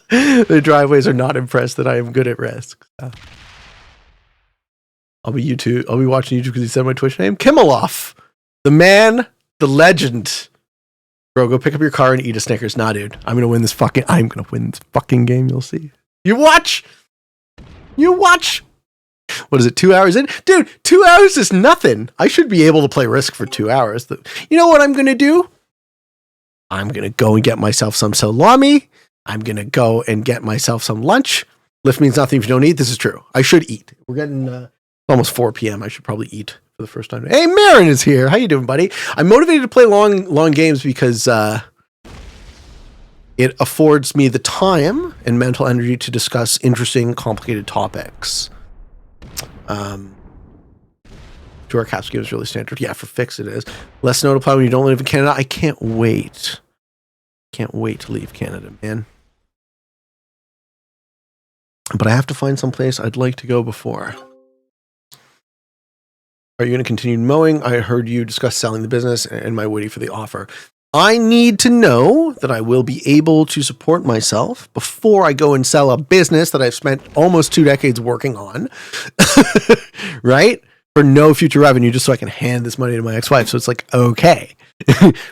The driveways are not impressed that I am good at risk. I'll be watching YouTube because he said my Twitch name. Kimmeloff. The man, the legend. Bro, go pick up your car and eat a Snickers. Nah, dude. I'm gonna win this fucking game, you'll see. You watch! What is it, 2 hours in? Dude, 2 hours is nothing. I should be able to play Risk for 2 hours. You know what I'm gonna do? I'm gonna go and get myself some salami. I'm gonna go and get myself some lunch. Lift means nothing if you don't eat. This is true. I should eat. We're getting almost 4 p.m. I should probably eat for the first time. Hey, Marin is here. How you doing, buddy? I'm motivated to play long games because it affords me the time and mental energy to discuss interesting, complicated topics. To our Caps game is really standard. Yeah, for Fix it is. Less snow to plow when you don't live in Canada. I can't wait. Can't wait to leave Canada, man. But I have to find some place I'd like to go before. Are you going to continue mowing? I heard you discuss selling the business and my waiting for the offer. I need to know that I will be able to support myself before I go and sell a business that I've spent almost 2 decades working on, right? For no future revenue, just so I can hand this money to my ex-wife. So it's like, okay,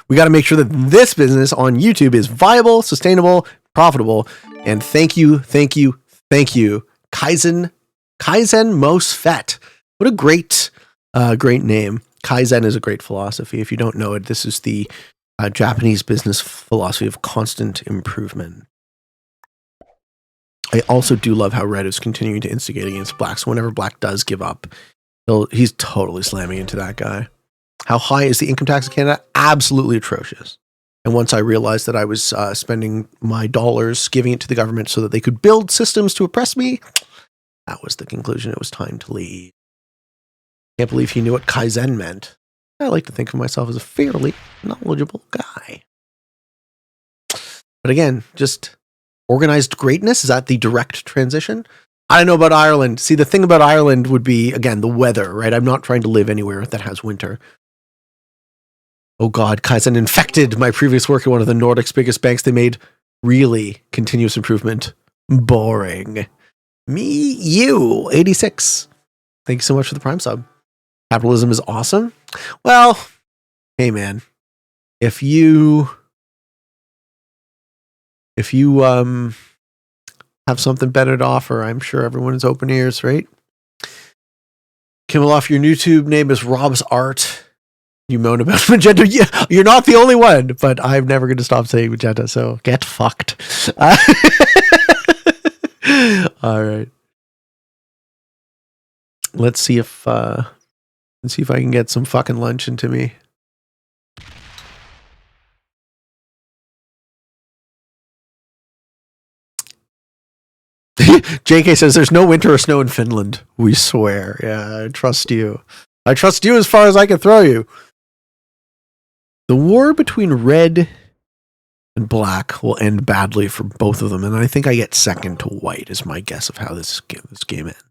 we got to make sure that this business on YouTube is viable, sustainable, profitable. And thank you, Kaizen Mosfet. What a great name. Kaizen is a great philosophy. If you don't know it, this is the Japanese business philosophy of constant improvement. I also do love how Red is continuing to instigate against Black. So whenever Black does give up, he's totally slamming into that guy. How high is the income tax in Canada? Absolutely atrocious. And once I realized that I was spending my dollars giving it to the government so that they could build systems to oppress me, that was the conclusion. It was time to leave. Can't believe he knew what Kaizen meant. I like to think of myself as a fairly knowledgeable guy. But again, just organized greatness. Is that the direct transition? I don't know about Ireland. See, the thing about Ireland would be, again, the weather, right? I'm not trying to live anywhere that has winter. Oh God, Kaizen infected my previous work at one of the Nordics' biggest banks. They made really continuous improvement boring. You, 86. Thank you so much for the Prime sub. Capitalism is awesome. Well, hey man, if you have something better to offer, I'm sure everyone is open ears, right? Kimmeloff, your YouTube name is Rob's Art. You moan about Magenta. Yeah, you're not the only one, but I'm never going to stop saying Magenta, so get fucked. All right. Let's see if I can get some fucking lunch into me. JK says there's no winter or snow in Finland. We swear. Yeah, I trust you. I trust you as far as I can throw you. The war between red and black will end badly for both of them, and I think I get second to white is my guess of how this game ends.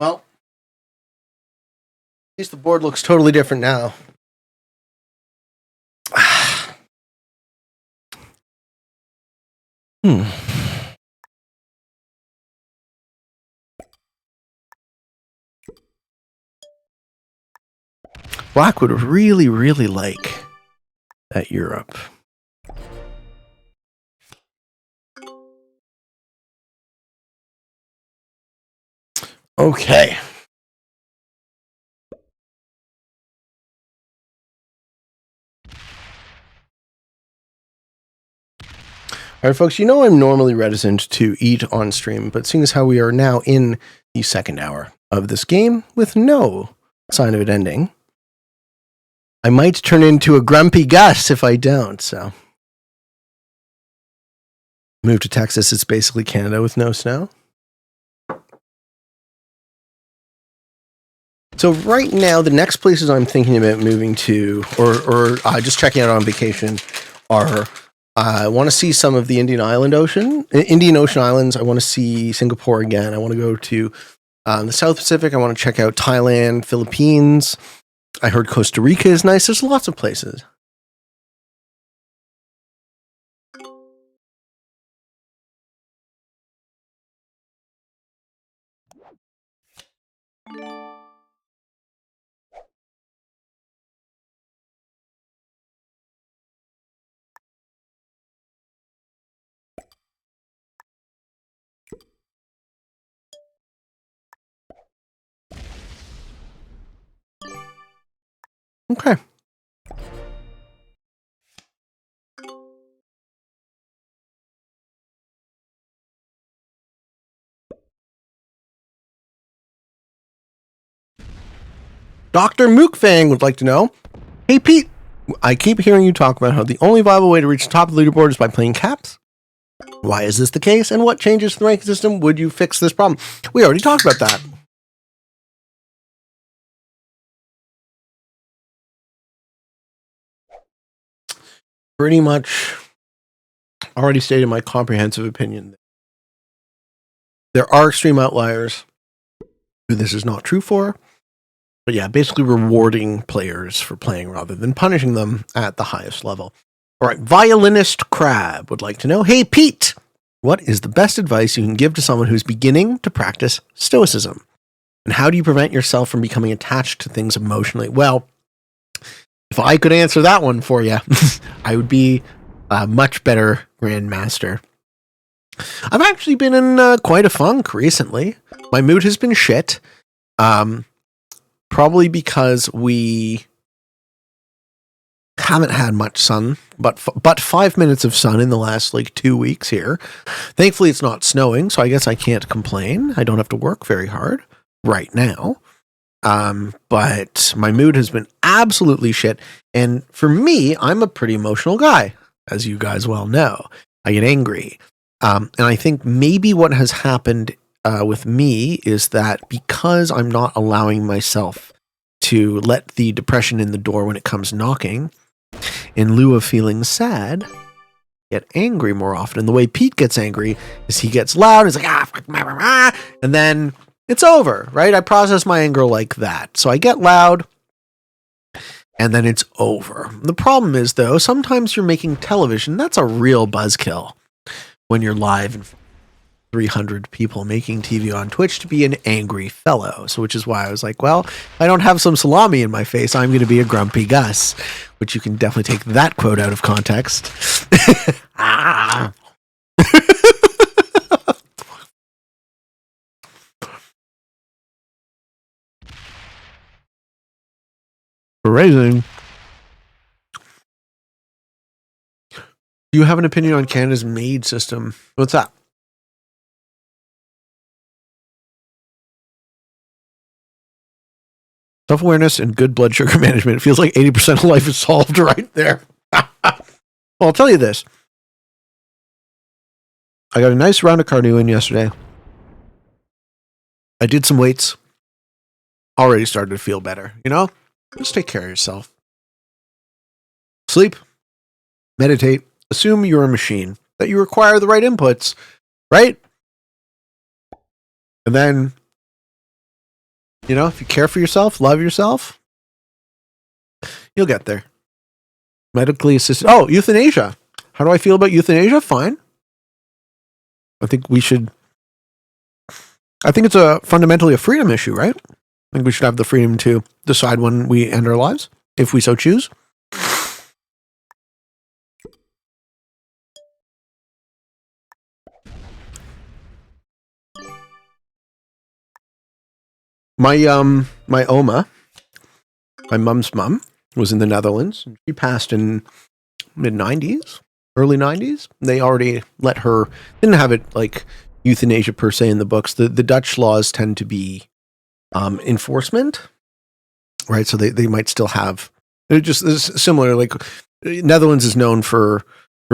Well, at least the board looks totally different now. Black would really, really like that Europe. Okay. All right, folks, you know I'm normally reticent to eat on stream, but seeing as how we are now in the second hour of this game with no sign of it ending, I might turn into a grumpy Gus if I don't, so. Move to Texas, it's basically Canada with no snow. So right now, the next places I'm thinking about moving to, or just checking out on vacation, are I want to see some of the Indian Ocean islands. I want to see Singapore again. I want to go to the South Pacific. I want to check out Thailand, Philippines. I heard Costa Rica is nice. There's lots of places. Okay. Dr. Mookfang would like to know, hey Pete, I keep hearing you talk about how the only viable way to reach the top of the leaderboard is by playing caps. Why is this the case, and what changes to the ranking system would you fix this problem? We already talked about that. pretty much already stated my comprehensive opinion. There are extreme outliers who this is not true for. But yeah, basically rewarding players for playing rather than punishing them at the highest level. All right, Violinist Crab would like to know, hey, Pete, what is the best advice you can give to someone who's beginning to practice Stoicism? And how do you prevent yourself from becoming attached to things emotionally? Well, if I could answer that one for you, I would be a much better Grandmaster. I've actually been in quite a funk recently. My mood has been shit. Probably because we haven't had much sun, but 5 minutes of sun in the last 2 weeks here. Thankfully, it's not snowing, so I guess I can't complain. I don't have to work very hard right now. But my mood has been absolutely shit. And for me, I'm a pretty emotional guy, as you guys well know. I get angry. And I think maybe what has happened with me is that because I'm not allowing myself to let the depression in the door when it comes knocking, in lieu of feeling sad, get angry more often. And the way Pete gets angry is he gets loud. He's like, and then it's over, right? I process my anger like that. So I get loud and then it's over. The problem is, though, sometimes you're making television. That's a real buzzkill when you're live and 300 people making TV on Twitch to be an angry fellow. So, which is why I was like, well, if I don't have some salami in my face, I'm going to be a grumpy Gus, which you can definitely take that quote out of context. Raising. Do you have an opinion on Canada's MAID system? What's that? Self-awareness and good blood sugar management. It feels like 80% of life is solved right there. Well, I'll tell you this. I got a nice round of cardio in yesterday. I did some weights. Already started to feel better. Just take care of yourself. Sleep. Meditate. Assume you're a machine. That you require the right inputs. Right? And then, if you care for yourself, love yourself, you'll get there. Medically assisted. Oh, euthanasia. How do I feel about euthanasia? Fine. I think it's fundamentally a freedom issue, right? I think we should have the freedom to decide when we end our lives, if we so choose. My Oma, my mum's mum, was in the Netherlands. She passed in mid-90s, early 90s. They already let her, didn't have it like euthanasia per se in the books. The Dutch laws tend to be enforcement, right? So they might still have, it just is similar. Like Netherlands is known for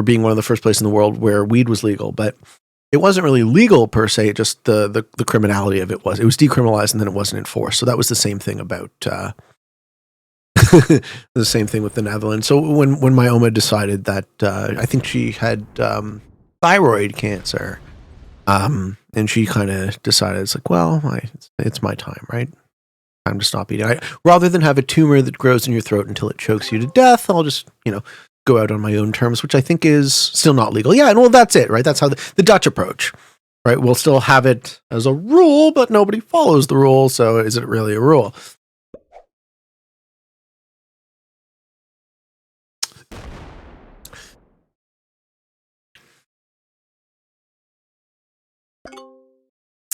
being one of the first places in the world where weed was legal, but it wasn't really legal per se. Just the criminality of it was decriminalized and then it wasn't enforced. So that was the same thing about the same thing with the Netherlands. So when my Oma decided that I think she had thyroid cancer, and she kind of decided it's like, well, it's my time, right? Time to stop eating. Rather than have a tumor that grows in your throat until it chokes you to death, I'll just go out on my own terms, which I think is still not legal. Yeah, and well, that's it, right? That's how the Dutch approach, right? We'll still have it as a rule, but nobody follows the rule, so is it really a rule?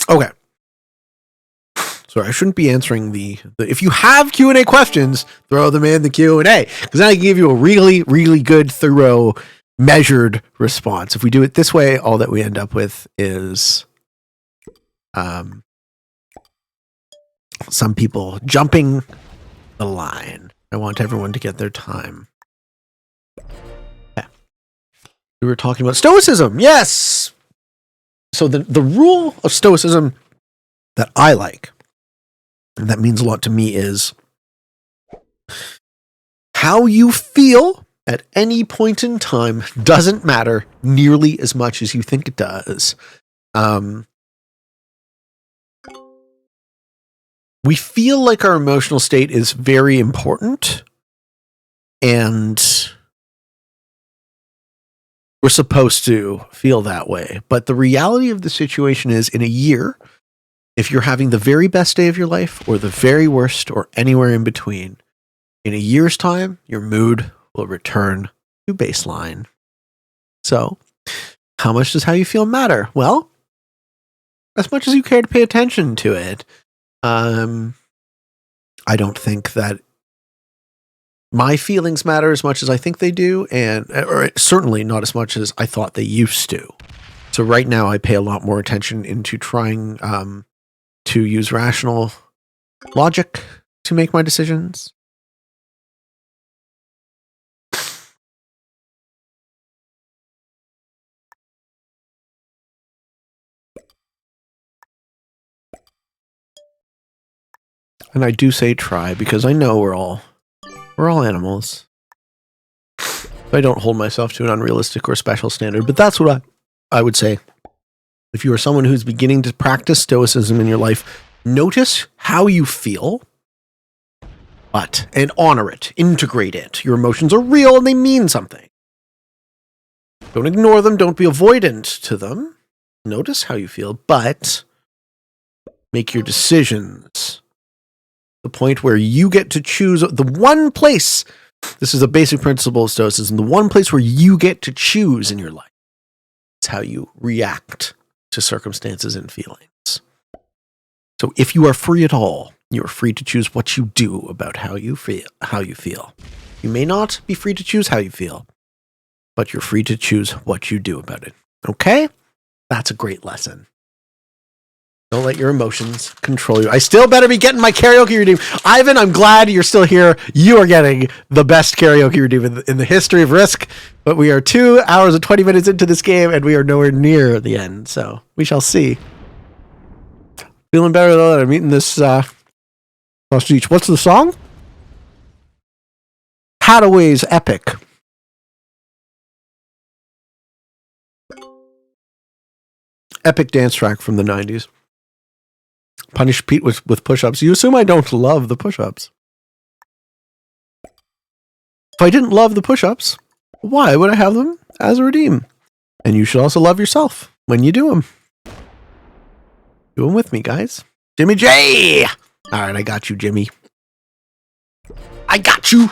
Okay. Sorry, I shouldn't be answering the if you have Q&A questions, throw them in the Q&A, because then I can give you a really, really good, thorough, measured response. If we do it this way, all that we end up with is some people jumping the line. I want everyone to get their time. Okay. We were talking about Stoicism. Yes! So the rule of Stoicism that I like, and that means a lot to me, is how you feel at any point in time doesn't matter nearly as much as you think it does. We feel like our emotional state is very important, and we're supposed to feel that way. But the reality of the situation is, in a year, if you're having the very best day of your life or the very worst or anywhere in between, in a year's time, your mood will return to baseline. So, how much does how you feel matter? Well, as much as you care to pay attention to it. I don't think that my feelings matter as much as I think they do, or certainly not as much as I thought they used to. So right now I pay a lot more attention into trying to use rational logic to make my decisions. And I do say try because I know we're all animals. I don't hold myself to an unrealistic or special standard, but that's what I would say. If you are someone who's beginning to practice stoicism in your life, notice how you feel, and honor it, integrate it. Your emotions are real and they mean something. Don't ignore them, don't be avoidant to them. Notice how you feel, but make your decisions. The point where you get to choose the one place, this is a basic principle of stoicism, the one place where you get to choose in your life is how you react to circumstances and feelings. So if you are free at all, you are free to choose what you do about how you feel. You may not be free to choose how you feel, but you're free to choose what you do about it. Okay? That's a great lesson. Don't let your emotions control you. I still better be getting my karaoke redeem. Ivan, I'm glad you're still here. You are getting the best karaoke redeem in the history of Risk, but we are 2 hours and 20 minutes into this game, and we are nowhere near the end, so we shall see. Feeling better, though, that I'm eating this sausage. What's the song? Hadaway's Epic. Epic dance track from the 90s. Punish Pete with push-ups. You assume I don't love the push-ups. If I didn't love the push-ups, why would I have them as a redeem? And you should also love yourself when you do them. Do them with me, guys. Jimmy J! All right, I got you, Jimmy. I got you!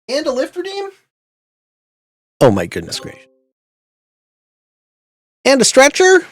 And a lift redeem? Oh my goodness gracious. And a stretcher?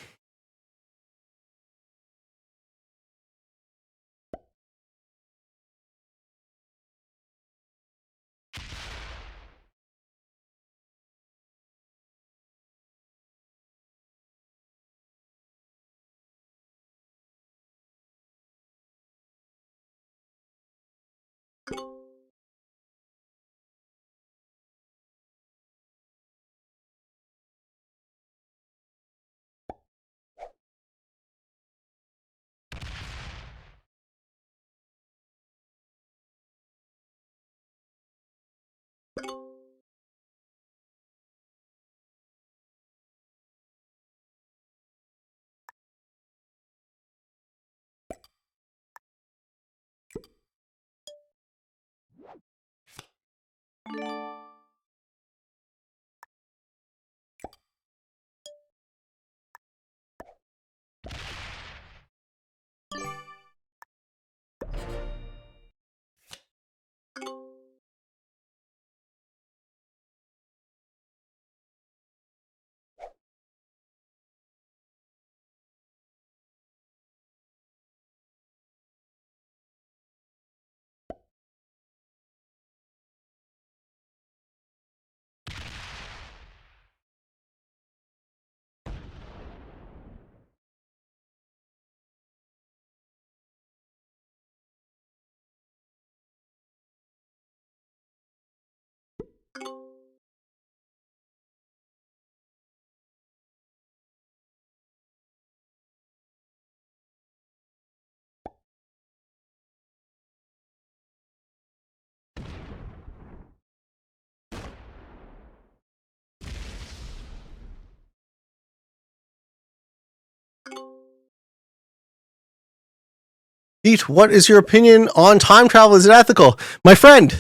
Pete, what is your opinion on time travel? Is it ethical? My friend,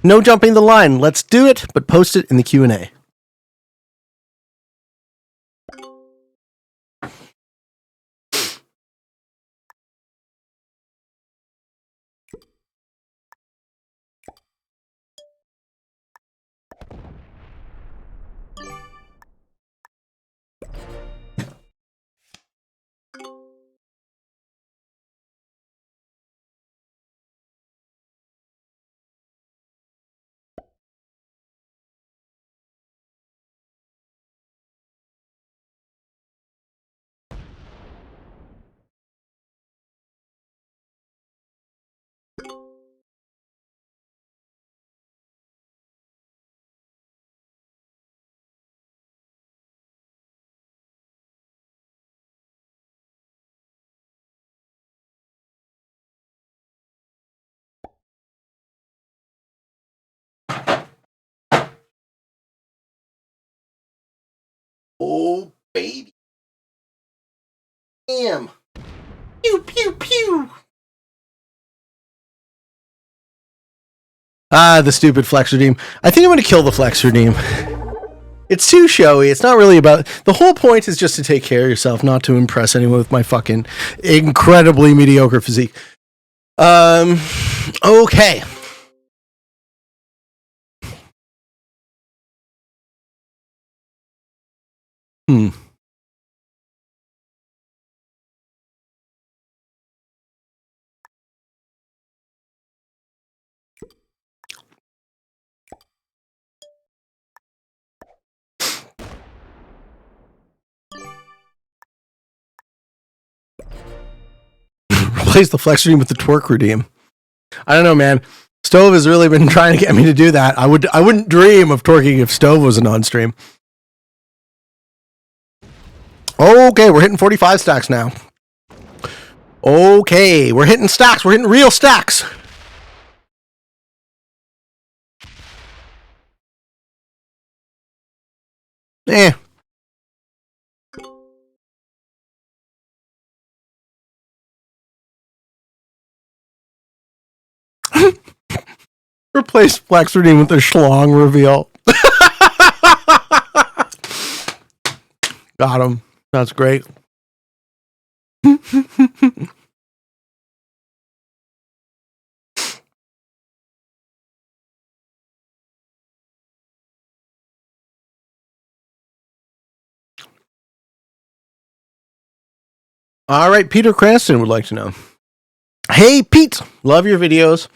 no jumping the line. Let's do it, but post it in the Q&A. Oh, baby. Damn. Pew, pew, pew. Ah, the stupid Flex Redeem. I think I'm going to kill the Flex Redeem. It's too showy. It's not really about... The whole point is just to take care of yourself, not to impress anyone with my fucking incredibly mediocre physique. Okay. Replace the Flex Redeem with the Twerk Redeem. I don't know, man. Stove has really been trying to get me to do that. I wouldn't dream of twerking if Stove wasn't on stream. Okay, we're hitting 45 stacks now. Okay, we're hitting stacks. We're hitting real stacks. Eh. Replace Flex Redeem with the Schlong reveal. Got him. That's great. All right, Peter Cranston would like to know. Hey, Pete, love your videos.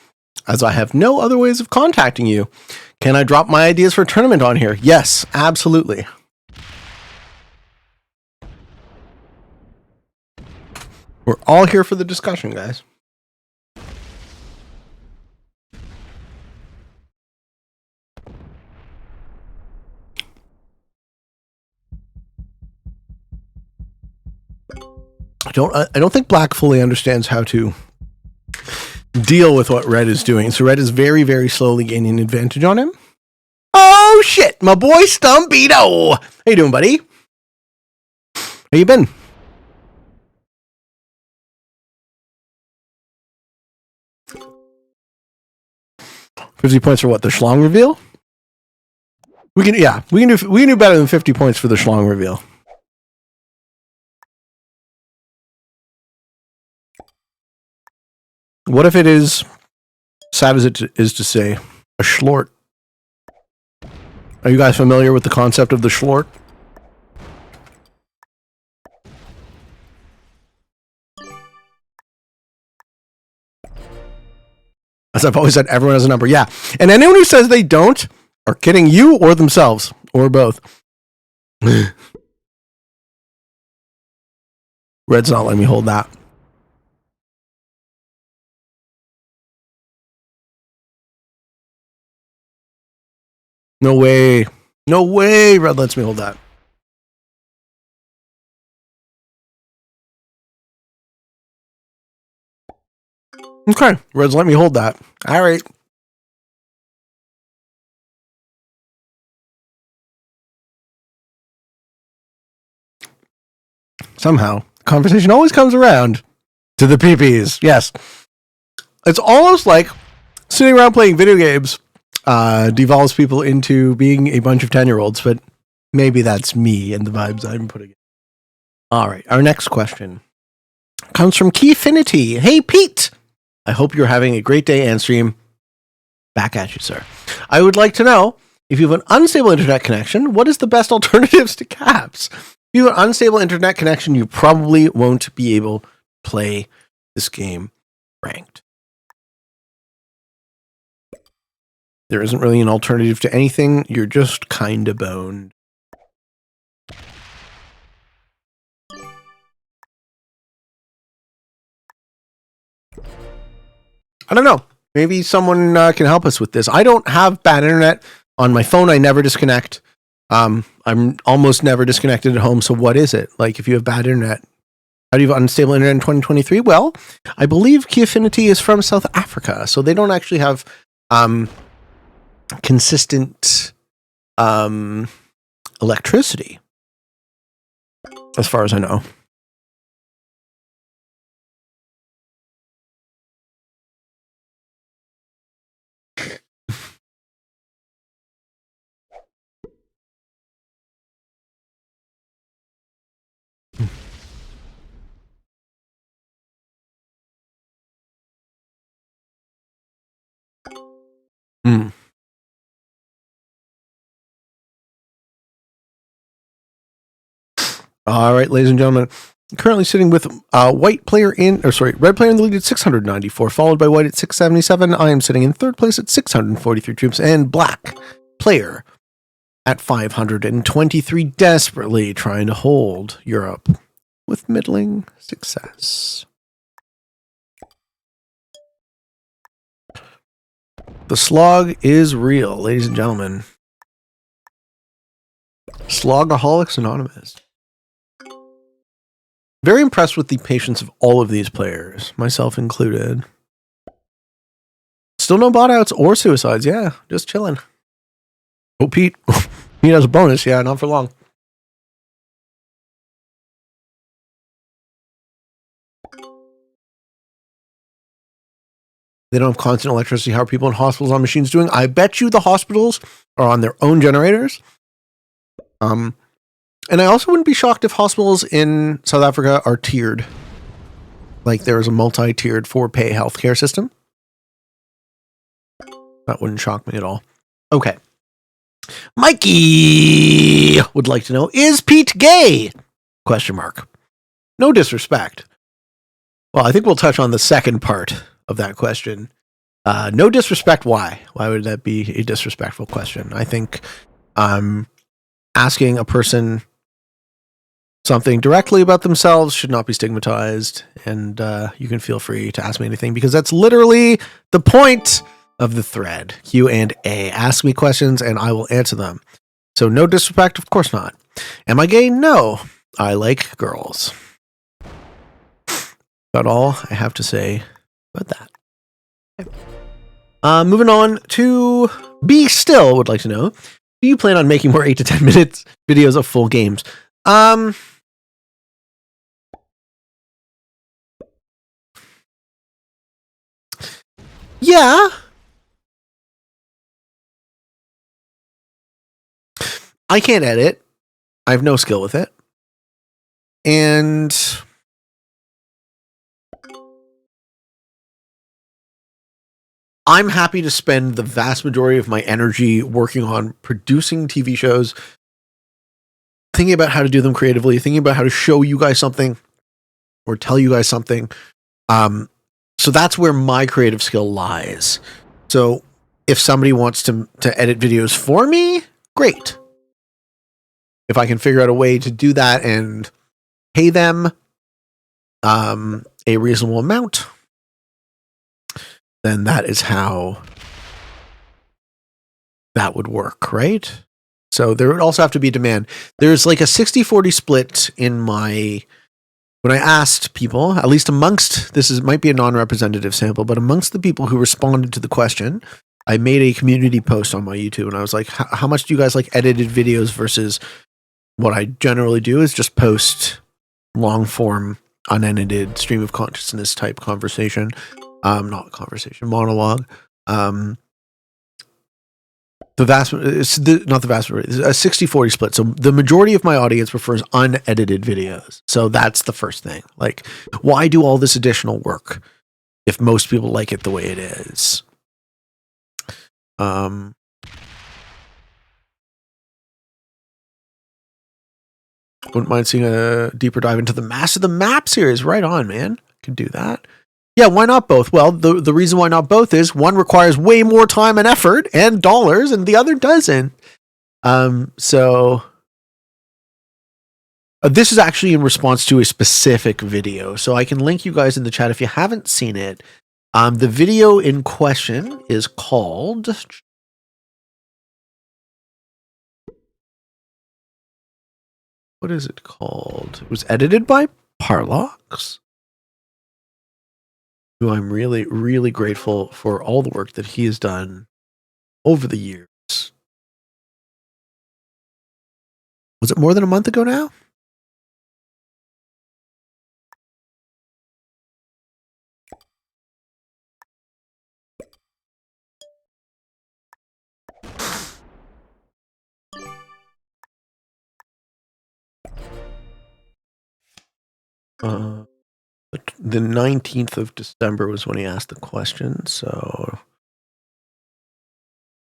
As I have no other ways of contacting you, can I drop my ideas for a tournament on here? Yes, absolutely. We're all here for the discussion, guys. I don't think Black fully understands how to deal with what Red is doing. So Red is very, very slowly gaining an advantage on him. Oh shit, my boy Stumpito. How you doing, buddy? How you been? $50 for what? The Schlong reveal? We can do better than 50 points for the Schlong reveal. What if it is, sad as it is to say, a Schlort? Are you guys familiar with the concept of the Schlort? As I've always said, everyone has a number. Yeah. And anyone who says they don't are kidding you or themselves, or both. Red's not letting me hold that. No way. No way. Red lets me hold that. Okay. Red's let me hold that. All right. Somehow, conversation always comes around to the PPs. Yes. It's almost like sitting around playing video games devolves people into being a bunch of 10-year-olds, but maybe that's me and the vibes I'm putting in. All right. Our next question comes from Keyfinity. Hey, Pete. I hope you're having a great day and stream. Back at you, sir. I would like to know, if you have an unstable internet connection, what is the best alternatives to caps? If you have an unstable internet connection, you probably won't be able to play this game ranked. There isn't really an alternative to anything. You're just kind of boned. I don't know. Maybe someone can help us with this. I don't have bad internet on my phone. I never disconnect. I'm almost never disconnected at home. So what is it? Like, if you have bad internet, how do you have unstable internet in 2023? Well, I believe Keyfinity is from South Africa, so they don't actually have consistent electricity, as far as I know. Mm. All right, ladies and gentlemen, currently sitting with red player in the lead at 694, followed by white at 677. I am sitting in third place at 643 troops, and black player at 523, desperately trying to hold Europe with middling success. The slog is real, ladies and gentlemen. Slogaholics Anonymous. Very impressed with the patience of all of these players, myself included. Still no bot outs or suicides. Yeah, just chilling. Oh, Pete. Pete has a bonus. Yeah, not for long. They don't have constant electricity. How are people in hospitals on machines doing? I bet you the hospitals are on their own generators. And I also wouldn't be shocked if hospitals in South Africa are tiered. Like there's a multi-tiered 4-pay healthcare system. That wouldn't shock me at all. Okay. Mikey would like to know, is Pete gay? Question mark. No disrespect. Well, I think we'll touch on the second part of that question. No disrespect. Why? Why would that be a disrespectful question? I think asking a person something directly about themselves should not be stigmatized, and you can feel free to ask me anything, because that's literally the point of the thread. Q&A. Ask me questions and I will answer them. So no disrespect, of course not. Am I gay? No. I like girls. That's all I have to say about that. Okay. Moving on to Be Still would like to know, do you plan on making more 8 to 10 minutes videos of full games? Yeah. I can't edit. I have no skill with it. And I'm happy to spend the vast majority of my energy working on producing TV shows, thinking about how to do them creatively, thinking about how to show you guys something or tell you guys something. So that's where my creative skill lies. So if somebody wants to edit videos for me, great. If I can figure out a way to do that and pay them a reasonable amount, then that is how that would work, right? So there would also have to be demand. There's like a 60-40 split in my, when I asked people, at least amongst, might be a non-representative sample, but amongst the people who responded to the question, I made a community post on my YouTube, and I was like, how much do you guys like edited videos versus what I generally do is just post long form, unedited stream of consciousness type conversation. Not conversation, monologue. Not the vast majority, a 60-40 split. So the majority of my audience prefers unedited videos. So that's the first thing. Like, why do all this additional work if most people like it the way it is? Wouldn't mind seeing a deeper dive into the Master of the Map series. Right on, man. Can do that. Yeah, why not both? Well, the reason why not both is one requires way more time and effort and dollars, and the other doesn't. So this is actually in response to a specific video, so I can link you guys in the chat if you haven't seen it. The video in question is called... What is it called? It was edited by Parlox, who I'm really, really grateful for all the work that he has done over the years. Was it more than a month ago now? The 19th of December was when he asked the question, so...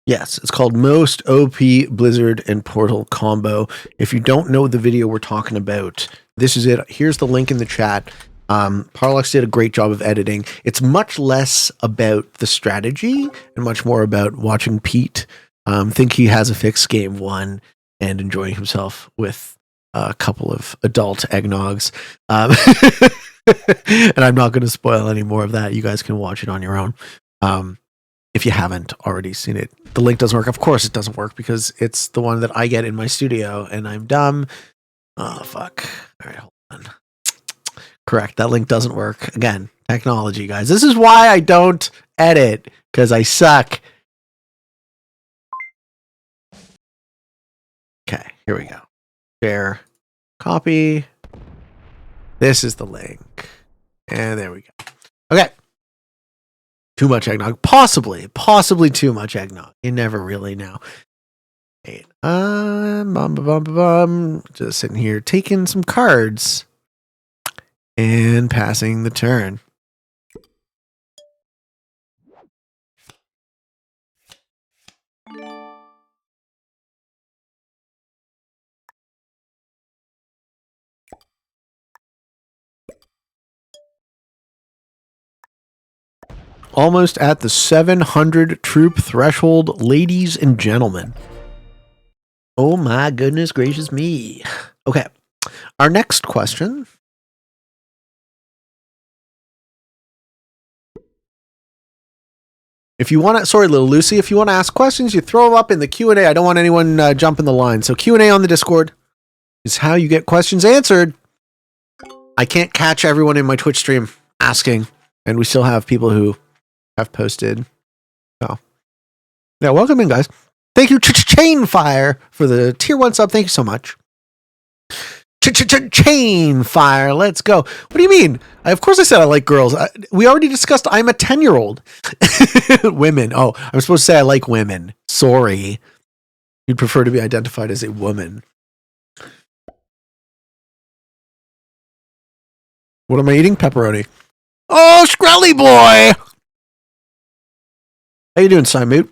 Yes, it's called Most OP Blizzard and Portal Combo. If you don't know the video we're talking about, this is it. Here's the link in the chat. Parlox did a great job of editing. It's much less about the strategy and much more about watching Pete think he has a fixed game one and enjoying himself with a couple of adult eggnogs. And I'm not going to spoil any more of that. You guys can watch it on your own. If you haven't already seen it. The link doesn't work. Of course it doesn't work because it's the one that I get in my studio and I'm dumb. Oh, fuck. All right, hold on. Correct. That link doesn't work. Again, technology, guys. This is why I don't edit, because I suck. Okay, here we go. Share. Copy. This is the link. And there we go. Okay. Too much eggnog. Possibly too much eggnog. You never really know. Hey, just sitting here taking some cards and passing the turn. Almost at the 700 troop threshold, ladies and gentlemen. Oh my goodness gracious me. Okay. Our next question. If you want to, sorry, little Lucy, if you want to ask questions, you throw them up in the Q&A. I don't want anyone jumping the line. So Q&A on the Discord is how you get questions answered. I can't catch everyone in my Twitch stream asking, and we still have people who have posted. Oh, yeah, welcome in, guys. Thank you, Chainfire, for the tier 1 sub. Thank you so much. Chainfire, let's go. What do you mean? Of course I said I like girls. We already discussed I'm a 10-year-old. Women. Oh, I'm supposed to say I like women. Sorry. You'd prefer to be identified as a woman. What am I eating? Pepperoni. Oh, Skrelly boy! How you doing, Simon?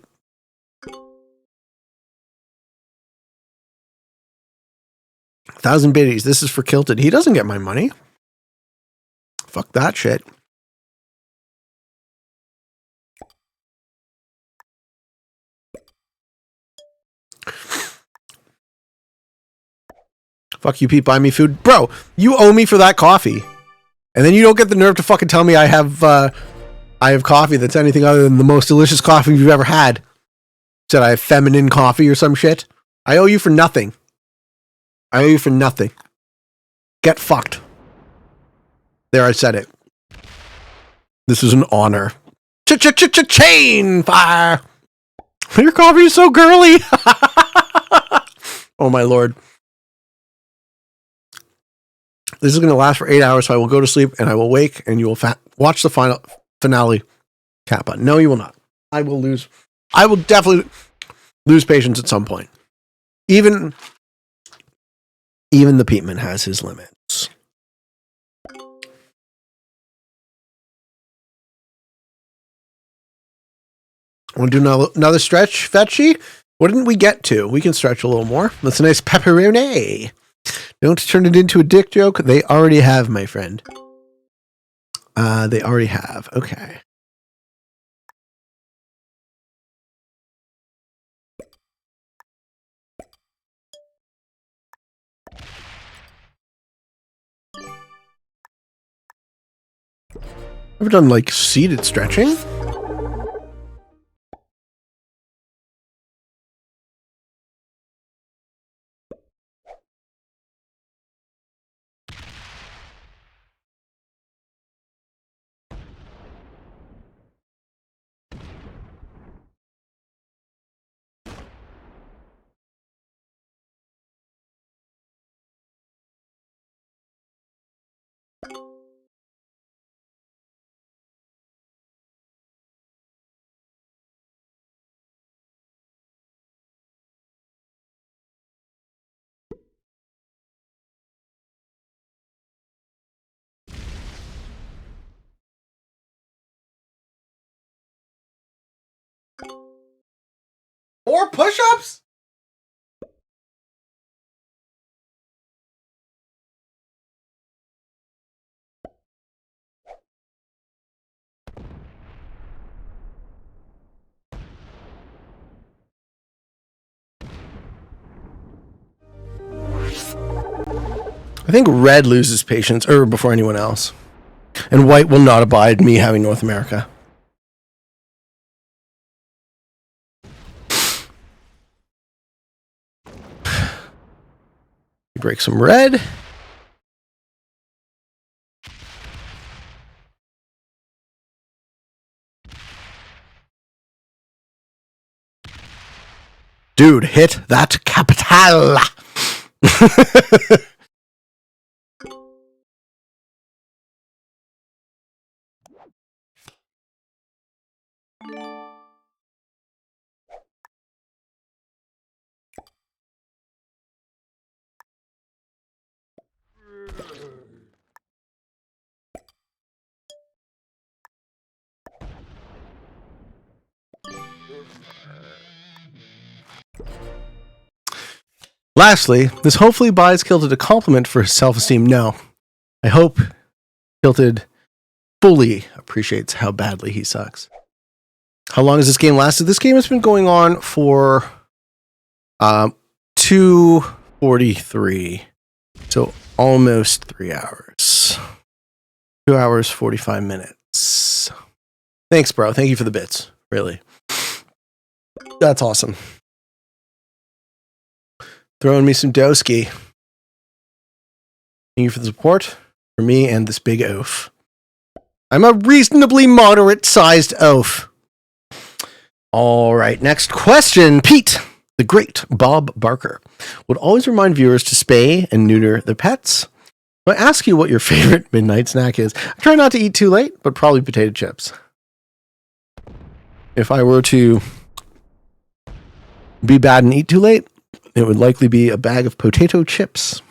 1,000 biddies. This is for Kilted. He doesn't get my money. Fuck that shit. Fuck you, Pete. Buy me food. Bro, you owe me for that coffee. And then you don't get the nerve to fucking tell me I have coffee that's anything other than the most delicious coffee you've ever had. Said I have feminine coffee or some shit. I owe you for nothing. I owe you for nothing. Get fucked. There, I said it. This is an honor. Chain fire. Your coffee is so girly. Oh my lord. This is going to last for 8 hours, so I will go to sleep and I will wake and you will watch the finale. Kappa. No, you will not. I will lose. I will definitely lose patience at some point. Even the Peatman has his limits. Want to do another stretch, Fetchy? What didn't we get to? We can stretch a little more. That's a nice pepperoni. Don't turn it into a dick joke. They already have, my friend. They already have. Okay. Ever done like seated stretching? Or push-ups? I think red loses patience before anyone else. And white will not abide me having North America. You break some red. Dude, hit that capital. Lastly, this hopefully buys Kilted a compliment for his self-esteem. No. I hope Kilted fully appreciates how badly he sucks. How long has this game lasted? This game has been going on for 2:43. So almost 3 hours. 2 hours, 45 minutes. Thanks, bro. Thank you for the bits. Really. That's awesome. Throwing me some Doski. Thank you for the support for me and this big oaf. I'm a reasonably moderate-sized oaf. All right, next question. Pete, the great Bob Barker, would always remind viewers to spay and neuter their pets. So I ask you what your favorite midnight snack is. I try not to eat too late, but probably potato chips. If I were to be bad and eat too late, it would likely be a bag of potato chips.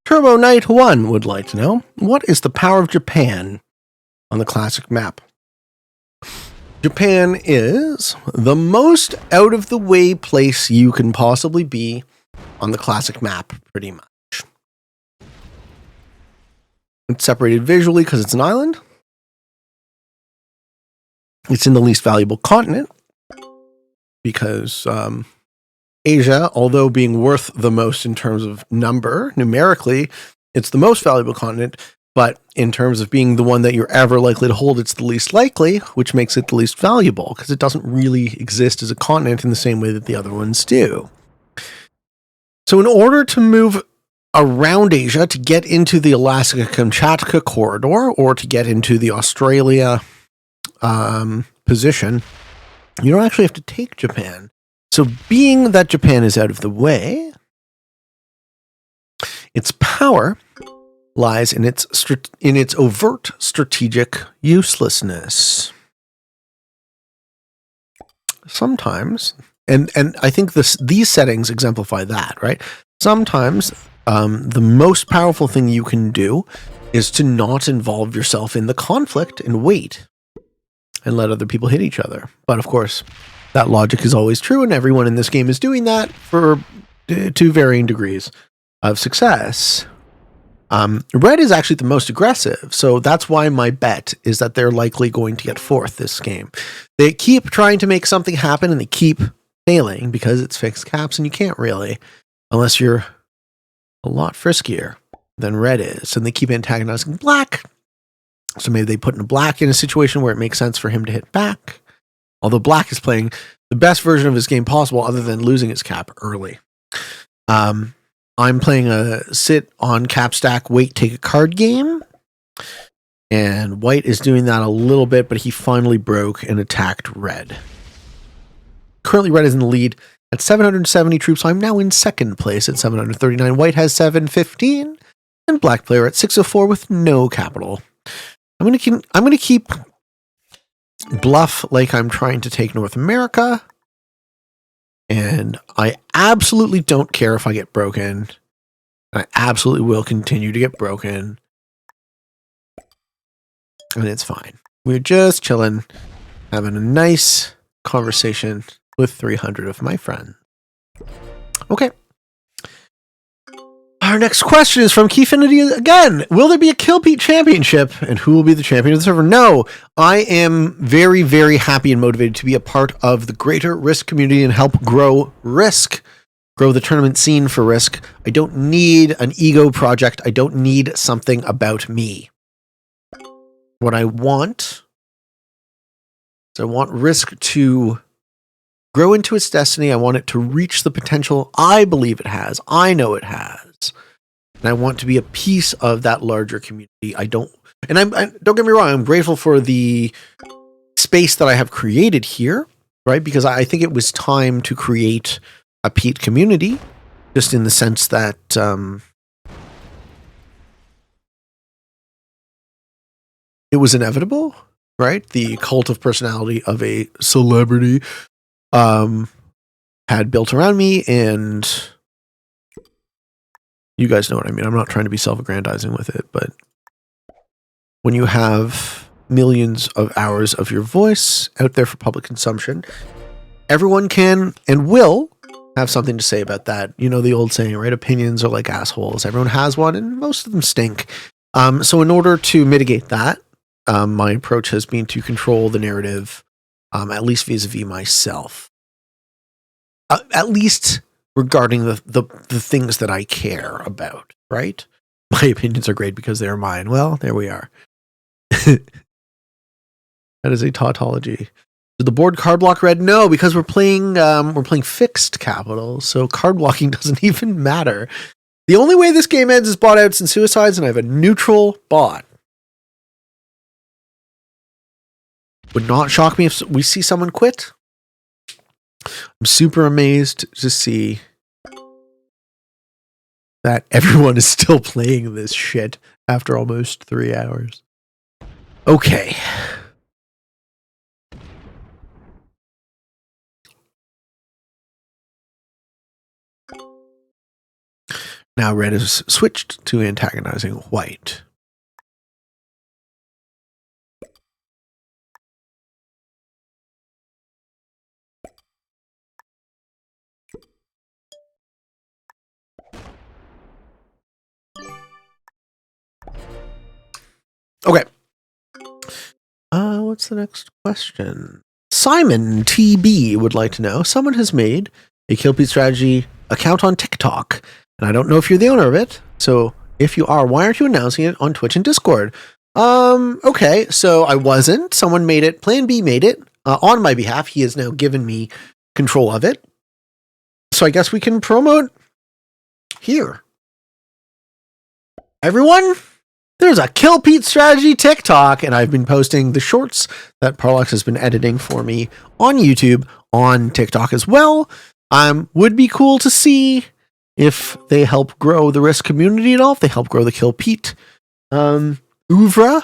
Turbo Knight 1 would like to know, what is the power of Japan on the classic map? Japan is the most out-of-the-way place you can possibly be on the classic map, pretty much. It's separated visually because it's an island. It's in the least valuable continent because Asia, although being worth the most in terms of number, numerically, it's the most valuable continent. But in terms of being the one that you're ever likely to hold, it's the least likely, which makes it the least valuable because it doesn't really exist as a continent in the same way that the other ones do. So in order to move around Asia to get into the Alaska-Kamchatka corridor or to get into the Australia position, you don't actually have to take Japan. So being that Japan is out of the way, its power lies in its overt strategic uselessness. Sometimes, and I think these settings exemplify that, right? Sometimes the most powerful thing you can do is to not involve yourself in the conflict and wait and let other people hit each other. But of course, that logic is always true, and everyone in this game is doing that to varying degrees of success. Red is actually the most aggressive, so that's why my bet is that they're likely going to get fourth this game. They keep trying to make something happen, and they keep failing because it's fixed caps, and you can't really, unless you're a lot friskier than Red is, and they keep antagonizing Black. So maybe they put in Black in a situation where it makes sense for him to hit back, although Black is playing the best version of his game possible other than losing his cap early. I'm playing a sit on cap stack, wait, take a card game. And White is doing that a little bit, but he finally broke and attacked Red. Currently, Red is in the lead at 770 troops. I'm now in second place at 739. White has 715, and Black player at 604 with no capital. I'm gonna keep bluff like I'm trying to take North America. And I absolutely don't care if I get broken. I absolutely will continue to get broken. And it's fine. We're just chilling, having a nice conversation with 300 of my friends. Okay. Our next question is from Keyfinity again. Will there be a Kill Pete championship? And who will be the champion of the server? No, I am very, very happy and motivated to be a part of the greater Risk community and help grow Risk, grow the tournament scene for Risk. I don't need an ego project. I don't need something about me. What I want is I want Risk to grow into its destiny. I want it to reach the potential I believe it has. I know it has. And I want to be a piece of that larger community. I don't get me wrong, I'm grateful for the space that I have created here, right? Because I think it was time to create a Pete community, just in the sense that it was inevitable, right? The cult of personality of a celebrity had built around me, and you guys know what I mean. I'm not trying to be self-aggrandizing with it, but when you have millions of hours of your voice out there for public consumption, everyone can and will have something to say about that. You know the old saying, right? Opinions are like assholes. Everyone has one, and most of them stink. So in order to mitigate that, my approach has been to control the narrative, at least vis-a-vis myself. At least regarding the things that I care about, right? My opinions are great because they're mine. Well, there we are. That is a tautology. Did the board card block Red? No, because we're playing fixed capital, so card blocking doesn't even matter. The only way this game ends is bot outs and suicides, and I have a neutral bot. Would not shock me if we see someone quit. I'm super amazed to see that everyone is still playing this shit after almost 3 hours. Okay. Now Red is switched to antagonizing White. Okay. what's the next question? Simon TB would like to know, someone has made a Kill Pete Strategy account on TikTok, and I don't know if you're the owner of it. So if you are, why aren't you announcing it on Twitch and Discord? Okay, so I wasn't. Someone made it. Plan B made it on my behalf. He has now given me control of it. So I guess we can promote here. Everyone, there's a Kill Pete Strategy TikTok, and I've been posting the shorts that Parlox has been editing for me on YouTube, on TikTok as well. Would be cool to see if they help grow the Risk community at all, if they help grow the Kill Pete oeuvre.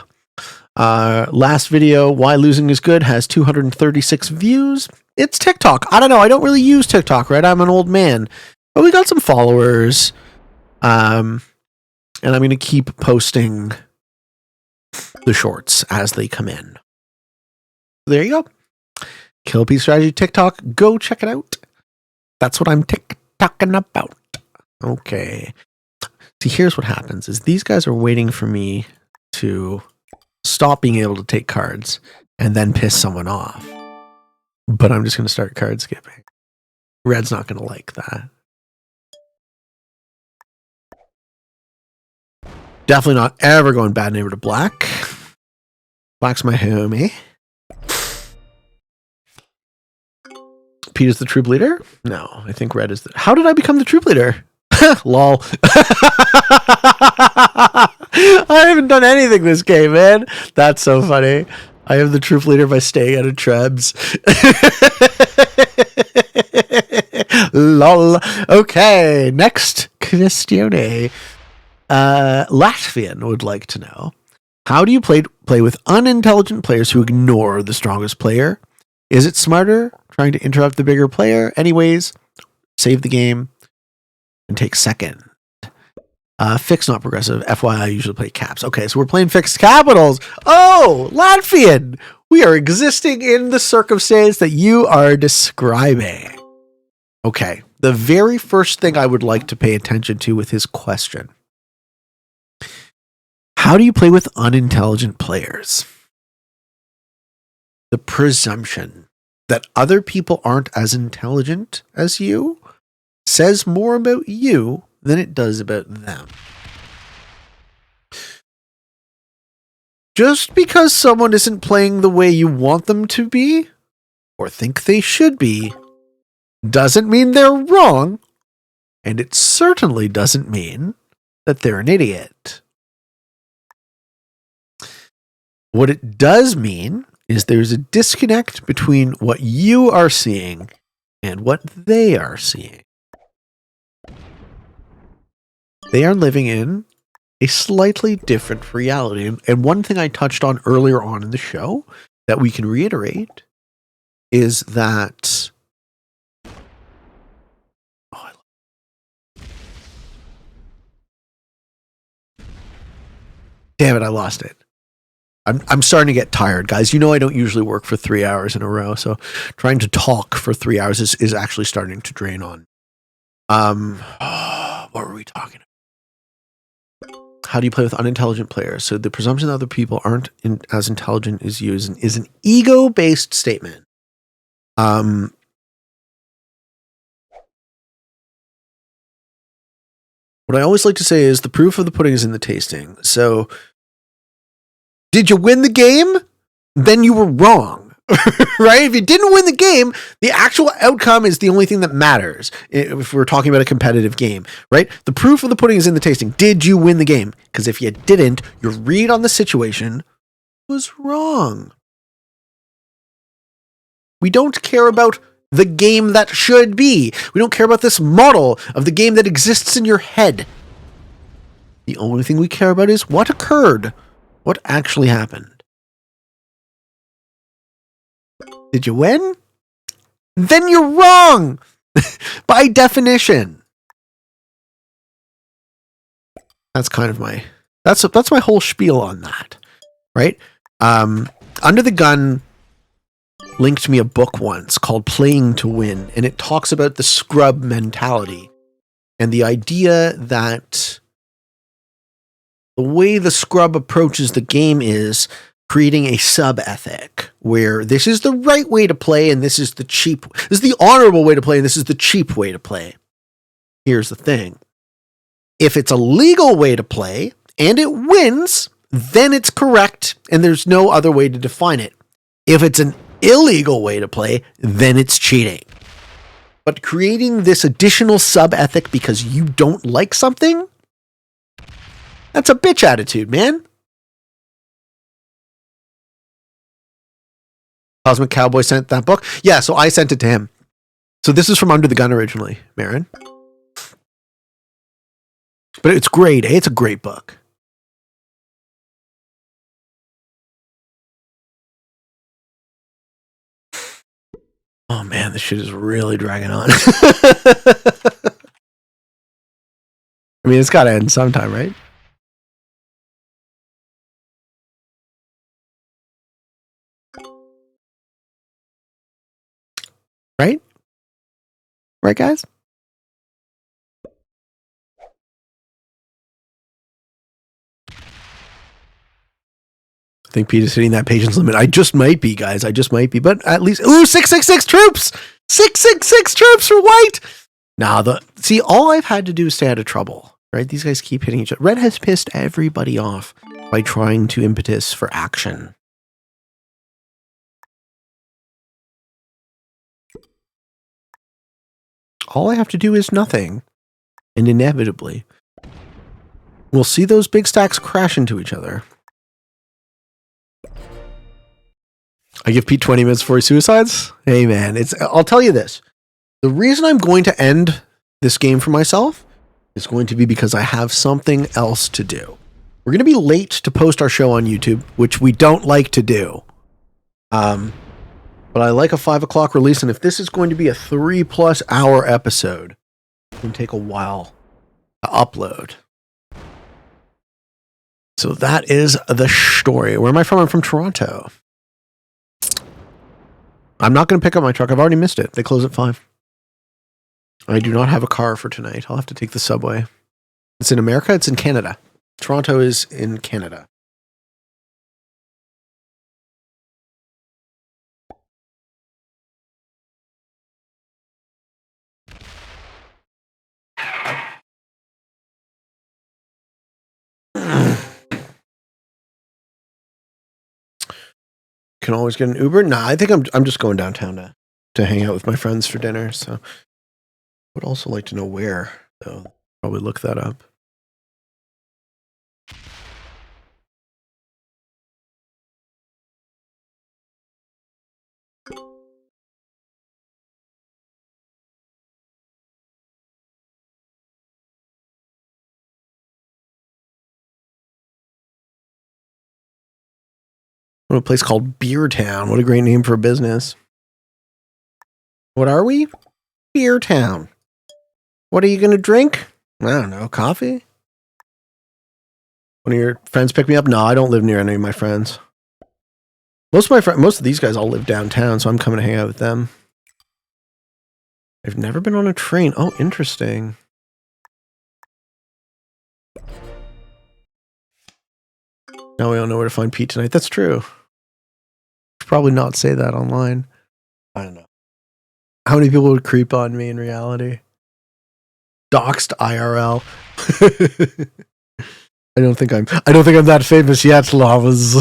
Last video, Why Losing is Good, has 236 views. It's TikTok. I don't know. I don't really use TikTok, right? I'm an old man. But we got some followers. And I'm going to keep posting the shorts as they come in. There you go. Kill Pete Strategy TikTok. Go check it out. That's what I'm TikToking about. Okay. See, here's what happens is these guys are waiting for me to stop being able to take cards and then piss someone off. But I'm just going to start card skipping. Red's not going to like that. Definitely not ever going bad neighbor to black. Black's my homie. Pete is the troop leader? No, I think red is the... How did I become the troop leader? Lol. I haven't done anything this game, man. That's so funny. I am the troop leader by staying out of trebs. Lol. Okay, next question. Latvian would like to know, how do you play with unintelligent players who ignore the strongest player? Is it smarter trying to interrupt the bigger player? Anyways, save the game and take second. Fixed, not progressive. FYI, I usually play caps. Okay, so we're playing fixed capitals. Oh, Latvian! We are existing in the circumstance that you are describing. Okay, the very first thing I would like to pay attention to with his question. How do you play with unintelligent players? The presumption that other people aren't as intelligent as you says more about you than it does about them. Just because someone isn't playing the way you want them to be, or think they should be, doesn't mean they're wrong, and it certainly doesn't mean that they're an idiot. What it does mean is there's a disconnect between what you are seeing and what they are seeing. They are living in a slightly different reality. And one thing I touched on earlier on in the show that we can reiterate is that... Damn it, I lost it. I'm starting to get tired, guys. You know I don't usually work for 3 hours in a row, so trying to talk for 3 hours is actually starting to drain on. What were we talking about? How do you play with unintelligent players? So the presumption that other people aren't as intelligent as you is an ego-based statement. What I always like to say is the proof of the pudding is in the tasting. So, did you win the game? Then you were wrong. Right? If you didn't win the game, the actual outcome is the only thing that matters. If we're talking about a competitive game, right? The proof of the pudding is in the tasting. Did you win the game? Because if you didn't, your read on the situation was wrong. We don't care about the game that should be. We don't care about this model of the game that exists in your head. The only thing we care about is what occurred. What actually happened. Did you win? Then you're wrong! By definition. That's kind of my... That's my whole spiel on that. Right? Under the Gun linked me a book once called Playing to Win, and it talks about the scrub mentality. And the idea that the way the scrub approaches the game is creating a sub-ethic where this is the right way to play and this is the honorable way to play and this is the cheap way to play. Here's the thing. If it's a legal way to play and it wins, then it's correct and there's no other way to define it. If it's an illegal way to play, then it's cheating. But creating this additional sub-ethic because you don't like something, that's a bitch attitude, man. Cosmic Cowboy sent that book? Yeah, so I sent it to him. So this is from Under the Gun originally, Marin. But it's great. It's a great book. Oh man, this shit is really dragging on. I mean, it's got to end sometime, right? Right? Right, guys? I think Pete is hitting that patience limit. I just might be, guys. I just might be. But at least... Ooh, 666 troops! 666 troops for white! Nah, see, all I've had to do is stay out of trouble, right? These guys keep hitting each other. Red has pissed everybody off by trying to impetus for action. All I have to do is nothing. And inevitably, we'll see those big stacks crash into each other. I give Pete 20 minutes before he suicides? Hey, man, I'll tell you this. The reason I'm going to end this game for myself is going to be because I have something else to do. We're going to be late to post our show on YouTube, which we don't like to do. But I like a 5 o'clock release, and if this is going to be a 3+ hour episode, it's going to take a while to upload. So that is the story. Where am I from? I'm from Toronto. I'm not going to pick up my truck. I've already missed it. They close at 5. I do not have a car for tonight. I'll have to take the subway. It's in America. It's in Canada. Toronto is in Canada. Can always get an Uber. Nah, I think I'm just going downtown to hang out with my friends for dinner. So, would also like to know where, though. Probably look that up. A place called Beer Town. What a great name for a business. What are we? Beer Town. What are you going to drink? I don't know. Coffee? One of your friends pick me up? No, I don't live near any of my friends. Most of these guys all live downtown, so I'm coming to hang out with them. I've never been on a train. Oh, interesting. Now we don't know where to find Pete tonight. That's true. Should probably not say that online. I don't know. How many people would creep on me in reality? Doxed IRL. I don't think I'm that famous yet, Lavas.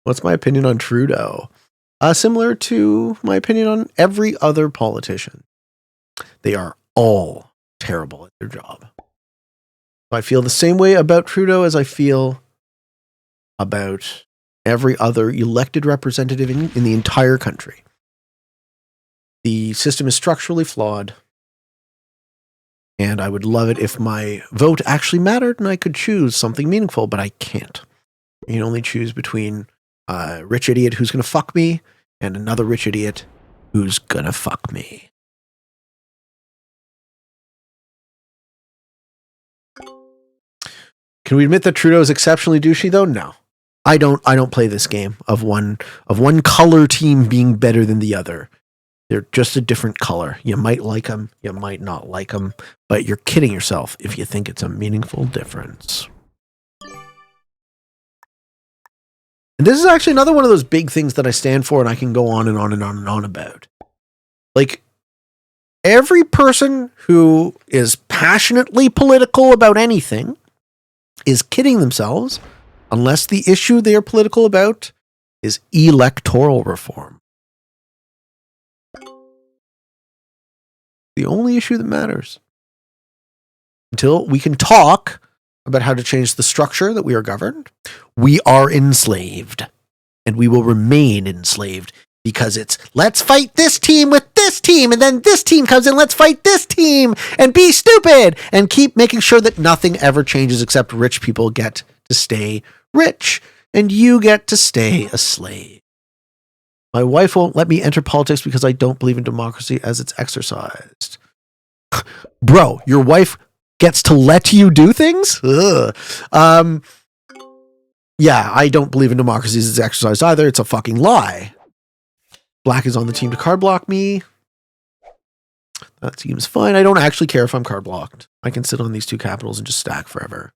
What's my opinion on Trudeau? Similar to my opinion on every other politician. They are all terrible at their job. I feel the same way about Trudeau as I feel about every other elected representative in the entire country. The system is structurally flawed, and I would love it if my vote actually mattered and I could choose something meaningful, but I can't. You can only choose between a rich idiot who's going to fuck me and another rich idiot who's going to fuck me. Can we admit that Trudeau is exceptionally douchey, though? No. I don't play this game of one color team being better than the other. They're just a different color. You might like them, you might not like them, but you're kidding yourself if you think it's a meaningful difference. And this is actually another one of those big things that I stand for, and I can go on and on and on and on about. Like, every person who is passionately political about anything is kidding themselves unless the issue they are political about is electoral reform. The only issue that matters. Until we can talk about how to change the structure that we are governed, we are enslaved. And we will remain enslaved because it's let's fight this team with this team, and then this team comes in, let's fight this team and be stupid and keep making sure that nothing ever changes except rich people get to stay rich and you get to stay a slave. My wife won't let me enter politics because I don't believe in democracy as it's exercised. Bro, your wife gets to let you do things? Ugh. Yeah, I don't believe in democracy as it's exercised either. It's a fucking lie. Black is on the team to card block me. That seems fine. I don't actually care if I'm card blocked. I can sit on these 2 capitals and just stack forever.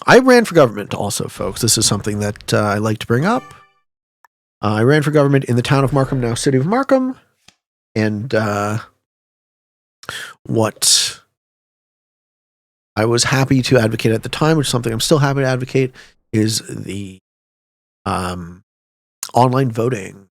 I ran for government also, folks. This is something that I like to bring up. I ran for government in the town of Markham, now city of Markham. And what I was happy to advocate at the time, which is something I'm still happy to advocate, is the online voting,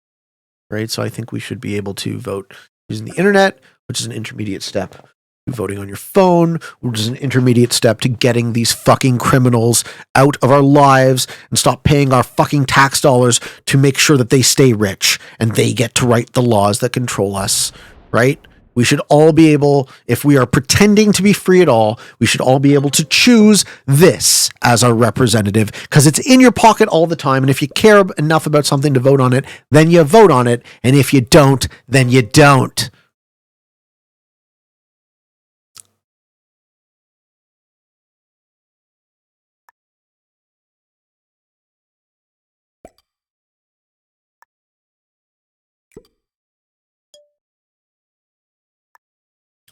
right? So I think we should be able to vote using the internet, which is an intermediate step to voting on your phone, which is an intermediate step to getting these fucking criminals out of our lives and stop paying our fucking tax dollars to make sure that they stay rich and they get to write the laws that control us, right? We should all be able, if we are pretending to be free at all, we should all be able to choose this as our representative because it's in your pocket all the time. And if you care enough about something to vote on it, then you vote on it. And if you don't, then you don't.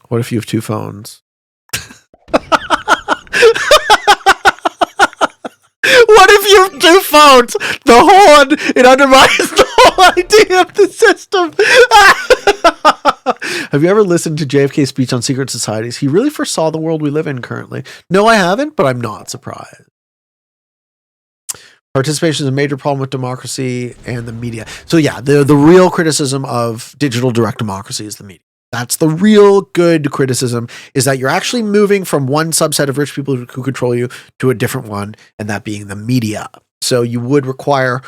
What if you have 2 phones? What if you have 2 phones? It undermines the whole idea of the system. Have you ever listened to JFK's speech on secret societies? He really foresaw the world we live in currently. No, I haven't, but I'm not surprised. Participation is a major problem with democracy and the media. So yeah, the real criticism of digital direct democracy is the media. That's the real good criticism, is that you're actually moving from one subset of rich people who control you to a different one, and that being the media. So you would require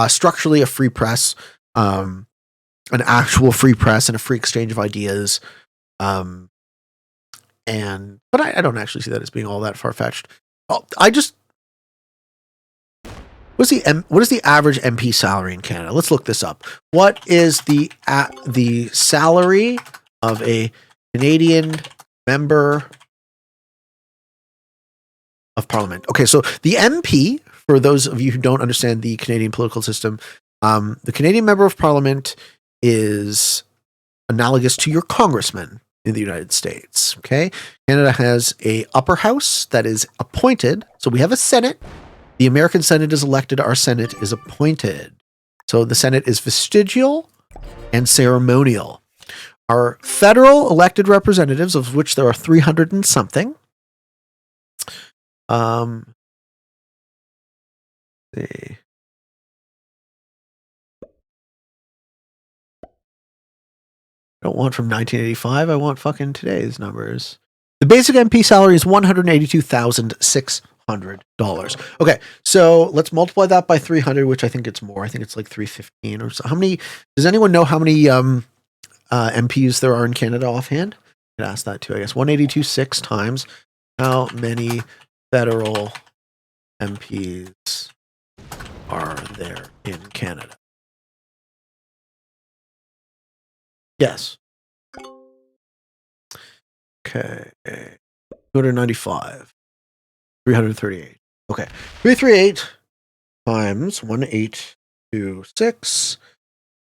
structurally a free press, an actual free press and a free exchange of ideas. But I don't actually see that as being all that far-fetched. What is the average MP salary in Canada? Let's look this up. What is the salary of a Canadian member of Parliament? Okay, so the MP, for those of you who don't understand the Canadian political system, the Canadian member of Parliament is analogous to your congressman in the United States. Okay, Canada has a upper house that is appointed. So we have a Senate. The American Senate is elected. Our Senate is appointed. So the Senate is vestigial and ceremonial. Our federal elected representatives, of which there are 300 and something, I don't want from 1985. I want fucking today's numbers. The basic MP salary is $182,600. Okay, so let's multiply that by 300, which I think it's more. I think it's like 315 or so. How many? Does anyone know how many MPs there are in Canada offhand? I could ask that too, I guess. 182.6 times how many federal MPs are there in Canada? Yes. Okay. 295. 338. Okay. 338 times 1826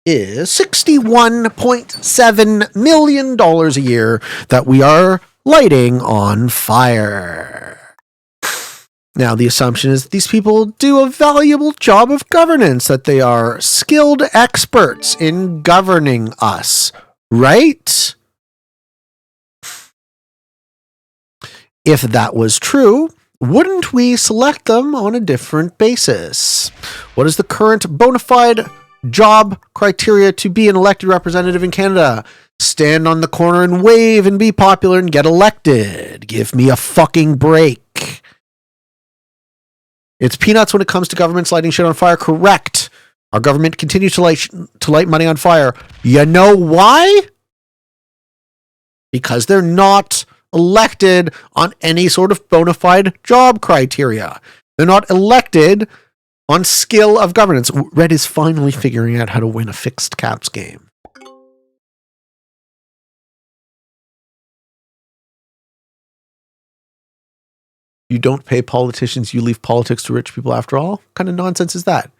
is $61.7 million a year that we are lighting on fire. Now, the assumption is that these people do a valuable job of governance, that they are skilled experts in governing us, right? If that was true, wouldn't we select them on a different basis? What is the current bona fide job criteria to be an elected representative in Canada? Stand on the corner and wave and be popular and get elected. Give me a fucking break. It's peanuts when it comes to governments lighting shit on fire. Correct. Our government continues to light money on fire. You know why? Because they're not elected on any sort of bona fide job criteria. They're not elected on skill of governance. Red is finally figuring out how to win a fixed caps game. You don't pay politicians, you leave politics to rich people after all? What kind of nonsense is that?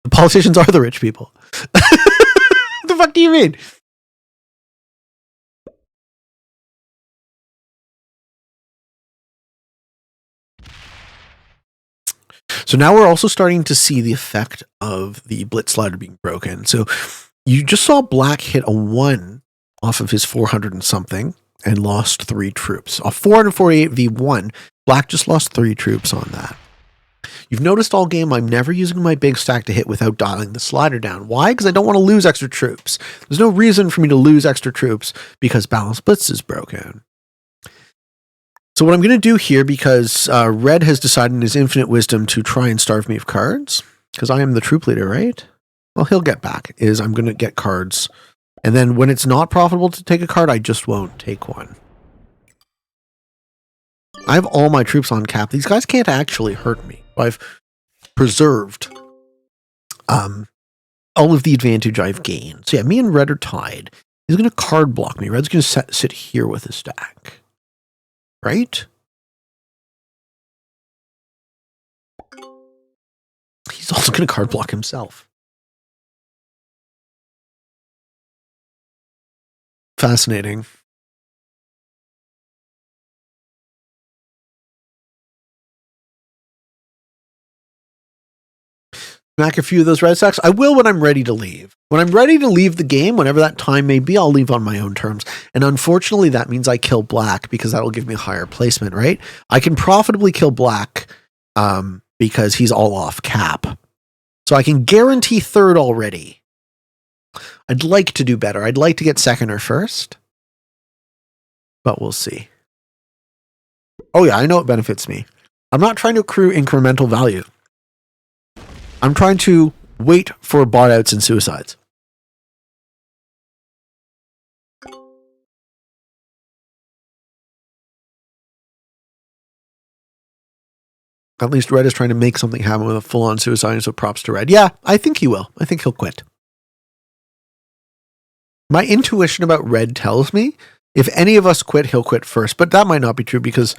The politicians are the rich people. What the fuck do you mean? So now we're also starting to see the effect of the blitz slider being broken. So you just saw Black hit a 1 off of his 400 and something and lost 3 troops. A 448 v1, Black just lost 3 troops on that. You've noticed all game I'm never using my big stack to hit without dialing the slider down. Why? Because I don't want to lose extra troops. There's no reason for me to lose extra troops because Balance Blitz is broken. So what I'm going to do here, because Red has decided in his infinite wisdom to try and starve me of cards, because I am the troop leader, right? Well, he'll get back, is I'm going to get cards. And then when it's not profitable to take a card, I just won't take one. I have all my troops on cap. These guys can't actually hurt me. I've preserved all of the advantage I've gained. So yeah, me and Red are tied. He's going to card block me. Red's going to sit here with his stack. Right? He's also going to card block himself. Fascinating. Smack a few of those red stacks. I will when I'm ready to leave. When I'm ready to leave the game, whenever that time may be, I'll leave on my own terms. And unfortunately, that means I kill Black because that will give me a higher placement, right? I can profitably kill Black because he's all off cap. So I can guarantee third already. I'd like to do better. I'd like to get second or first. But we'll see. Oh yeah, I know it benefits me. I'm not trying to accrue incremental value. I'm trying to wait for bot outs and suicides. At least Red is trying to make something happen with a full-on suicide, so props to Red. Yeah, I think he will. I think he'll quit. My intuition about Red tells me if any of us quit, he'll quit first. But that might not be true because,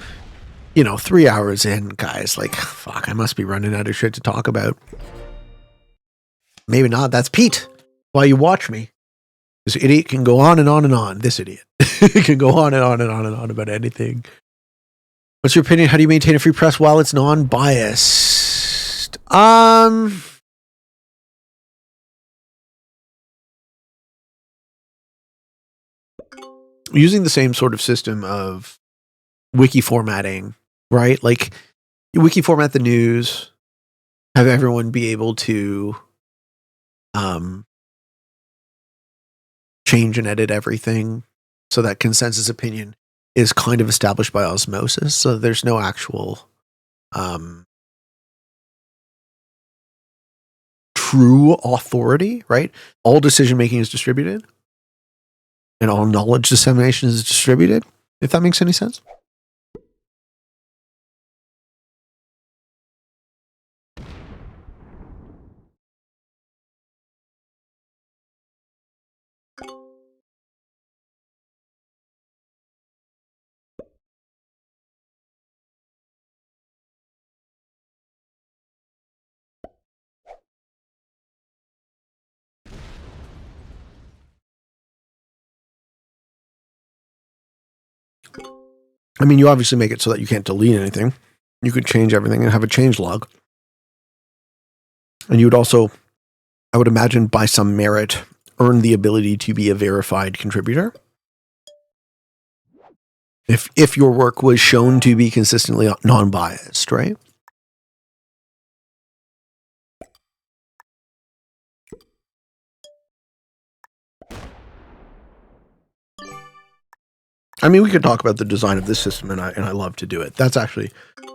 3 hours in, guys, like, fuck, I must be running out of shit to talk about. Maybe not. That's Pete. While you watch me. This idiot can go on and on and on. This idiot can go on and on and on and on about anything. What's your opinion? How do you maintain a free press while it's non-biased? Using the same sort of system of wiki formatting, right? Like, you wiki format the news, have everyone be able to change and edit everything so that consensus opinion is kind of established by osmosis. So there's no actual true authority, right? All decision making is distributed and all knowledge dissemination is distributed, if that makes any sense. I mean, you obviously make it so that you can't delete anything. You could change everything and have a change log. And you would also, I would imagine, by some merit, earn the ability to be a verified contributor. If your work was shown to be consistently non-biased, right? I mean, we could talk about the design of this system, and I love to do it. That's actually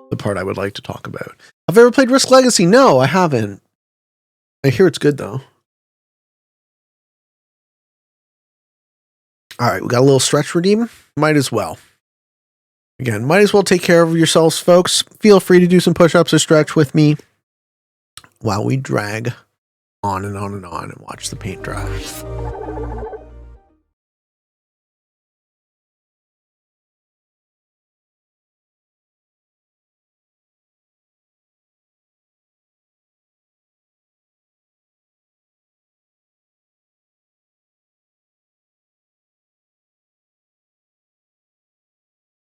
the part I would like to talk about. Have I ever played Risk Legacy? No, I haven't. I hear it's good, though. All right, we got a little stretch redeem. Might as well. Again, might as well take care of yourselves, folks. Feel free to do some push-ups or stretch with me while we drag on and on and on and watch the paint dry.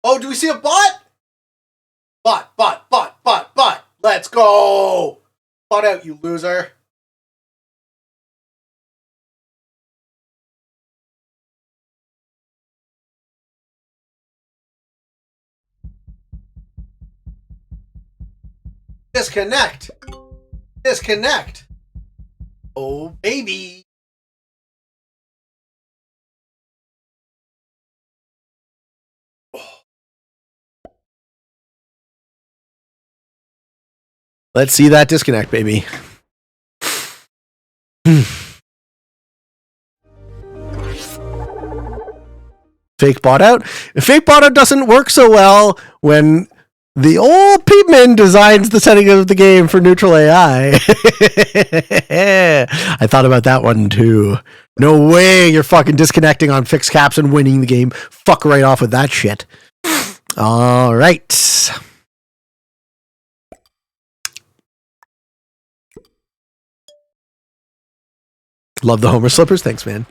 Oh, do we see a bot? Bot. Let's go. Bot out, you loser. Disconnect. Oh, baby. Let's see that disconnect, baby. Fake bot out. Fake bot out doesn't work so well when the old Peepman designs the setting of the game for neutral AI. I thought about that one too. No way you're fucking disconnecting on fixed caps and winning the game. Fuck right off with that shit. All right. Love the Homer slippers. Thanks, man.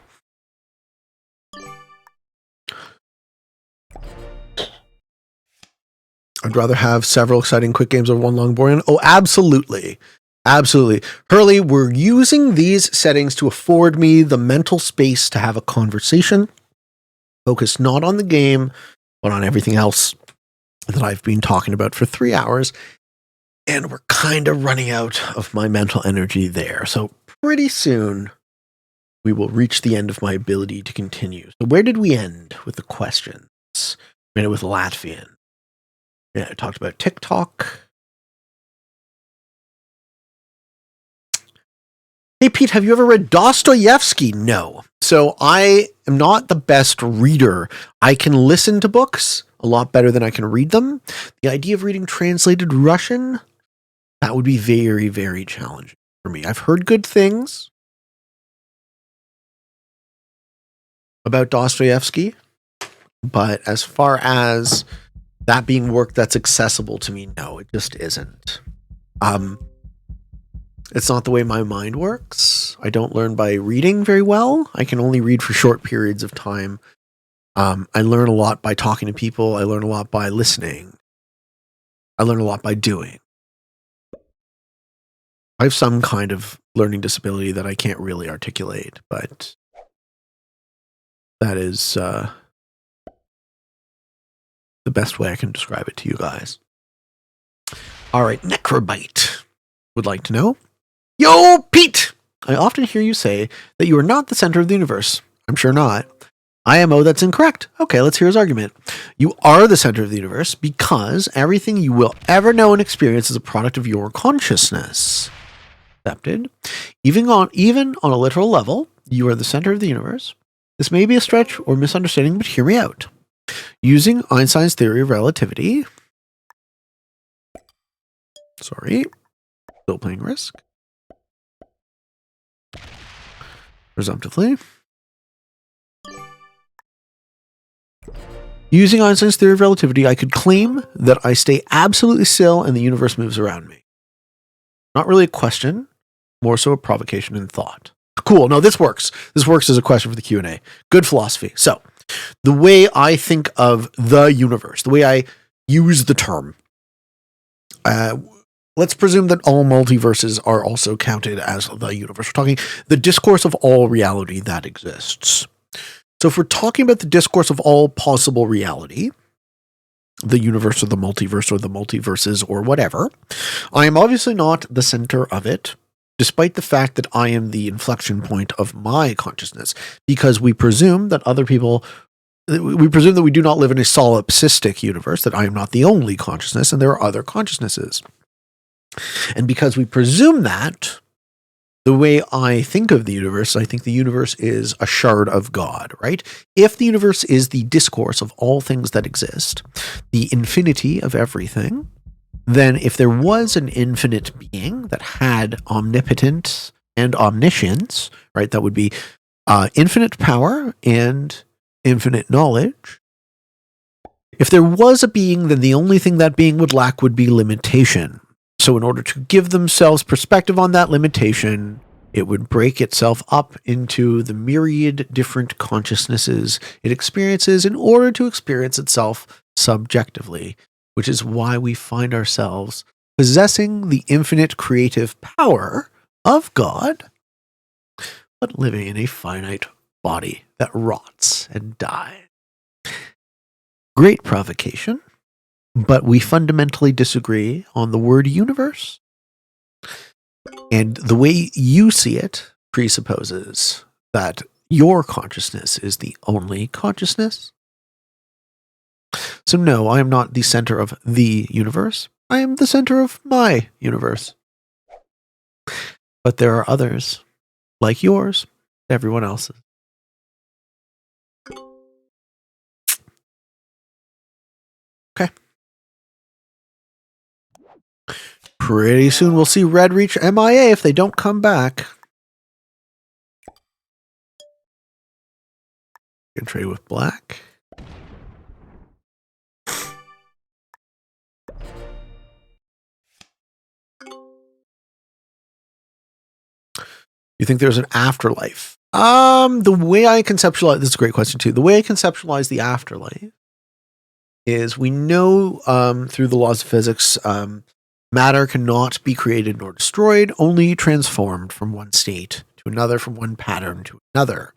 I'd rather have several exciting quick games over one long boring. Oh, absolutely. Absolutely. Hurley, we're using these settings to afford me the mental space to have a conversation, focused not on the game, but on everything else that I've been talking about for 3 hours. And we're kind of running out of my mental energy there. So pretty soon, we will reach the end of my ability to continue. So where did we end with the questions? We ended with Latvian. Yeah, I talked about TikTok. Hey, Pete, have you ever read Dostoevsky? No. So I am not the best reader. I can listen to books a lot better than I can read them. The idea of reading translated Russian, that would be very, very challenging for me. I've heard good things about Dostoevsky, but as far as that being work that's accessible to me, no, it just isn't. It's not the way my mind works. I don't learn by reading very well. I can only read for short periods of time. I learn a lot by talking to people. I learn a lot by listening. I learn a lot by doing. I have some kind of learning disability that I can't really articulate, but that is the best way I can describe it to you guys. All right, Necrobite would like to know. Yo, Pete! I often hear you say that you are not the center of the universe. I'm sure not. IMO, that's incorrect. Okay, let's hear his argument. You are the center of the universe because everything you will ever know and experience is a product of your consciousness. Accepted. Even on a literal level, you are the center of the universe. This may be a stretch or misunderstanding, but hear me out. Using Einstein's theory of relativity. Sorry. Still playing Risk. Presumptively. Using Einstein's theory of relativity, I could claim that I stay absolutely still and the universe moves around me. Not really a question, more so a provocation in thought. Cool. No, this works. This works as a question for the Q&A. Good philosophy. So, the way I think of the universe, the way I use the term, let's presume that all multiverses are also counted as the universe. We're talking the discourse of all reality that exists. So if we're talking about the discourse of all possible reality, the universe or the multiverse or the multiverses or whatever, I am obviously not the center of it, despite the fact that I am the inflection point of my consciousness, because we presume that other people, we presume that we do not live in a solipsistic universe, that I am not the only consciousness and there are other consciousnesses. And because we presume that, the way I think of the universe, I think the universe is a shard of God, right? If the universe is the discourse of all things that exist, the infinity of everything, then if there was an infinite being that had omnipotence and omniscience, right, that would be infinite power and infinite knowledge. If there was a being, then the only thing that being would lack would be limitation. So in order to give themselves perspective on that limitation, it would break itself up into the myriad different consciousnesses it experiences in order to experience itself subjectively, which is why we find ourselves possessing the infinite creative power of God, but living in a finite body that rots and dies. Great provocation. But we fundamentally disagree on the word universe. And the way you see it presupposes that your consciousness is the only consciousness. So no, I am not the center of the universe. I am the center of my universe. But there are others, like yours, everyone else's. Okay. Pretty soon we'll see Red reach MIA if they don't come back. Can trade with Black. You think there's an afterlife? The way I conceptualize this is a great question too. The way I conceptualize the afterlife is we know through the laws of physics, matter cannot be created nor destroyed, only transformed from one state to another, from one pattern to another.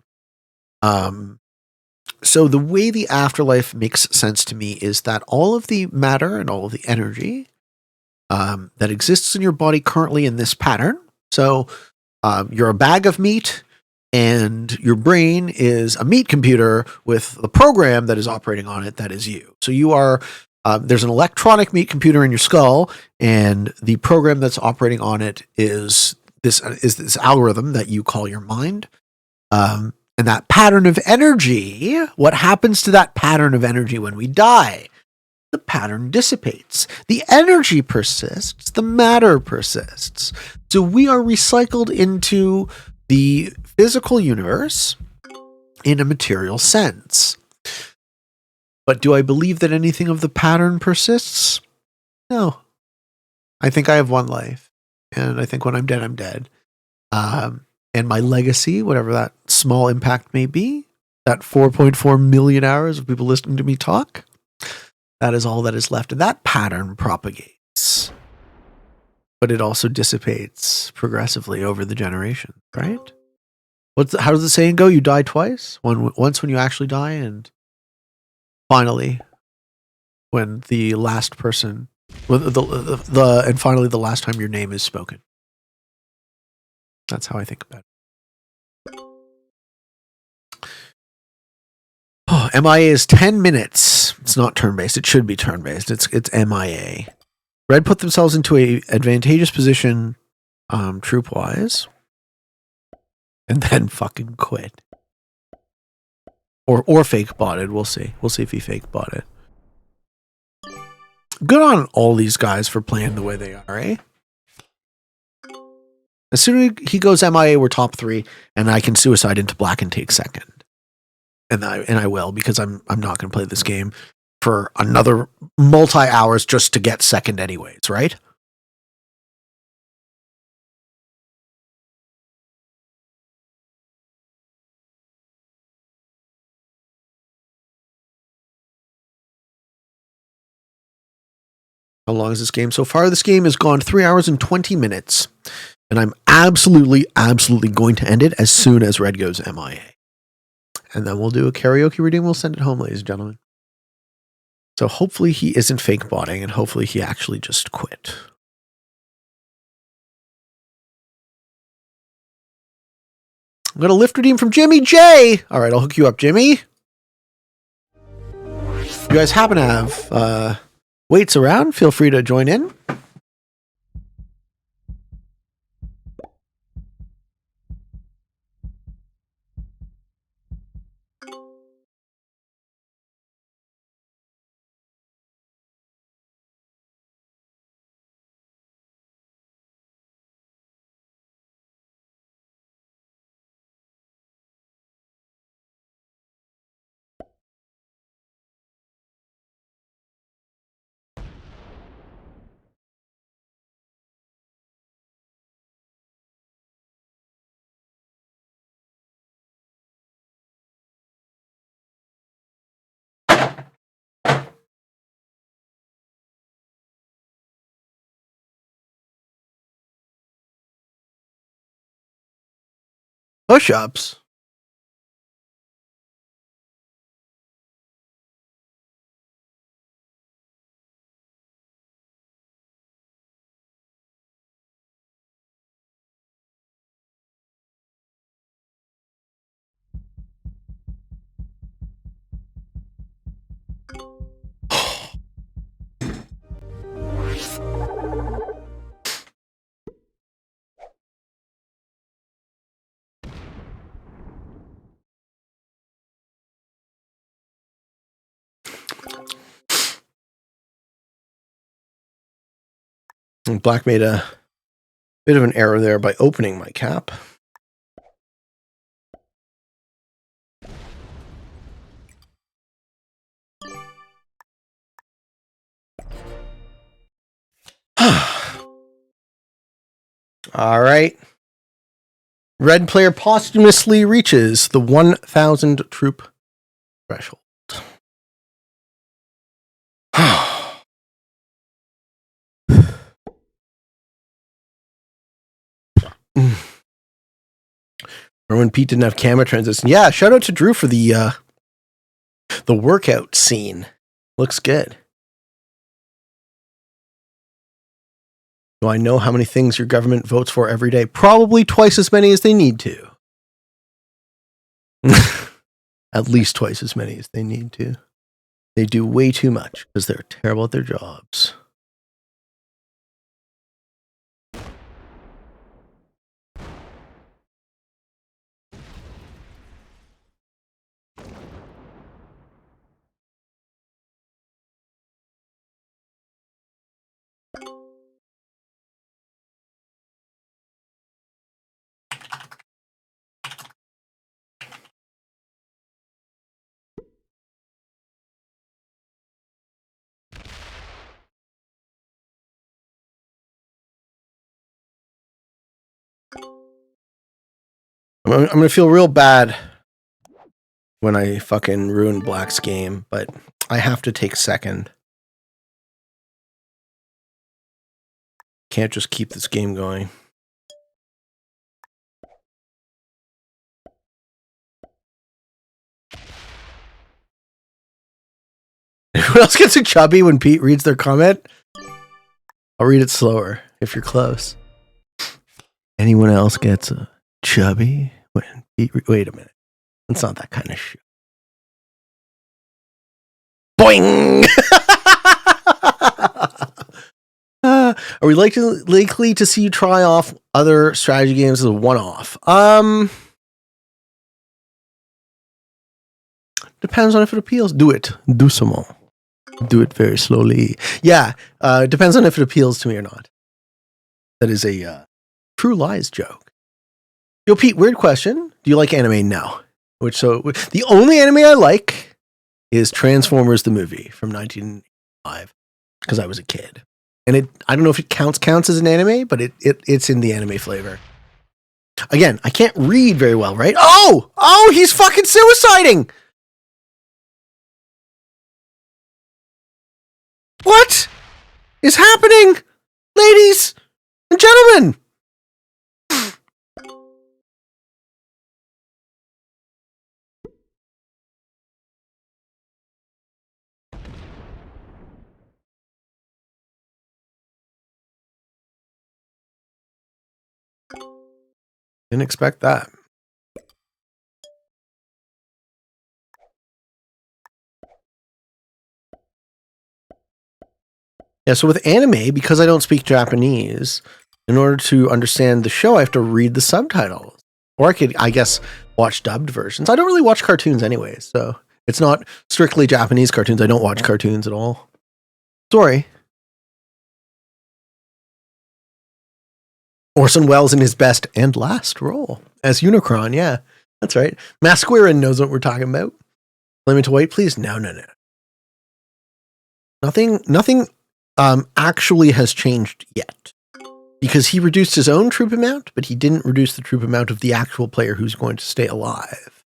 So the way the afterlife makes sense to me is that all of the matter and all of the energy that exists in your body currently in this pattern. So you're a bag of meat, and your brain is a meat computer with the program that is operating on it that is you. So you are, there's an electronic meat computer in your skull, and the program that's operating on it is this algorithm that you call your mind. And that pattern of energy, what happens to that pattern of energy when we die? The pattern dissipates. The energy persists. The matter persists. So we are recycled into the physical universe in a material sense. But do I believe that anything of the pattern persists? No. I think I have one life. And I think when I'm dead, I'm dead. And my legacy, whatever that small impact may be, that 4.4 million hours of people listening to me talk, that is all that is left. And that pattern propagates. But it also dissipates progressively over the generations, right? How does the saying go? You die twice? Once when you actually die, and finally when the last person, and finally the last time your name is spoken. That's how I think about it. Oh, MIA is 10 minutes. It's not turn-based. It should be turn-based. It's MIA. Red put themselves into a advantageous position, troop-wise, and then fucking quit. Or fake botted. We'll see. We'll see if he fake botted. Good on all these guys for playing the way they are, eh? As soon as he goes MIA, we're top 3, and I can suicide into Black and take second. And I will, because I'm not going to play this game for another multi-hours just to get second anyways, right? How long is this game so far? This game has gone 3 hours and 20 minutes. And I'm absolutely going to end it as soon as Red goes MIA. And then we'll do a karaoke reading. We'll send it home, ladies and gentlemen. So hopefully he isn't fake botting, and hopefully he actually just quit. I'm going to lift redeem from Jimmy J. All right, I'll hook you up, Jimmy. If you guys happen to have weights around, feel free to join in. Push-ups. And Black made a bit of an error there by opening my cap. All right. Red player posthumously reaches the 1,000 troop threshold. Or when Pete didn't have camera transition. Yeah, shout out to Drew for the workout scene. Looks good. Do I know how many things your government votes for every day? Probably twice as many as they need to. At least twice as many as they need to. They do way too much because they're terrible at their jobs. I'm going to feel real bad when I fucking ruin Black's game, but I have to take second. Can't just keep this game going. Anyone else gets a chubby when Pete reads their comment? I'll read it slower if you're close. Anyone else gets a chubby when Pete wait a minute. It's not that kind of shit. Boing! Are we likely to see you try off other strategy games as a one-off? Depends on if it appeals. Do it. Do some more. Do it very slowly. Yeah, depends on if it appeals to me or not. That is a True Lies joke. Yo, Pete, weird question. Do you like anime now? The only anime I like is Transformers the movie from 1985 because I was a kid. And I don't know if it counts as an anime, but it's in the anime flavor. Again, I can't read very well, right? Oh, he's fucking suiciding. What? is happening, ladies and gentlemen? Didn't expect that. Yeah, so with anime, because I don't speak Japanese, in order to understand the show, I have to read the subtitles. Or I could, I guess, watch dubbed versions. I don't really watch cartoons anyway, so it's not strictly Japanese cartoons. I don't watch cartoons at all. Sorry. Orson Welles in his best and last role as Unicron. Yeah, that's right. Masquerin knows what we're talking about. Limit to wait, please. No. Nothing actually has changed yet. Because he reduced his own troop amount, but he didn't reduce the troop amount of the actual player who's going to stay alive.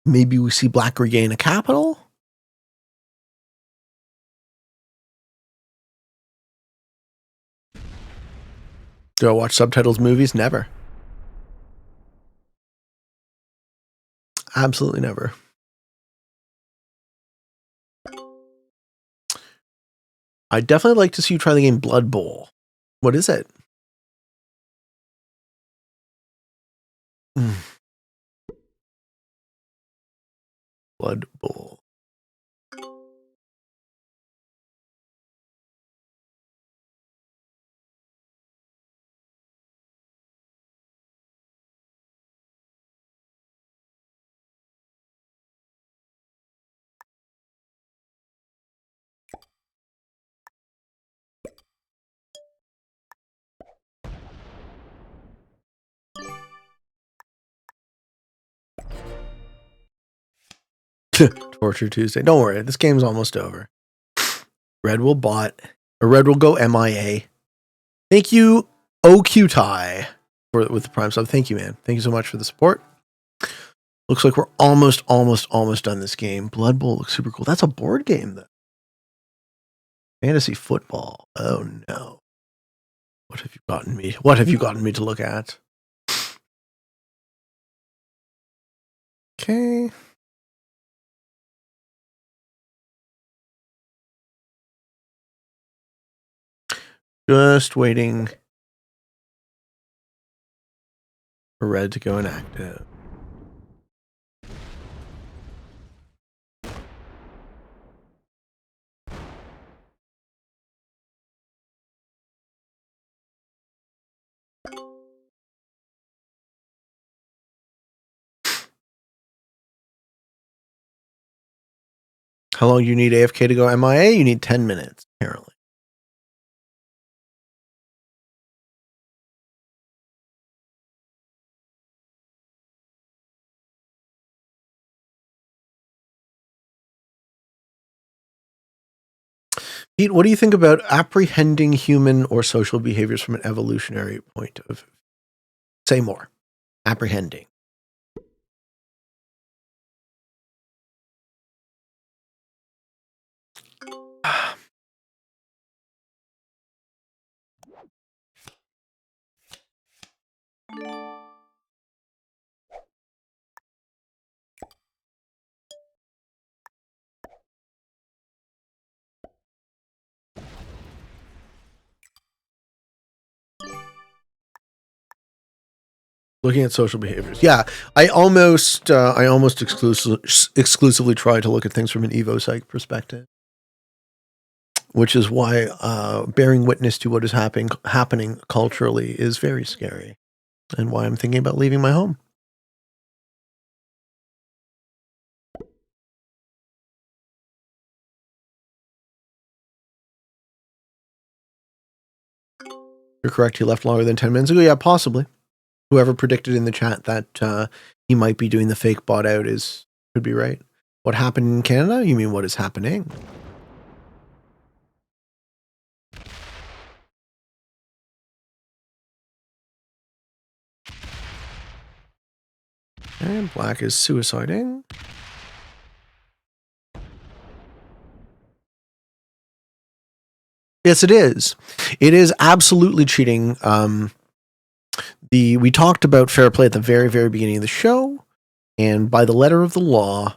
Maybe we see Black regain a capital? Do I watch subtitles movies? Never. Absolutely never. I'd definitely like to see you try the game Blood Bowl. What is it? Blood Bowl. Torture Tuesday. Don't worry, this game's almost over. Red will bot, or Red will go MIA. Thank you, OQTie, with the Prime sub. Thank you, man. Thank you so much for the support. Looks like we're almost done this game. Blood Bowl looks super cool. That's a board game, though. Fantasy football. Oh no. What have you gotten me? What have you gotten me to look at? Okay. Just waiting for Red to go inactive. How long do you need AFK to go MIA? You need 10 minutes, apparently. Pete, what do you think about apprehending human or social behaviors from an evolutionary point of view? Say more. Apprehending. Looking at social behaviors. Yeah, I almost exclusively try to look at things from an Evo psych perspective, which is why bearing witness to what is happening culturally is very scary, and why I'm thinking about leaving my home. You're correct. He left longer than 10 minutes ago. Yeah, possibly. Whoever predicted in the chat that he might be doing the fake bot out could be right. What happened in Canada? You mean what is happening? And black is suiciding. Yes, it is. It is absolutely cheating. We talked about fair play at the very, very beginning of the show, and by the letter of the law,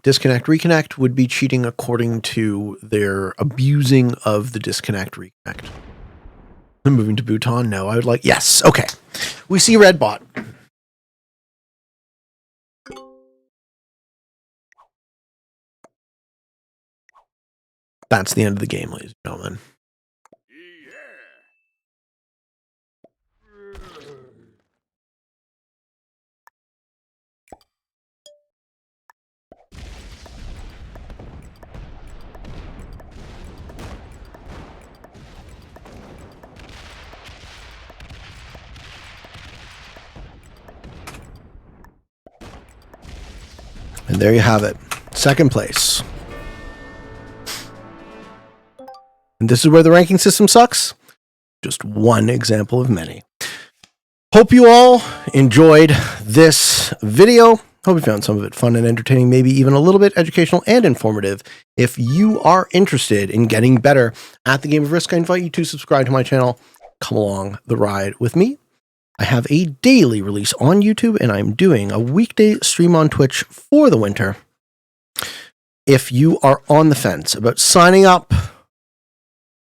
disconnect reconnect would be cheating according to their abusing of the disconnect reconnect. I'm moving to Bhutan. No, I would like yes. Okay, we see red bot. That's the end of the game, ladies and gentlemen. And there you have it. Second place. And this is where the ranking system sucks. Just one example of many. Hope you all enjoyed this video. Hope you found some of it fun and entertaining, maybe even a little bit educational and informative. If you are interested in getting better at the game of Risk, I invite you to subscribe to my channel. Come along the ride with me. I have a daily release on YouTube, and I'm doing a weekday stream on Twitch for the winter. If you are on the fence about signing up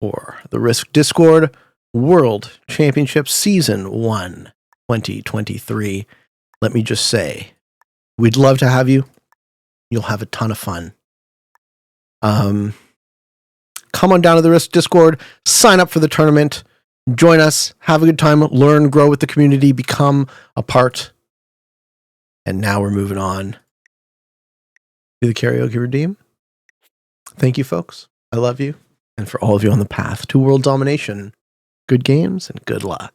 for the Risk Discord World Championship Season 1 2023, let me just say, we'd love to have you. You'll have a ton of fun. Come on down to the Risk Discord, sign up for the tournament, join us, have a good time, learn, grow with the community, become a part. And now we're moving on to the karaoke redeem. Thank you, folks. I love you. And for all of you on the path to world domination, good games and good luck.